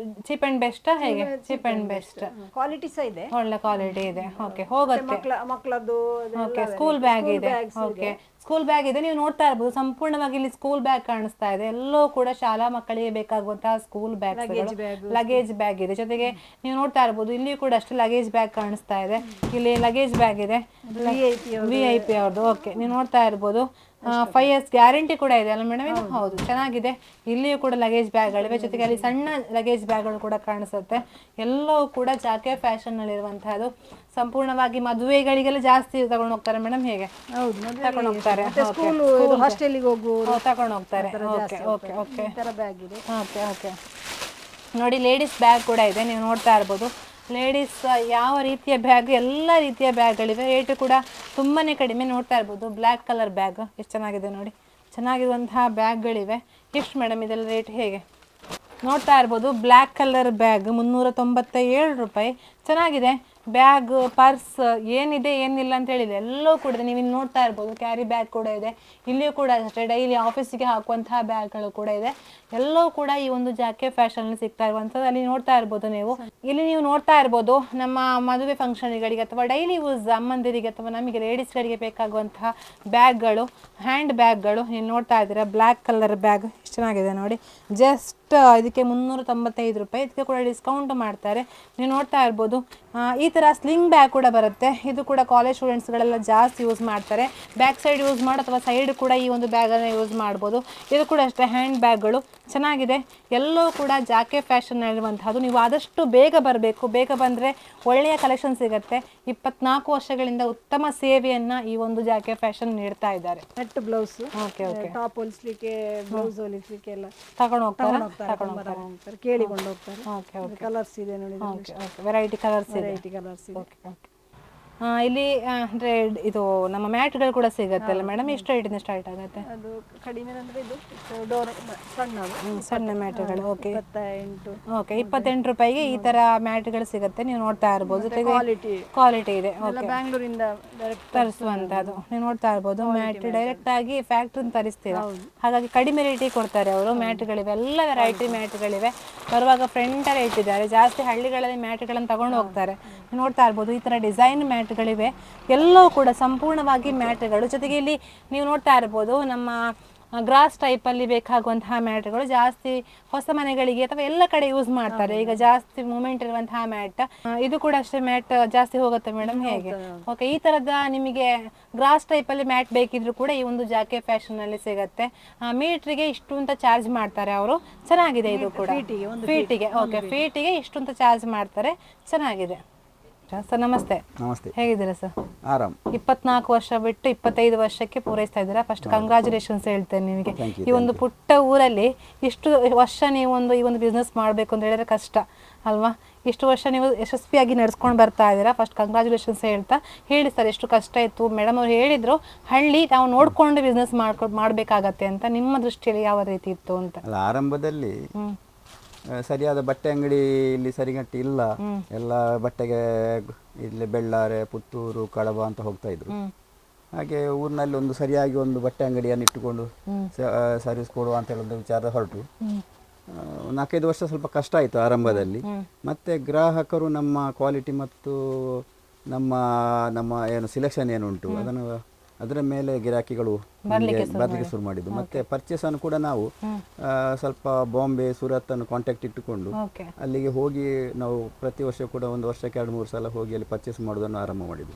ಚೀಪ್ ಅಂಡ್ ಬೆಸ್ಟ್? ಹೇಗೆ ಚೀಪ್ ಅಂಡ್ ಬೆಸ್ಟ್? ಕ್ವಾಲಿಟಿ ಸಹ ಇದೆ, ಒಳ್ಳೆ ಕ್ವಾಲಿಟಿ ಇದೆ. ಓಕೆ, ಹೋಗುತ್ತೆ. ಮಕ್ಕಳದ್ದು ಓಕೆ, ಸ್ಕೂಲ್ ಬ್ಯಾಗ್ ಇದೆ. ಓಕೆ, ಸ್ಕೂಲ್ ಬ್ಯಾಗ್ ಇದೆ. ನೀವು ನೋಡ್ತಾ ಇರ್ಬೋದು ಸಂಪೂರ್ಣವಾಗಿ ಇಲ್ಲಿ ಸ್ಕೂಲ್ ಬ್ಯಾಗ್ ಕಾಣಿಸ್ತಾ ಇದೆ. ಎಲ್ಲವೂ ಕೂಡ ಶಾಲಾ ಮಕ್ಕಳಿಗೆ ಬೇಕಾಗುವಂತಹ ಸ್ಕೂಲ್ ಬ್ಯಾಗ್, ಲಗೇಜ್ ಬ್ಯಾಗ್ ಇದೆ. ಜೊತೆಗೆ ನೀವು ನೋಡ್ತಾ ಇರ್ಬೋದು ಇಲ್ಲಿ ಕೂಡ ಅಷ್ಟೇ ಲಗೇಜ್ ಬ್ಯಾಗ್ ಕಾಣಿಸ್ತಾ ಇದೆ. ಇಲ್ಲಿ ಲಗೇಜ್ ಬ್ಯಾಗ್ ಇದೆ, VIP ಅವ್ರದ್ದು. ಓಕೆ, ನೀವು ನೋಡ್ತಾ ಇರ್ಬೋದು 5 years ಗ್ಯಾರಂಟಿ ಕೂಡ ಇದೆ ಅಲ್ಲ ಮೇಡಮ್ ಇದು? ಹೌದು, ಚೆನ್ನಾಗಿದೆ. ಇಲ್ಲಿಯೂ ಕೂಡ ಲಗೇಜ್ ಬ್ಯಾಗ್ಗಳಿವೆ. ಜೊತೆಗೆ ಅಲ್ಲಿ ಸಣ್ಣ ಲಗೇಜ್ ಬ್ಯಾಗ್ಗಳು ಕೂಡ ಕಾಣಿಸುತ್ತೆ. ಎಲ್ಲವೂ ಕೂಡ ಜಾಕೆ ಫ್ಯಾಷನ್ ನಲ್ಲಿ ಇರುವಂತಹದ್ದು. ಸಂಪೂರ್ಣವಾಗಿ ಮದುವೆಗಳಿಗೆಲ್ಲ ಜಾಸ್ತಿ ತಗೊಂಡು ಹೋಗ್ತಾರೆ ಮೇಡಮ್, ಹೇಗೆ ತಗೊಂಡು ಹೋಗ್ತಾರೆ? ಹಾಸ್ಟೆಲಿಗೆ ಹೋಗುವ ತಗೊಂಡು ಹೋಗ್ತಾರೆ. ಓಕೆ ಓಕೆ ಓಕೆ, ಬ್ಯಾಗ್ ಇದೆ. ಓಕೆ ಓಕೆ, ನೋಡಿ ಲೇಡೀಸ್ ಬ್ಯಾಗ್ ಕೂಡ ಇದೆ. ನೀವು ನೋಡ್ತಾ ಇರ್ಬೋದು ಲೇಡೀಸ್ ಯಾವ ರೀತಿಯ ಬ್ಯಾಗ್, ಎಲ್ಲ ರೀತಿಯ ಬ್ಯಾಗ್ಗಳಿವೆ. ರೇಟು ಕೂಡ ತುಂಬಾ ಕಡಿಮೆ. ನೋಡ್ತಾ ಇರ್ಬೋದು ಬ್ಲ್ಯಾಕ್ ಕಲರ್ ಬ್ಯಾಗ್ ಎಷ್ಟು ಚೆನ್ನಾಗಿದೆ ನೋಡಿ, ಚೆನ್ನಾಗಿರುವಂತಹ ಬ್ಯಾಗ್ಗಳಿವೆ. ಎಷ್ಟು ಮೇಡಮ್ ಇದೆಲ್ಲ ರೇಟ್ ಹೇಗೆ? ನೋಡ್ತಾ ಇರ್ಬೋದು ಬ್ಲ್ಯಾಕ್ ಕಲರ್ ಬ್ಯಾಗ್ 397 ರೂಪಾಯಿ. ಚೆನ್ನಾಗಿದೆ ಬ್ಯಾಗ್, ಪರ್ಸ್, ಏನಿದೆ ಏನಿಲ್ಲ ಅಂತ ಹೇಳಿದೆ ಎಲ್ಲವೂ ಕೂಡ ನೀವು ಇಲ್ಲಿ ನೋಡ್ತಾ ಇರ್ಬೋದು. ಕ್ಯಾರಿ ಬ್ಯಾಗ್ ಕೂಡ ಇದೆ. ಇಲ್ಲಿಯೂ ಕೂಡ ಅಷ್ಟೇ ಡೈಲಿ ಆಫೀಸಿಗೆ ಹಾಕುವಂತಹ ಬ್ಯಾಗ್ಗಳು ಕೂಡ ಇದೆ. ಎಲ್ಲವೂ ಕೂಡ ಈ ಒಂದು ಜಾಕೆ ಫ್ಯಾಷನ್ ಸಿಗ್ತಾ ಇರುವಂಥದ್ದು. ಅಲ್ಲಿ ನೋಡ್ತಾ ಇರ್ಬೋದು ನೀವು. ಇಲ್ಲಿ ನೀವು ನೋಡ್ತಾ ಇರ್ಬೋದು ನಮ್ಮ ಮದುವೆ ಫಂಕ್ಷನ್ಗಳಿಗೆ ಅಥವಾ ಡೈಲಿ ಯೂಸ್ ಅಮ್ಮಂದಿರಿಗೆ ಅಥವಾ ನಮಗೆ ಲೇಡೀಸ್ಗಳಿಗೆ ಬೇಕಾಗುವಂತಹ ಬ್ಯಾಗ್ಗಳು, ಹ್ಯಾಂಡ್ ಬ್ಯಾಗ್ಗಳು ನೀವು ನೋಡ್ತಾ ಇದ್ದೀರಾ. ಬ್ಲ್ಯಾಕ್ ಕಲರ್ ಬ್ಯಾಗ್ ಎಷ್ಟು ಚೆನ್ನಾಗಿದೆ ನೋಡಿ. ಜಸ್ಟ್ ಇದಕ್ಕೆ 395 ರೂಪಾಯಿ. ಇದಕ್ಕೆ ಕೂಡ ಡಿಸ್ಕೌಂಟ್ ಮಾಡ್ತಾರೆ. ನೀವು ನೋಡ್ತಾ ಇರ್ಬೋದು ಈ ಥರ ಸ್ಲಿಂಗ್ ಬ್ಯಾಗ್ ಕೂಡ ಬರುತ್ತೆ. ಇದು ಕೂಡ ಕಾಲೇಜ್ ಸ್ಟೂಡೆಂಟ್ಸ್ಗಳೆಲ್ಲ ಜಾಸ್ತಿ ಯೂಸ್ ಮಾಡ್ತಾರೆ. ಬ್ಯಾಕ್ ಸೈಡ್ ಯೂಸ್ ಮಾಡಿ ಅಥವಾ ಸೈಡ್ ಕೂಡ ಈ ಒಂದು ಬ್ಯಾಗನ್ನು ಯೂಸ್ ಮಾಡ್ಬೋದು. ಇದು ಕೂಡ ಅಷ್ಟೇ ಹ್ಯಾಂಡ್ ಬ್ಯಾಗ್ಗಳು ಚೆನ್ನಾಗಿದೆ. ಎಲ್ಲವೂ ಕೂಡ ಜಾಕೆ ಫ್ಯಾಷನ್ ಇರುವಂತಹದ್ದು. ನೀವು ಆದಷ್ಟು ಬೇಗ ಬರಬೇಕು. ಬೇಗ ಬಂದರೆ ಒಳ್ಳೆಯ ಕಲೆಕ್ಷನ್ ಸಿಗುತ್ತೆ. 24 ವರ್ಷಗಳಿಂದ ಉತ್ತಮ ಸೇವೆಯನ್ನು ಈ ಒಂದು ಜಾಕೆ ಫ್ಯಾಷನ್ ನೀಡ್ತಾ ಇದ್ದಾರೆ. Net blouse, okay okay, top ಹೊಲಿಸ್ಲಿಕ್ಕೆ, ಬ್ಲೌಸ್ ಹೊಲಿಸ್ಲಿಕ್ಕೆ ಎಲ್ಲ ತಗೊಂಡು ಹೋಗ್ತಾರೆ, ಕೇಳಿಕೊಂಡು ಹೋಗ್ತಾರೆ. ಓಕೆ ಓಕೆ, ಕಲರ್ಸ್ ಇದೆ ನೋಡಿ, ಓಕೆ ಓಕೆ, ವೆರೈಟಿ ಕಲರ್ಸ್ ಇದೆ. ಕಲರ್ಸ್ ಇದೆ. ಓಕೆ ಓಕೆ, ಇಲ್ಲಿ ಅಂದರೆ ಇದು ನಮ್ಮ ಮ್ಯಾಟ್ಗಳು ಕೂಡ ಸಿಗುತ್ತಲ್ಲ ಮೇಡಮ್? ಎಷ್ಟು ರೇಟಿಂದ ಸ್ಟಾರ್ಟ್ ಆಗುತ್ತೆ? ಅದು ಕಡಿಮೆ ಅಂದ್ರೆ ಇದು ಡೋರ್ ಸಣ್ಣ ಮ್ಯಾಟ್ಗಳು. ಓಕೆ 28. ಓಕೆ, 28 ರೂಪಾಯಿಗೆ ಈ ತರ ಮ್ಯಾಟ್ಗಳು ಸಿಗುತ್ತೆ. ನೀವು ನೋಡ್ತಾ ಇರ್ಬೋದು. ಜೊತೆಗೆ ಕ್ವಾಲಿಟಿ ಇದೆ. ಓಕೆ, ಬ್ಯಾಂಗ್ಳೂರಿಂದ ತರಿಸುವಂತದ್ದು ನೀವು ನೋಡ್ತಾ ಇರ್ಬೋದು. ಮ್ಯಾಟ್ ಡೈರೆಕ್ಟ್ ಆಗಿ ಫ್ಯಾಕ್ಟ್ರಿ ತರಿಸ್ತೀರಾ, ಹಾಗಾಗಿ ಕಡಿಮೆ ರೇಟಿಗೆ ಕೊಡ್ತಾರೆ ಅವರು. ಮ್ಯಾಟ್ಗಳಿವೆ, ಎಲ್ಲ ವೆರೈಟಿ ಮ್ಯಾಟ್ಗಳಿವೆ. ಬರುವಾಗ ಫ್ರಂಟಲ್ಲೇ ಇಟ್ಟಿದ್ದಾರೆ. ಜಾಸ್ತಿ ಹಳ್ಳಿಗಳಲ್ಲಿ ಮ್ಯಾಟ್ಗಳನ್ನು ತಗೊಂಡು ಹೋಗ್ತಾರೆ. ನೀವು ನೋಡ್ತಾ ಇರ್ಬೋದು ಈ ತರ ಡಿಸೈನ್ ಮ್ಯಾಟ್ ಮ್ಯಾಟ್ಗಳಿವೆ. ಎಲ್ಲವೂ ಕೂಡ ಸಂಪೂರ್ಣವಾಗಿ ಮ್ಯಾಟ್ಗಳು. ಜೊತೆಗೆ ಇಲ್ಲಿ ನೀವು ನೋಡ್ತಾ ಇರ್ಬೋದು ನಮ್ಮ ಗ್ರಾಸ್ ಟೈಪಲ್ಲಿ ಬೇಕಾಗುವಂತಹ ಮ್ಯಾಟ್ಗಳು ಜಾಸ್ತಿ ಹೊಸ ಮನೆಗಳಿಗೆ ಅಥವಾ ಎಲ್ಲ ಕಡೆ ಯೂಸ್ ಮಾಡ್ತಾರೆ. ಈಗ ಜಾಸ್ತಿ ಮೂಮೆಂಟ್ ಇರುವಂತಹ ಮ್ಯಾಟ್ ಇದು ಕೂಡ ಅಷ್ಟೇ. ಮ್ಯಾಟ್ ಜಾಸ್ತಿ ಹೋಗುತ್ತೆ ಮೇಡಮ್ ಹೇಗೆ? ಓಕೆ, ಈ ಥರದ ನಿಮಗೆ ಗ್ರಾಸ್ ಟೈಪಲ್ಲಿ ಮ್ಯಾಟ್ ಬೇಕಿದ್ರು ಕೂಡ ಈ ಒಂದು ಜಾಕೆ ಫ್ಯಾಷನಲ್ಲಿ ಸಿಗುತ್ತೆ. ಮೀಟ್ರಿಗೆ ಇಷ್ಟು ಅಂತ ಚಾರ್ಜ್ ಮಾಡ್ತಾರೆ ಅವರು. ಚೆನ್ನಾಗಿದೆ ಇದು ಕೂಡ. ಫೀಟಿಗೆ ಓಕೆ, ಫೀಟಿಗೆ ಇಷ್ಟು ಅಂತ ಚಾರ್ಜ್ ಮಾಡ್ತಾರೆ. ಚೆನ್ನಾಗಿದೆ ಸರ್. ನಮಸ್ತೆ. ನಮಸ್ತೆ. ಹೇಗಿದ್ದೀರಾ ಸರ್? ಆರಾಮ್. 24 ವರ್ಷ ಬಿಟ್ಟು 25 ವರ್ಷಕ್ಕೆ ಪೂರೈಸ್ತಾ ಇದ್ದೀರಾ. ಫಸ್ಟ್ ಕಂಗ್ರಾಚುಲೇಷನ್ಸ್ ಹೇಳ್ತೇನೆ ನಿಮಗೆ. ಈ ಒಂದು ಪುಟ್ಟ ಊರಲ್ಲಿ ಇಷ್ಟು ವರ್ಷ ನೀವು ಈ ಒಂದು ಬಿಸ್ನೆಸ್ ಮಾಡಬೇಕು ಅಂತ ಹೇಳಿದ್ರೆ ಕಷ್ಟ ಅಲ್ವಾ? ಇಷ್ಟು ವರ್ಷ ನೀವು ಯಶಸ್ವಿಯಾಗಿ ನಡೆಸ್ಕೊಂಡು ಬರ್ತಾ ಇದ್ದೀರಾ. ಫಸ್ಟ್ ಕಂಗ್ರಾಚುಲೇಷನ್ಸ್ ಹೇಳ್ತಾ ಹೇಳಿ ಸರ್, ಎಷ್ಟು ಕಷ್ಟ ಇತ್ತು? ಮೇಡಮ್ ಅವ್ರು ಹೇಳಿದ್ರು ಹಳ್ಳಿ ನಾವು ನೋಡ್ಕೊಂಡು ಬಿಸ್ನೆಸ್ ಮಾಡಬೇಕಾಗತ್ತೆ ಅಂತ. ನಿಮ್ಮ ದೃಷ್ಟಿಯಲ್ಲಿ ಯಾವ ರೀತಿ ಇತ್ತು ಅಂತ? ಅಲ್ಲ, ಆರಂಭದಲ್ಲಿ ಸರಿಯಾದ ಬಟ್ಟೆ ಅಂಗಡಿ ಇಲ್ಲಿ ಸರಿಗಟ್ಟಿ ಇಲ್ಲ. ಎಲ್ಲ ಬಟ್ಟೆಗೆ ಇಲ್ಲಿ ಬೆಳ್ಳಾರೆ, ಪುತ್ತೂರು, ಕಡಬ ಅಂತ ಹೋಗ್ತಾ ಇದ್ರು. ಹಾಗೆ ಊರಿನಲ್ಲಿ ಒಂದು ಸರಿಯಾಗಿ ಒಂದು ಬಟ್ಟೆ ಅಂಗಡಿಯನ್ನು ಇಟ್ಟುಕೊಂಡು ಸರ್ವಿಸ್ ಕೊಡುವ ಅಂತ ಹೇಳೋದು ವಿಚಾರ ಹೊರಟು. 4-5 ವರ್ಷ ಸ್ವಲ್ಪ ಕಷ್ಟ ಆಯಿತು ಆರಂಭದಲ್ಲಿ. ಮತ್ತೆ ಗ್ರಾಹಕರು ನಮ್ಮ ಕ್ವಾಲಿಟಿ ಮತ್ತು ನಮ್ಮ ಏನು ಸಿಲೆಕ್ಷನ್ ಏನುಂಟು ಅದರ ಮೇಲೆ ಗಿರಾಕಿಗಳು ಬರಲಿಕ್ಕೆ ಶುರು ಮಾಡಿದ್ದು. ಮತ್ತೆ ಪರ್ಚೇಸ್ ಅನ್ನು ಕೂಡ ನಾವು ಸ್ವಲ್ಪ ಬಾಂಬೆ, ಸೂರತ್ ಅನ್ನು ಕಾಂಟ್ಯಾಕ್ಟ್ ಇಟ್ಟುಕೊಂಡು ಅಲ್ಲಿಗೆ ಹೋಗಿ ನಾವು ಪ್ರತಿ ವರ್ಷ ಕೂಡ ಒಂದು ವರ್ಷಕ್ಕೆ 2-3 ಸಲ ಹೋಗಿ ಅಲ್ಲಿ ಪರ್ಚೇಸ್ ಮಾಡೋದನ್ನು ಆರಂಭ ಮಾಡಿದ್ವಿ.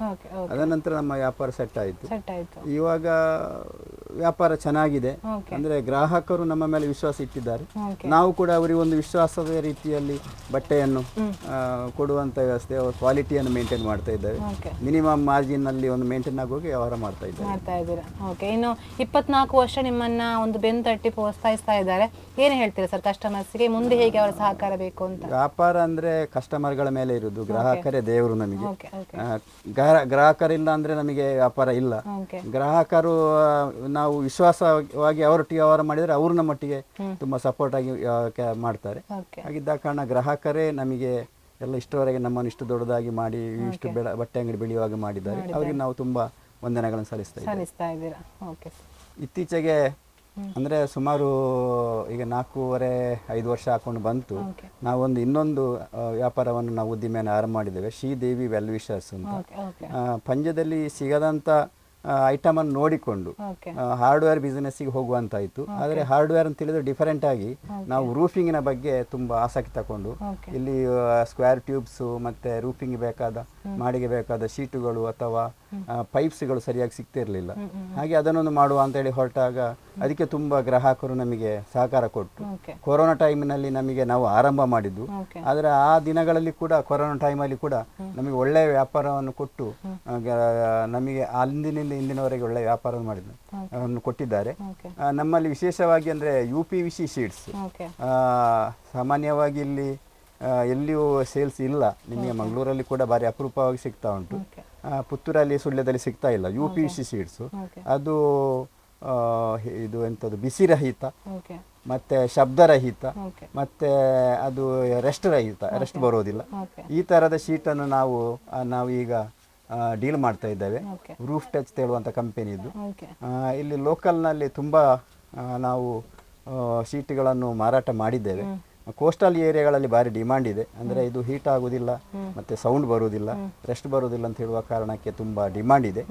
ಅದರ ನಂತರ ನಮ್ಮ ವ್ಯಾಪಾರ ಸೆಟ್ ಆಯಿತು. ಇವಾಗ ವ್ಯಾಪಾರ ಚೆನ್ನಾಗಿದೆ. ಅಂದ್ರೆ ಗ್ರಾಹಕರು ನಮ್ಮ ಮೇಲೆ ವಿಶ್ವಾಸ ಇಟ್ಟಿದ್ದಾರೆ. ನಾವು ಕೂಡ ಅವರಿಗೆ ಒಂದು ವಿಶ್ವಾಸದ ರೀತಿಯಲ್ಲಿ ಬಟ್ಟೆಯನ್ನು ಕೊಡುವಂತ ವ್ಯವಸ್ಥೆ, ಕ್ವಾಲಿಟಿಯನ್ನು ಮೇಂಟೈನ್ ಮಾಡ್ತಾ ಇದ್ದೇವೆ. ಮಿನಿಮಮ್ ಮಾರ್ಜಿನ್ ನಲ್ಲಿ ಒಂದು ಮೇಂಟೈನ್ ಆಗೋಗಿ ವ್ಯವಹಾರ ಮಾಡ್ತಾ ಇದ್ದೀರಾ. ಓಕೆ, ಇನ್ನು 24 ವರ್ಷ ನಿಮ್ಮನ್ನ ಒಂದು ಬೆನ್ನು ತಟ್ಟಿ ಪ್ರೋತ್ಸಾಹಿಸ್ತಾ ಇದ್ದಾರೆ. ಏನು ಹೇಳ್ತೀರಾ ಸರ್ ಕಸ್ಟಮರ್ಸ್ಗೆ? ಮುಂದೆ ಹೇಗೆ ಅವರ ಸಹಕಾರ ಬೇಕು ಅಂತ? ವ್ಯಾಪಾರ ಅಂದ್ರೆ ಕಸ್ಟಮರ್ಗಳ ಮೇಲೆ ಇರುವುದು. ಗ್ರಾಹಕರೇ ದೇವರು ನಮಗೆ. ಗ್ರಾಹಕರಿಲ್ಲ ಅಂದ್ರೆ ನಮಗೆ ವ್ಯಾಪಾರ ಇಲ್ಲ. ಗ್ರಾಹಕರು ನಾವು ವಿಶ್ವಾಸವಾಗಿ ಅವರೊಟ್ಟಿಗೆ ವ್ಯವಹಾರ ಮಾಡಿದ್ರೆ ಅವರು ನಮ್ಮೊಟ್ಟಿಗೆ ತುಂಬಾ ಸಪೋರ್ಟ್ ಆಗಿ ಮಾಡ್ತಾರೆ. ಹಾಗಿದ್ದ ಕಾರಣ ಗ್ರಾಹಕರೇ ನಮಗೆ ಎಲ್ಲ ಇಷ್ಟವರೆಗೆ ನಮ್ಮನ್ನು ಇಷ್ಟು ದೊಡ್ಡದಾಗಿ ಮಾಡಿ ಇಷ್ಟು ಬಟ್ಟೆ ಅಂಗಡಿ ಬೆಳೆಯುವಾಗ ಮಾಡಿದ್ದಾರೆ. ಅವರಿಗೆ ನಾವು ತುಂಬಾ ವಂದನೆಗಳನ್ನು ಸಲ್ಲಿಸ್ತಾ ಇದ್ದೀರಾ. ಇತ್ತೀಚೆಗೆ ಅಂದ್ರೆ ಸುಮಾರು ಈಗ 4.5 ವರ್ಷ ಹಾಕೊಂಡು ಬಂತು. ನಾವೊಂದು ಇನ್ನೊಂದು ವ್ಯಾಪಾರವನ್ನು ನಾವು ಉದ್ದಿಮೆಯನ್ನು ಆರಂಭ ಮಾಡಿದ್ದೇವೆ, ಶ್ರೀದೇವಿ ವೆಲ್ ವಿಶರ್ಸ್ ಅಂತ. ಪಂಜದಲ್ಲಿ ಸಿಗದಂತ ಐಟಮ್ ಅನ್ನು ನೋಡಿಕೊಂಡು ಹಾರ್ಡ್ವೇರ್ ಬಿಸ್ನೆಸ್ಸಿಗೆ ಹೋಗುವಂತಾಯಿತು. ಆದರೆ ಹಾರ್ಡ್ವೇರ್ ಅಂತ ಹೇಳಿದ್ರೆ ಡಿಫರೆಂಟ್ ಆಗಿ ನಾವು ರೂಫಿಂಗಿನ ಬಗ್ಗೆ ತುಂಬಾ ಆಸಕ್ತಿ ತಗೊಂಡು ಇಲ್ಲಿ ಸ್ಕ್ವೇರ್ ಟ್ಯೂಬ್ಸ್ ಮತ್ತೆ ರೂಫಿಂಗ್ ಬೇಕಾದ ಮಾಡಿಗೆ ಬೇಕಾದ ಶೀಟುಗಳು ಅಥವಾ ಪೈಪ್ಸ್ಗಳು ಸರಿಯಾಗಿ ಸಿಗ್ತಿರ್ಲಿಲ್ಲ. ಹಾಗೆ ಅದನ್ನೊಂದು ಮಾಡುವ ಅಂತ ಹೇಳಿ ಹೊರಟಾಗ ಅದಕ್ಕೆ ತುಂಬಾ ಗ್ರಾಹಕರು ನಮಗೆ ಸಹಕಾರ ಕೊಟ್ಟು ಕೊರೋನಾ ಟೈಮಿನಲ್ಲಿ ನಮಗೆ ನಾವು ಆರಂಭ ಮಾಡಿದ್ದು. ಆದರೆ ಆ ದಿನಗಳಲ್ಲಿ ಕೂಡ ಕೊರೋನಾ ಟೈಮಲ್ಲಿ ಕೂಡ ನಮಗೆ ಒಳ್ಳೆಯ ವ್ಯಾಪಾರವನ್ನು ಕೊಟ್ಟು ನಮಗೆ ಇಂದಿನವರೆಗೆ ಒಳ್ಳೆಯ ವ್ಯಾಪಾರ ಮಾಡಿದ್ದು ಕೊಟ್ಟಿದ್ದಾರೆ. ನಮ್ಮಲ್ಲಿ ವಿಶೇಷವಾಗಿ ಅಂದ್ರೆ UPVC ಶೀಟ್ಸ್ ಸಾಮಾನ್ಯವಾಗಿ ಇಲ್ಲಿ ಎಲ್ಲಿಯೂ ಸೇಲ್ಸ್ ಇಲ್ಲ. ನಿಮಗೆ ಮಂಗಳೂರಲ್ಲಿ ಕೂಡ ಭಾರಿ ಅಪರೂಪವಾಗಿ ಸಿಗ್ತಾ ಉಂಟು. ಪುತ್ತೂರಲ್ಲಿ, ಸುಳ್ಯದಲ್ಲಿ ಸಿಗ್ತಾ ಇಲ್ಲ UPVC ಶೀಟ್ಸ್. ಅದು ಇದು ಎಂಥದ್ದು ಬಿಸಿ ರಹಿತ ಮತ್ತೆ ಶಬ್ದರಹಿತ ಮತ್ತೆ ಅದು ರೆಸ್ಟ್ ಬರೋದಿಲ್ಲ. ಈ ತರದ ಶೀಟನ್ನು ನಾವು ಈಗ ಡೀಲ್ ಮಾಡ್ತಾ ಇದ್ದೇವೆ. ರೂಫ್ ಟಚ್ ಹೇಳುವಂತ ಕಂಪನಿ ಇದು. ಇಲ್ಲಿ ಲೋಕಲ್ನಲ್ಲಿ ತುಂಬಾ ನಾವು ಶೀಟ್ಗಳನ್ನು ಮಾರಾಟ ಮಾಡಿದ್ದೇವೆ. ಕೋಸ್ಟಲ್ ಏರಿಯಾಗಳಲ್ಲಿ ಭಾರಿ ಡಿಮಾಂಡ್ ಇದೆ. ಅಂದರೆ ಇದು ಹೀಟ್ ಆಗೋದಿಲ್ಲ ಮತ್ತು ಸೌಂಡ್ ಬರುವುದಿಲ್ಲ, ರೆಸ್ಟ್ ಬರುವುದಿಲ್ಲ ಅಂತ ಹೇಳುವ ಕಾರಣಕ್ಕೆ ತುಂಬ ಡಿಮಾಂಡ್ ಇದೆ.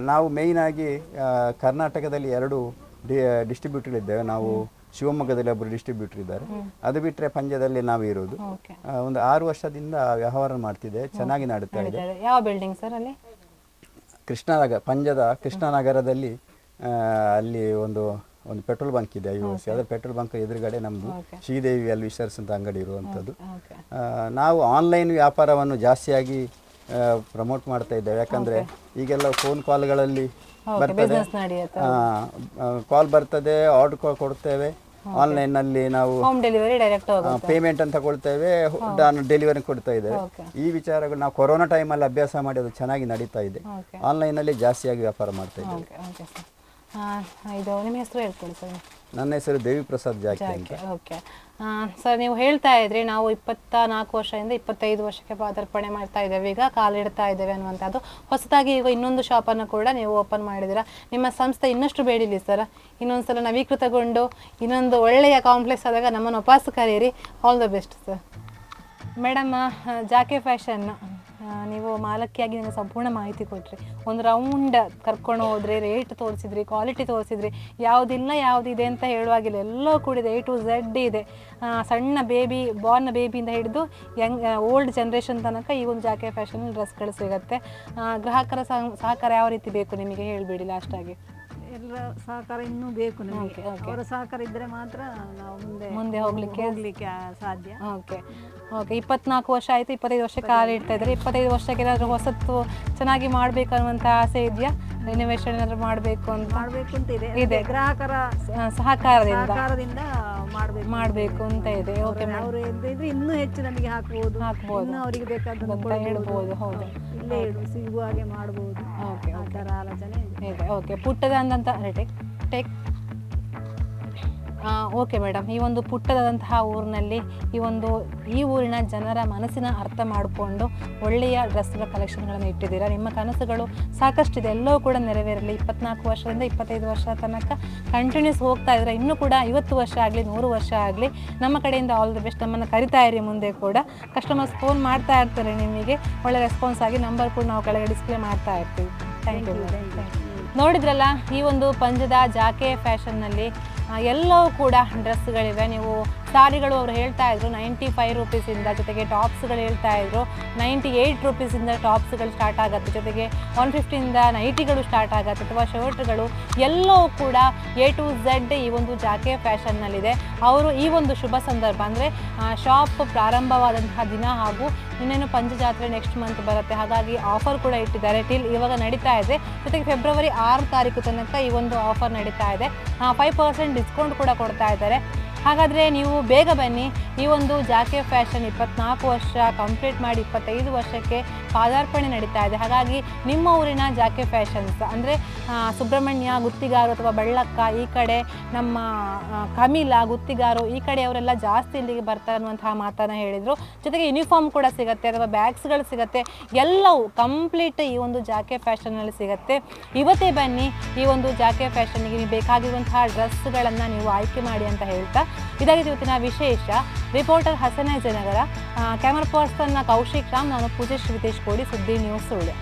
ನಾವು ಮೇಯ್ನಾಗಿ ಕರ್ನಾಟಕದಲ್ಲಿ 2 ಡಿಸ್ಟ್ರಿಬ್ಯೂಟರ್ ಇದ್ದೇವೆ. ನಾವು ಶಿವಮೊಗ್ಗದಲ್ಲಿ ಒಬ್ಬರು ಡಿಸ್ಟ್ರಿಬ್ಯೂಟರ್ ಇದ್ದಾರೆ. ಅದು ಬಿಟ್ಟರೆ ಪಂಜದಲ್ಲಿ ನಾವು ಇರೋದು. ಒಂದು 6 ವರ್ಷದಿಂದ ವ್ಯವಹಾರ ಮಾಡ್ತಿದೆ, ಚೆನ್ನಾಗಿ ನಡೀತಾ ಇದೆ. ಯಾವ ಬಿಲ್ಡಿಂಗ್ ಸರ್? ಅಲ್ಲಿ ಕೃಷ್ಣನಗರ, ಪಂಜದ ಕೃಷ್ಣನಗರದಲ್ಲಿ ಅಲ್ಲಿ ಒಂದು ಪೆಟ್ರೋಲ್ ಬಂಕ್ ಇದೆ, IOC. ಅದರ ಪೆಟ್ರೋಲ್ ಬಂಕ್ ಎದುರುಗಡೆ ನಮ್ಮದು ಶ್ರೀದೇವಿ ವೆಲ್ ವಿಶರ್ಸ್ ಅಂತ ಅಂಗಡಿ ಇರುವಂಥದ್ದು. ನಾವು ಆನ್ಲೈನ್ ವ್ಯಾಪಾರವನ್ನು ಜಾಸ್ತಿಯಾಗಿ ಪ್ರಮೋಟ್ ಮಾಡ್ತಾ ಇದ್ದೇವೆ. ಯಾಕಂದರೆ ಈಗೆಲ್ಲ ಫೋನ್ ಕಾಲ್ಗಳಲ್ಲಿ ಬರ್ತದೆ, ಕಾಲ್ ಬರ್ತದೆ, ಆರ್ಡರ್ ಕೊಡ್ತೇವೆ. ಆನ್ಲೈನ್ನಲ್ಲಿ ನಾವು ಪೇಮೆಂಟ್ ಅಂತ ಕೊಡ್ತೇವೆ, ಡೆಲಿವರಿ ಕೊಡ್ತಾ ಇದ್ದೇವೆ. ಈ ವಿಚಾರಗಳು ನಾವು ಕೊರೋನಾ ಟೈಮಲ್ಲಿ ಅಭ್ಯಾಸ ಮಾಡಿ ಅದು ಚೆನ್ನಾಗಿ ನಡೀತಾ ಇದೆ. ಆನ್ಲೈನಲ್ಲಿ ಜಾಸ್ತಿಯಾಗಿ ವ್ಯಾಪಾರ ಮಾಡ್ತಾ ಇದ್ದೇವೆ. ಇದು ನಿಮ್ಮ ಹೆಸರು ಹೇಳ್ಕೊಳ್ಳಿ ಸರ್. ನನ್ನ ಹೆಸರು ದೇವಿ ಪ್ರಸಾದ್ ಜಾಕಿ ಅಂತ. ಓಕೆ ಸರ್, ನೀವು ಹೇಳ್ತಾ ಇದ್ರಿ ನಾವು 24 ವರ್ಷದಿಂದ 25 ವರ್ಷಕ್ಕೆ ಪಾದಾರ್ಪಣೆ ಮಾಡ್ತಾ ಇದ್ದೇವೆ, ಈಗ ಕಾಲಿಡ್ತಾ ಇದ್ದೇವೆ ಅನ್ನುವಂಥದ್ದು. ಹೊಸದಾಗಿ ಈಗ ಇನ್ನೊಂದು ಶಾಪನ್ನು ಕೂಡ ನೀವು ಓಪನ್ ಮಾಡಿದ್ದೀರಾ. ನಿಮ್ಮ ಸಂಸ್ಥೆ ಇನ್ನಷ್ಟು ಬೇಡಿಲಿ ಸರ್. ಇನ್ನೊಂದ್ಸಲ ನವೀಕೃತಗೊಂಡು ಇನ್ನೊಂದು ಒಳ್ಳೆಯ ಕಾಂಪ್ಲೆಕ್ಸ್ ಆದಾಗ ನಮ್ಮನ್ನು ವಾಪಸ್ ಕರೆಯಿರಿ. All the best sir. Madam, ಜಾಕೆ ಫ್ಯಾಷನ್ ನೀವು ಮಾಲಕಿಯಾಗಿ ನನಗೆ ಸಂಪೂರ್ಣ ಮಾಹಿತಿ ಕೊಟ್ರಿ. ಒಂದು ರೌಂಡ್ ಕರ್ಕೊಂಡು ಹೋದ್ರಿ, ರೇಟ್ ತೋರಿಸಿದ್ರಿ, ಕ್ವಾಲಿಟಿ ತೋರಿಸಿದ್ರಿ, ಯಾವುದಿಲ್ಲ ಯಾವುದಿದೆ ಅಂತ ಹೇಳುವಾಗಿಲ್ಲ, ಎಲ್ಲೋ ಕೂಡಿದೆ, A to Z ಇದೆ. ಸಣ್ಣ ಬಾರ್ನ್ ಬೇಬಿಯಿಂದ ಹಿಡಿದು ಓಲ್ಡ್ ಜನ್ರೇಷನ್ ತನಕ ಈ ಒಂದು ಜಾಕೆ ಫ್ಯಾಷನ್ ಡ್ರೆಸ್ಗಳು ಸಿಗುತ್ತೆ. ಗ್ರಾಹಕರ ಸಹಕಾರ ಯಾವ ರೀತಿ ಬೇಕು ನಿಮಗೆ ಹೇಳಿಬಿಡಿ ಲಾಸ್ಟಾಗಿ. ಎಲ್ಲರ ಸಹಕಾರ ಇನ್ನೂ ಬೇಕು ನಮಗೆ. ಅವರ ಸಹಕಾರ ಇದ್ದರೆ ಮಾತ್ರ ನಾವು ಮುಂದೆ ಹೋಗ್ಲಿಕ್ಕೆ ಸಾಧ್ಯ. ಓಕೆ 24 ವರ್ಷ ಆಯಿತು, 25 ವರ್ಷಕ್ಕೆ ಕಾಲ ಇಡ್ತಾ ಇದ್ದಾರೆ. 25 ವರ್ಷಕ್ಕೆ ಏನಾದರೂ ಹೊಸತ್ತು ಚೆನ್ನಾಗಿ ಮಾಡಬೇಕು ಅನ್ನುವಂಥ ಆಸೆ ಇದೆಯಾ? ರಿನೋವೇಷನ್ ಏನಾದರೂ ಮಾಡಬೇಕು ಅಂತ ಇದೆ. ಗ್ರಾಹಕರ ಸಹಕಾರದಿಂದ ಮಾಡಬೇಕು ಅಂತ ಇದೆ. ಓಕೆ, ಅವರು ಇದ್ರೆ ಇನ್ನೂ ಹೆಚ್ಚು ನಮಗೆ ಹಾಕ್ಬೋದು, ಇನ್ನೂ ಅವರಿಗೆ ಬೇಕಾದ ಹೇಳ್ಬೋದು. ಹೌದು, ಇಲ್ಲೇ ಸಿಗುವ ಹಾಗೆ ಮಾಡ್ಬೋದು. ಓಕೆ, ಆ ಥರ ಆಲೋಚನೆ ಇದೆ. ಓಕೆ, ಪುಟ್ಟದಂತ ಟೇಕ್. ಓಕೆ ಮೇಡಮ್, ಈ ಒಂದು ಪುಟ್ಟದಂತಹ ಊರಿನಲ್ಲಿ ಈ ಊರಿನ ಜನರ ಮನಸ್ಸಿನ ಅರ್ಥ ಮಾಡಿಕೊಂಡು ಒಳ್ಳೆಯ ಡ್ರೆಸ್ಗಳ ಕಲೆಕ್ಷನ್ಗಳನ್ನು ಇಟ್ಟಿದ್ದೀರಾ. ನಿಮ್ಮ ಕನಸುಗಳು ಸಾಕಷ್ಟಿದೆ, ಎಲ್ಲವೂ ಕೂಡ ನೆರವೇರಲಿ. 24 ವರ್ಷದಿಂದ 25 ವರ್ಷ ತನಕ ಕಂಟಿನ್ಯೂಸ್ ಹೋಗ್ತಾ ಇದ್ರೆ, ಇನ್ನೂ ಕೂಡ 50 ವರ್ಷ ಆಗಲಿ 100 ವರ್ಷ ಆಗಲಿ, ನಮ್ಮ ಕಡೆಯಿಂದ ಆಲ್ ದಿ ಬೆಸ್ಟ್. ನಮ್ಮನ್ನು ಕರಿತಾ ಇರಿ ಮುಂದೆ ಕೂಡ. ಕಸ್ಟಮರ್ಸ್ ಫೋನ್ ಮಾಡ್ತಾ ಇರ್ತಾರೆ, ನಿಮಗೆ ಒಳ್ಳೆ ರೆಸ್ಪಾನ್ಸ್ ಆಗಿ. ನಂಬರ್ ಕೂಡ ನಾವು ಕೆಳಗೆ ಡಿಸ್ಪ್ಲೇ ಮಾಡ್ತಾ ಇರ್ತೀವಿ. Thank you. ನೋಡಿದ್ರಲ್ಲ, ಈ ಒಂದು ಪಂಜದ ಜಾಕೆ ಫ್ಯಾಷನ್ನಲ್ಲಿ ಎಲ್ಲವೂ ಕೂಡ ಡ್ರೆಸ್ಗಳಿವೆ. ನೀವು ಸಾರಿಗಳು ಅವರು ಹೇಳ್ತಾ ಇದ್ರು 95 ರೂಪೀಸಿಂದ, ಜೊತೆಗೆ ಟಾಪ್ಸ್ಗಳು ಹೇಳ್ತಾ ಇದ್ರು 98 ರೂಪೀಸಿಂದ ಟಾಪ್ಸ್ಗಳು ಸ್ಟಾರ್ಟ್ ಆಗುತ್ತೆ, ಜೊತೆಗೆ 150ಇಂದ ನೈಟಿಗಳು ಸ್ಟಾರ್ಟ್ ಆಗುತ್ತೆ, ಅಥವಾ ಶರ್ಟ್ಗಳು ಎಲ್ಲವೂ ಕೂಡ A to Z ಈ ಒಂದು ಜಾಕೆ ಫ್ಯಾಷನ್ನಲ್ಲಿದೆ. ಅವರು ಈ ಒಂದು ಶುಭ ಸಂದರ್ಭ ಅಂದರೆ ಶಾಪ್ ಪ್ರಾರಂಭವಾದಂತಹ ದಿನ ಹಾಗೂ ಇನ್ನೇನು ಪಂಚಜಾತ್ರೆ ನೆಕ್ಸ್ಟ್ ಮಂತ್ ಬರುತ್ತೆ, ಹಾಗಾಗಿ ಆಫರ್ ಕೂಡ ಇಟ್ಟಿದ್ದಾರೆ. ಇವಾಗ ನಡೀತಾ ಇದೆ. ಜೊತೆಗೆ ಫೆಬ್ರವರಿ 6 ತಾರೀಕು ತನಕ ಈ ಒಂದು ಆಫರ್ ನಡೀತಾ ಇದೆ. 5% ಡಿಸ್ಕೌಂಟ್ ಕೂಡ ಕೊಡ್ತಾ ಇದ್ದಾರೆ. ಹಾಗಾದರೆ ನೀವು ಬೇಗ ಬನ್ನಿ. ಈ ಒಂದು ಜಾಕೆ ಫ್ಯಾಷನ್ 24 ವರ್ಷ ಕಂಪ್ಲೀಟ್ ಮಾಡಿ 25 ವರ್ಷಕ್ಕೆ ಪಾದಾರ್ಪಣೆ ನಡೀತಾ ಇದೆ. ಹಾಗಾಗಿ ನಿಮ್ಮ ಊರಿನ ಜಾಕೆ ಫ್ಯಾಷನ್ಸ್ ಅಂದರೆ ಸುಬ್ರಹ್ಮಣ್ಯ ಗುತ್ತಿಗಾರು ಅಥವಾ ಬೆಳ್ಳಕ್ಕ, ಈ ಕಡೆ ನಮ್ಮ ಕಮೀಲ ಗುತ್ತಿಗಾರು, ಈ ಕಡೆಯವರೆಲ್ಲ ಜಾಸ್ತಿ ಇಲ್ಲಿಗೆ ಬರ್ತಾರೆ ಅನ್ನುವಂತಹ ಮಾತನ್ನು ಹೇಳಿದರು. ಜೊತೆಗೆ ಯೂನಿಫಾರ್ಮ್ ಕೂಡ ಸಿಗುತ್ತೆ, ಅಥವಾ ಬ್ಯಾಗ್ಸ್ಗಳು ಸಿಗುತ್ತೆ, ಎಲ್ಲವೂ ಕಂಪ್ಲೀಟ್ ಈ ಒಂದು ಜಾಕೆ ಫ್ಯಾಷನ್ನಲ್ಲಿ ಸಿಗುತ್ತೆ. ಇವತ್ತೇ ಬನ್ನಿ, ಈ ಒಂದು ಜಾಕೆ ಫ್ಯಾಷನ್ಗೆ ನೀವು ಬೇಕಾಗಿರುವಂತಹ ಡ್ರೆಸ್ಗಳನ್ನು ನೀವು ಆಯ್ಕೆ ಮಾಡಿ ಅಂತ ಹೇಳ್ತಾ, ಇದಾಗಿದೆ ಇವತ್ತಿನ ವಿಶೇಷ. ರಿಪೋರ್ಟರ್ ಹಸನ ಜಯನಗರ, ಕ್ಯಾಮರಾ ಪರ್ಸನ್ ಕೌಶಿಕ್ ರಾಮ್, ನಾನು ಪೂಜಾ ಶ್ರೀತೇಶ್ ಕೋಡಿ, ಸುದ್ದಿ ನ್ಯೂಸ್ ಸುಳ್ಯ.